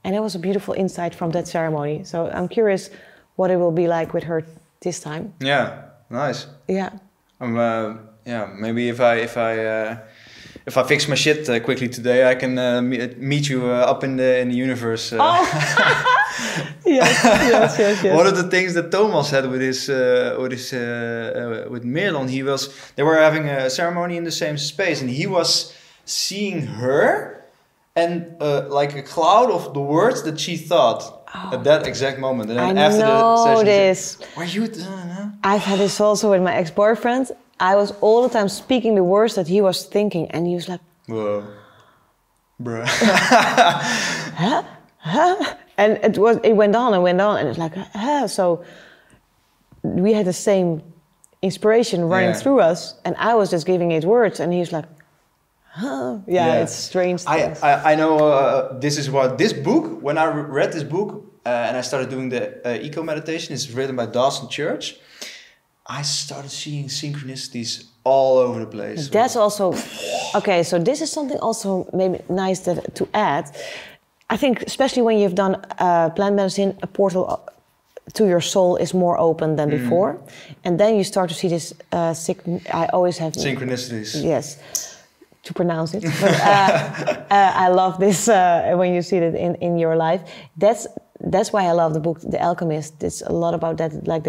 And it was a beautiful insight from that ceremony. So I'm curious what it will be like with her this time. Yeah, nice. Yeah. Maybe if I fix my shit quickly today, I can meet you up in the universe. Yes. One of the things that Thomas had with Merlon, they were having a ceremony in the same space, and he was seeing her and like a cloud of the words that she thought at that exact moment. And then after the session, this. Were you? I've had this also with my ex-boyfriend. I was all the time speaking the words that he was thinking, and he was like, "Whoa, bruh." huh? And it went on and went on, and it's like, huh? So we had the same inspiration running through us, and I was just giving it words, and he was like, huh? Yeah, it's strange. I know this is what this book. When I read this book and I started doing the eco meditation, it's written by Dawson Church. I started seeing synchronicities all over the place. That's also, okay, so this is something also maybe nice to add. I think especially when you've done plant medicine, a portal to your soul is more open than before. And then you start to see this, I always have... Synchronicities. Yes, to pronounce it. But, I love this when you see it in your life. That's why I love the book, The Alchemist. It's a lot about that, like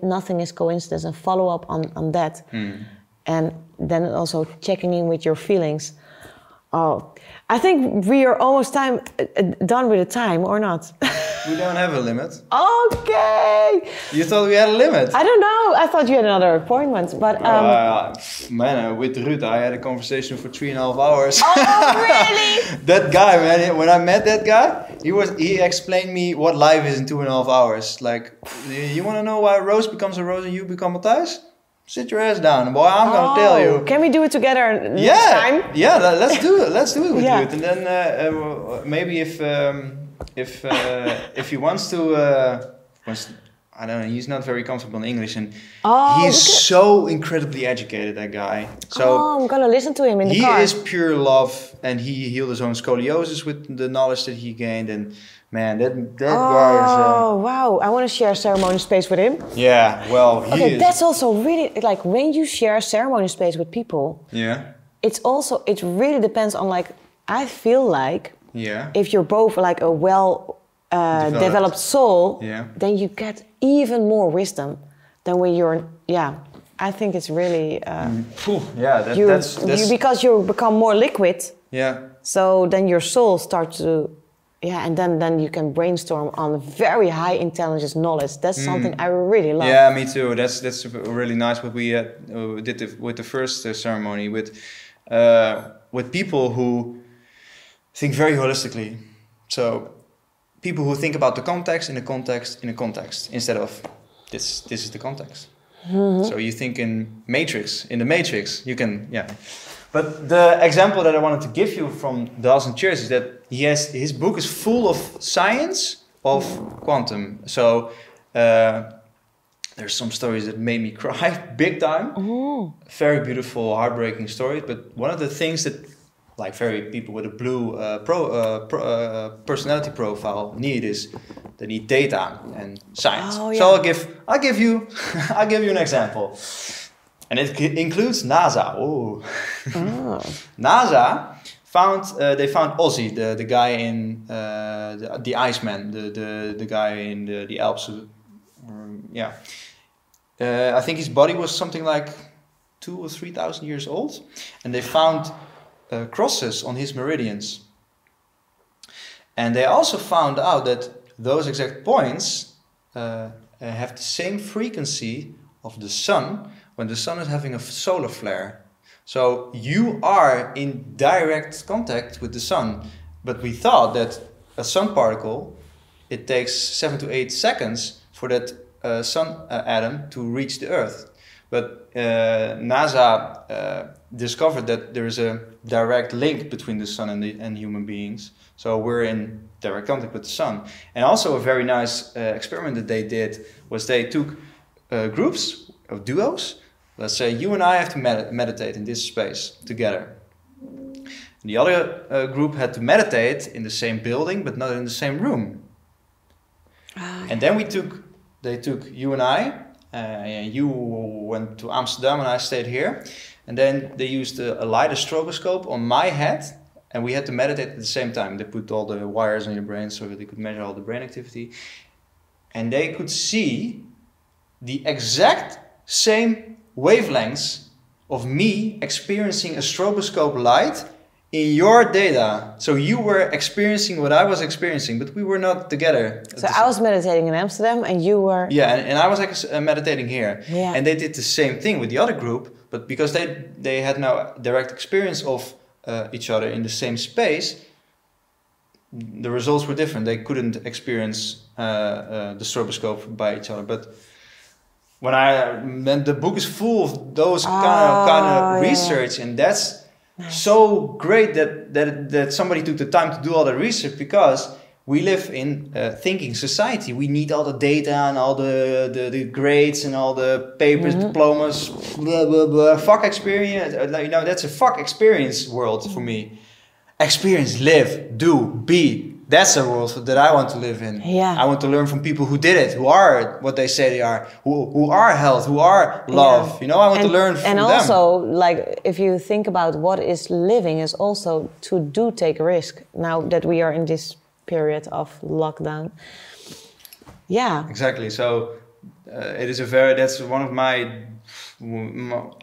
nothing is coincidence, and follow up on that. And then also checking in with your feelings. Oh, I think we are almost done with the time, or not? We don't have a limit. Okay. You thought we had a limit? I don't know. I thought you had another appointment, but... man, with Ruud, I had a conversation for 3.5 hours. Oh, really? That guy, man, when I met that guy, he explained me what life is in 2.5 hours. Like, you want to know why Rose becomes a Rose and you become Matthijs? Sit your ass down, boy. I'm gonna tell you. Can we do it together next time? Yeah, let's do it. Let's do it with Yeah. you. And then maybe if he wants to, I don't know. He's not very comfortable in English, and he's so incredibly educated. That guy. So I'm gonna listen to him in the he car. is pure love, and he healed his own scoliosis with the knowledge that he gained. And man, that guy is. Oh wow! I want to share ceremony space with him. Yeah, well, he Okay, is. that's also really like when you share ceremony space with people. Yeah, It really depends on like I feel like yeah. if you're both like a well developed soul, Yeah. then you get even more wisdom than when you're I think it's really Yeah, that's because you become more liquid. yeah. So then your soul starts to, and then you can brainstorm on very high intelligence knowledge. That's something I really love. Yeah, me too. That's really nice what we did with the first ceremony with people who think very holistically. So people who think about the context in a context in a context instead of this is the context. So you think in the matrix, you can But the example that I wanted to give you from Dawson Church is that his book is full of science of quantum. So there's some stories that made me cry big time. Very beautiful, heartbreaking stories. But one of the things that like very people with a blue personality profile need is they need data and science. Oh, yeah. So I'll give you an example. And it includes NASA. Oh. NASA they found Ozzy, the guy in the Iceman, the guy in the Alps. I think his body was something like 2,000 or 3,000 years old, and they found crosses on his meridians. And they also found out that those exact points have the same frequency of the sun when the sun is having a solar flare. So you are in direct contact with the sun. But we thought that a sun particle, it takes 7 to 8 seconds for that sun atom to reach the Earth. But NASA discovered that there is a direct link between the sun and human beings. So we're in direct contact with the sun. And also a very nice experiment that they did was they took groups of duos. Let's say you and I have to meditate in this space together. The other group had to meditate in the same building, but not in the same room. And then they took you and I, you went to Amsterdam and I stayed here. And then they used a light stroboscope on my head, and we had to meditate at the same time. They put all the wires on your brain so that they could measure all the brain activity. And they could see the exact same wavelengths of me experiencing a stroboscope light in your data. So you were experiencing what I was experiencing, but we were not together. So I was meditating in Amsterdam and you were... Yeah, and I was meditating here. Yeah. And they did the same thing with the other group, but because they had no direct experience of each other in the same space, the results were different. They couldn't experience the stroboscope by each other. But when the book is full of those kind of research, and that's so great that somebody took the time to do all the research, because we live in a thinking society. We need all the data and all the grades and all the papers, diplomas, blah blah blah. Fuck experience. That's a fuck experience world for me. Experience, live, do, be. That's a world that I want to live in. Yeah. I want to learn from people who did it, who are what they say they are, who are health, who are love. Yeah. I want to learn from them. And also, like, if you think about what is living, is also to take a risk. Now that we are in this period of lockdown. Yeah. Exactly. So that's one of my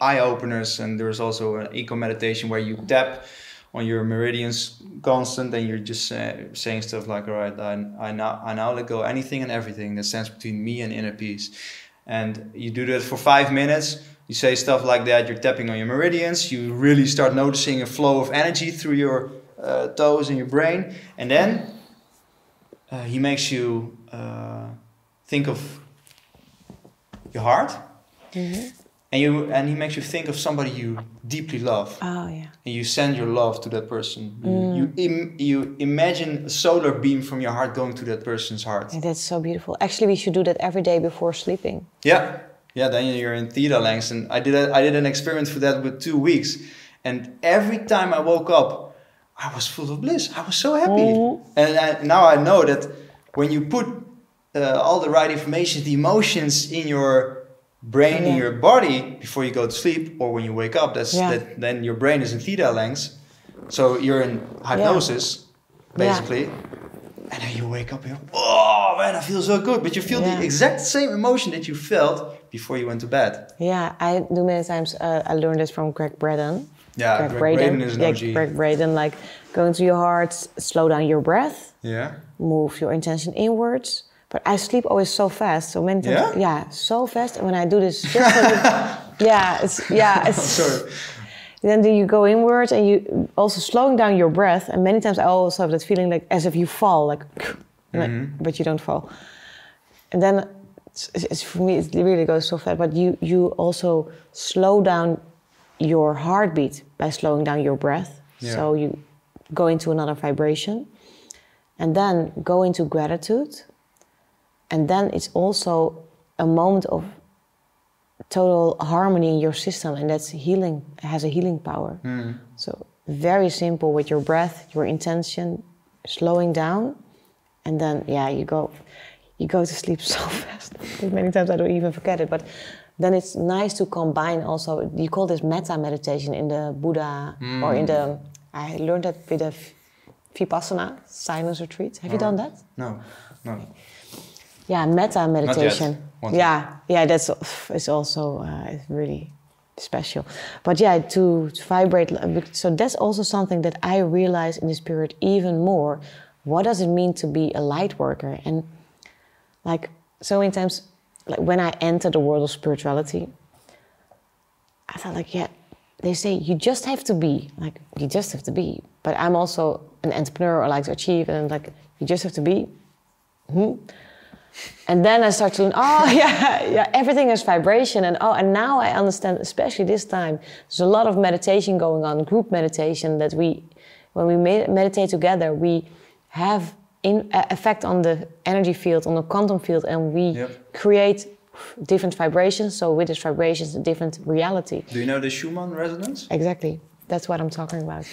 eye openers. And there's also an eco meditation where you tap on your meridians constant, and you're just saying stuff like, all right, I now let go anything and everything that stands between me and inner peace. And you do that for 5 minutes. You say stuff like that. You're tapping on your meridians. You really start noticing a flow of energy through your toes and your brain. And then he makes you think of your heart, and he makes you think of somebody you deeply love. Oh yeah. And you send your love to that person. You imagine a solar beam from your heart going to that person's heart. And that's so beautiful. Actually, we should do that every day before sleeping. Yeah, yeah. Then you're in theta lengths, and I did an experiment for that with 2 weeks, and every time I woke up, I was full of bliss. I was so happy, and now I know that when you put all the right information, the emotions in your brain, in your body before you go to sleep, or when you wake up, then your brain is in theta lengths, so you're in hypnosis, basically, and then you wake up and you're, oh man, I feel so good, but you feel the exact same emotion that you felt before you went to bed. Yeah, I do many times. I learned this from Greg Braden. Yeah, Greg Braden is an OG. Greg Braden, like go into your heart, slow down your breath, move your intention inwards. But I sleep always so fast, so many times, so fast. And when I do this, just it's Sorry. Then you go inwards, and you also slowing down your breath. And many times I also have that feeling like as if you fall, like, but you don't fall. And then it's for me, it really goes so fast. But you also slow down your heartbeat by slowing down your breath. Yeah. So you go into another vibration, and then go into gratitude. And then it's also a moment of total harmony in your system, and that's healing. It has a healing power. So very simple with your breath, your intention, slowing down, and then you go to sleep so fast. Many times I don't even forget it. But then it's nice to combine also. You call this metta meditation in the Buddha or in the. I learned that with the Vipassana silence retreat. Have you done that? No. Yeah, metta meditation. Not yet. That's it's also it's really special. But to vibrate. So that's also something that I realized in this period even more. What does it mean to be a light worker? And like so many times, like when I entered the world of spirituality, I thought like, they say you just have to be. Like you just have to be. But I'm also an entrepreneur. I like to achieve, and like you just have to be. And then I start to learn, everything is vibration. And now I understand, especially this time, there's a lot of meditation going on, group meditation, that when we meditate together, we have effect on the energy field, on the quantum field, and we create different vibrations. So with these vibrations, a different reality. Do you know the Schumann resonance? Exactly. That's what I'm talking about,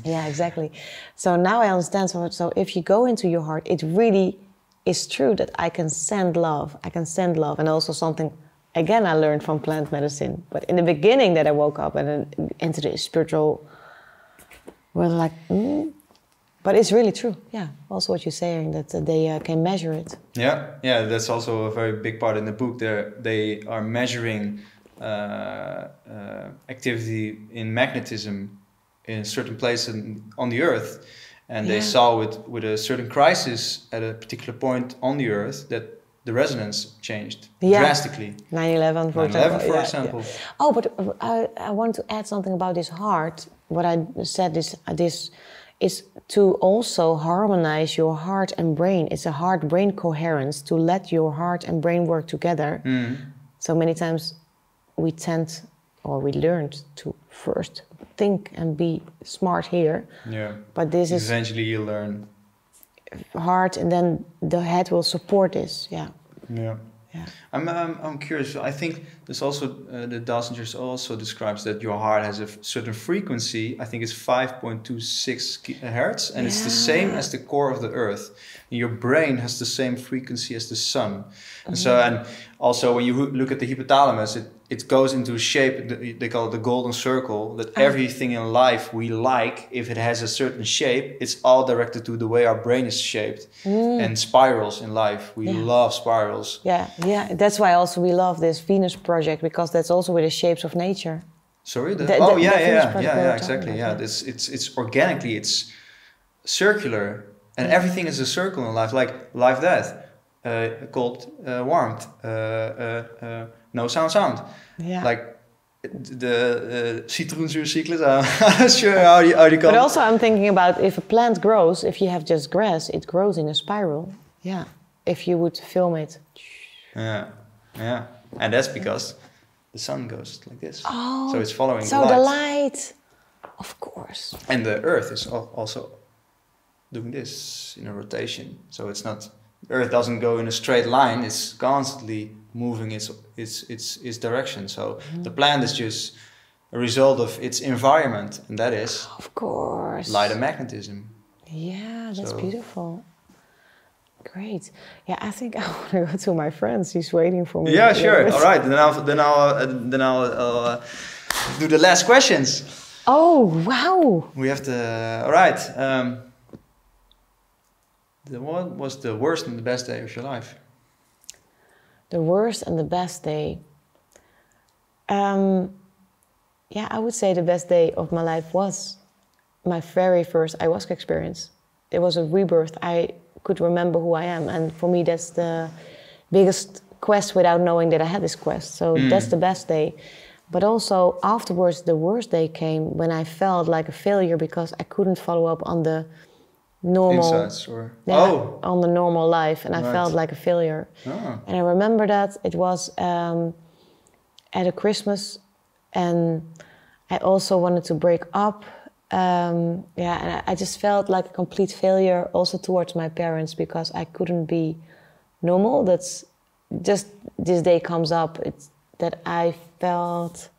yeah, exactly. So now I understand. So if you go into your heart, it really is true that I can send love. And also something, again, I learned from plant medicine. But in the beginning that I woke up and then into the spiritual world, like, But it's really true, also what you're saying, that they can measure it. Yeah, that's also a very big part in the book. They are measuring activity in magnetism in certain places on the Earth. And they saw with a certain crisis at a particular point on the Earth that the resonance changed drastically. 9/11, for example. Yeah. Oh, but I want to add something about this heart. What I said is to also harmonize your heart and brain. It's a heart-brain coherence, to let your heart and brain work together. So many times we learned to first think and be smart here. Yeah. But this is eventually you learn heart, and then the head will support this. Yeah. I'm curious. I think there's also the Dassingers also describes that your heart has a certain frequency. I think it's 5.26 hertz, and it's the same as the core of the Earth. And your brain has the same frequency as the sun. And also when you look at the hypothalamus, it goes into a shape. They call it the golden circle. That everything in life we like, if it has a certain shape, it's all directed to the way our brain is shaped. And spirals in life, we love spirals. Yeah. That's why also we love this Venus project, because that's also with the shapes of nature. Sorry. Exactly. Yeah, it's organically, it's circular, and everything is a circle in life, like life, death, cold, warmth, no sound. Yeah. Like the citroenzuurcyclus. I'm not sure how you call But it. also I'm thinking about if a plant grows, if you have just grass, it grows in a spiral. Yeah. If you would film it. Yeah, yeah. And that's because the sun goes like this. Oh, so it's following so the the light. light, of course. And the Earth is also doing this in a rotation. So it's not, the Earth doesn't go in a straight line. It's constantly moving its direction. So the plant is just a result of its environment, and that is Of course. light and magnetism. Yeah, that's So- beautiful. Great. Yeah, I think I want to go to my friends. He's waiting for me. Yeah, sure. All right. Then I'll do the last questions. Oh, wow. We have to. All right. What was the worst and the best day of your life? The worst and the best day. Yeah, I would say the best day of my life was my very first ayahuasca experience. It was a rebirth. I could remember who I am, and for me that's the biggest quest without knowing that I had this quest. So that's the best day. But also afterwards, the worst day came when I felt like a failure because I couldn't follow up on the normal Insights or on the normal life, and I felt like a failure. And I remember that it was at a Christmas, and I also wanted to break up. And I just felt like a complete failure also towards my parents because I couldn't be normal. That's just this day comes up. It's that I felt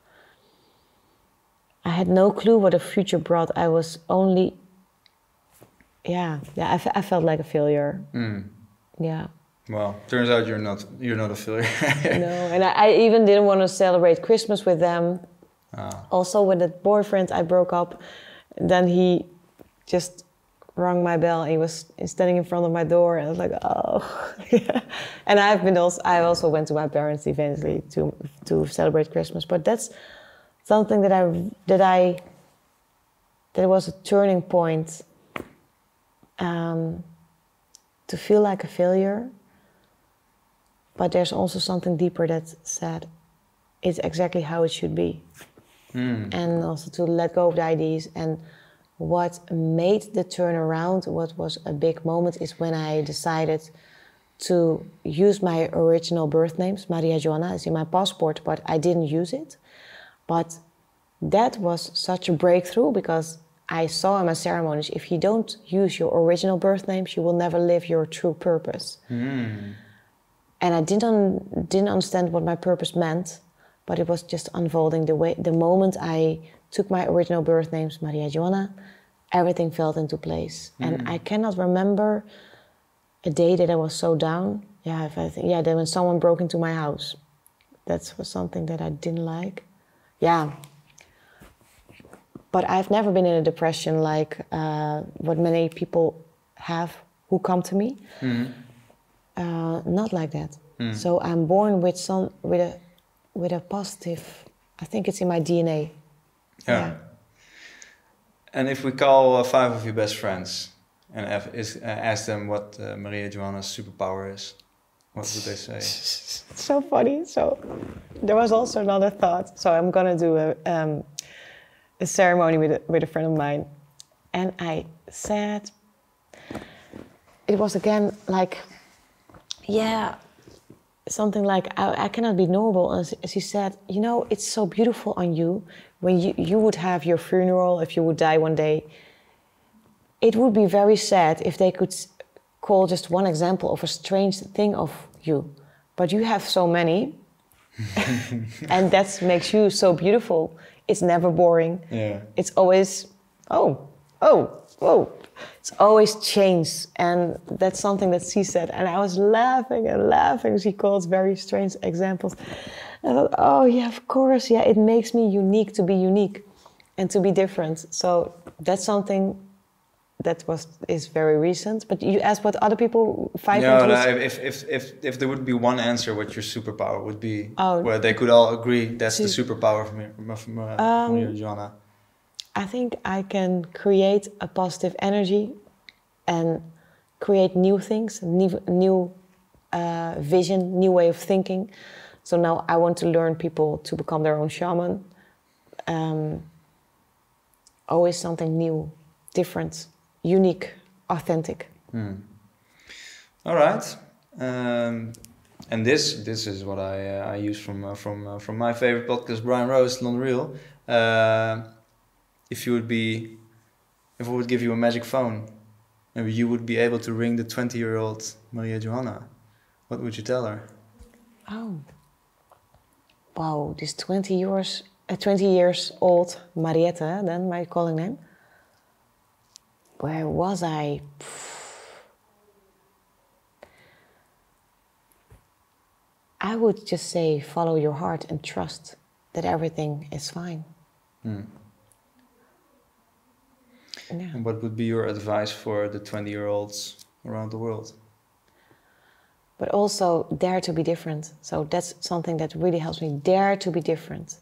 I had no clue what the future brought. I was only, I felt like a failure. Yeah. Well, turns out you're not a failure. No, and I even didn't want to celebrate Christmas with them. Also, with that boyfriend I broke up, then he just rang my bell. He was standing in front of my door, and I was like, oh. And I also went to my parents eventually to celebrate Christmas. But that's something that was a turning point. To feel like a failure. But there's also something deeper that said it's exactly how it should be. And also to let go of the ideas. And what made the turnaround, what was a big moment, is when I decided to use my original birth names. Maria Joana is in my passport, but I didn't use it. But that was such a breakthrough because I saw in my ceremonies, if you don't use your original birth names, you will never live your true purpose. And I didn't understand what my purpose meant, but it was just unfolding. The moment I took my original birth names, Maria Joana, everything fell into place. And I cannot remember a day that I was so down. Then when someone broke into my house, that was something that I didn't like. Yeah. But I've never been in a depression like what many people have who come to me. Not like that. So I'm born with a positive. I think it's in my DNA. Yeah. And if we call 5 of your best friends and ask them what Maria Joana's superpower is, what would they say? It's so funny. So there was also another thought. So I'm gonna do a ceremony with a friend of mine, and I said it was again like, something like I cannot be normal. And she said, you know, it's so beautiful on you when you would have your funeral if you would die one day. It would be very sad if they could call just one example of a strange thing of you, but you have so many, and that makes you so beautiful. It's never boring. Yeah. It's always, oh. It's always change. And that's something that she said. And I was laughing and laughing. She called very strange examples. And I thought, oh yeah, of course. Yeah, it makes me unique to be unique and to be different. So that's something that is very recent. But you asked what other people find. If there would be one answer, what your superpower would be, where they could all agree that's the superpower from Maria Joana. I think I can create a positive energy and create new things, new vision, new way of thinking. So now I want to learn people to become their own shaman. Always something new, different, unique, authentic. All right. And this is what I use from my favorite podcast, Brian Rose, London Real. If I would give you a magic phone, maybe you would be able to ring the 20-year-old Maria Johanna. What would you tell her? Oh, wow! This 20 years old Mariette, then my calling name. Where was I? I would just say follow your heart and trust that everything is fine. Yeah. And what would be your advice for the 20-year-olds around the world? But also dare to be different. So that's something that really helps me. Dare to be different.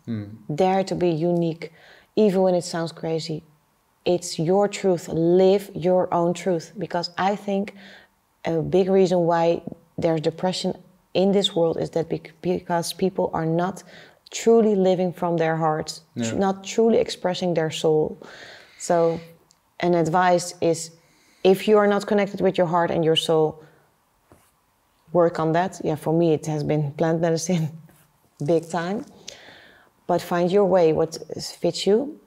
Dare to be unique. Even when it sounds crazy. It's your truth. Live your own truth. Because I think a big reason why there's depression in this world is that because people are not truly living from their hearts, not truly expressing their soul. So an advice is, if you are not connected with your heart and your soul, work on that. Yeah, for me it has been plant medicine, big time. But find your way, what fits you,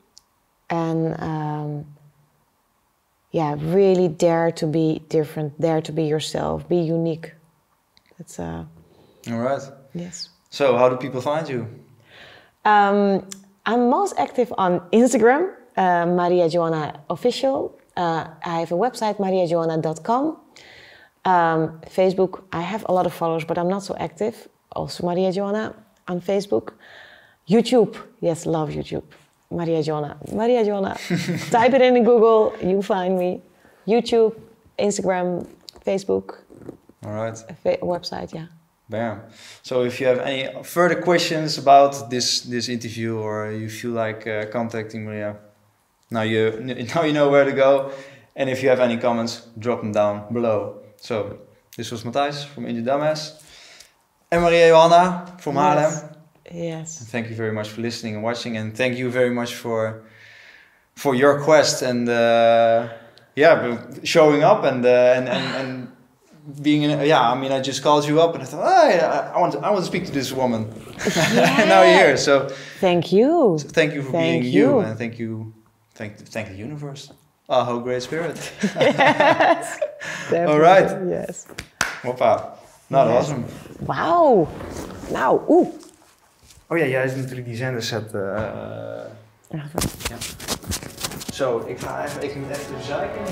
and really dare to be different, dare to be yourself, be unique. That's all right. Yes. So how do people find you? I'm most active on Instagram, Maria Johanna Official. I have a website, mariajohanna.com. Facebook, I have a lot of followers, but I'm not so active. Also Maria Johanna on Facebook. YouTube, yes, love YouTube. Maria Johanna. Maria Johanna. Type it in Google, you find me. YouTube, Instagram, Facebook. All right. Website, yeah. Bam. So if you have any further questions about this interview, or you feel like contacting Maria, now you know where to go. And if you have any comments, drop them down below. So this was Matthijs from Indie Dumbass and Maria Johanna from Haarlem. Yes. Thank you very much for listening and watching, and thank you very much for your quest and showing up and being in. I mean, I just called you up and I thought, I want to speak to this woman. And now you're here. So thank you. So thank you for being you, and thank the universe. Oh, Holy Great Spirit. Yes. All right. Yes. Hoppa. Nou, dat was hem. Wauw. Nou, Oh ja, jij is natuurlijk die zender set. Ja. Zo, ik ga even zeiken.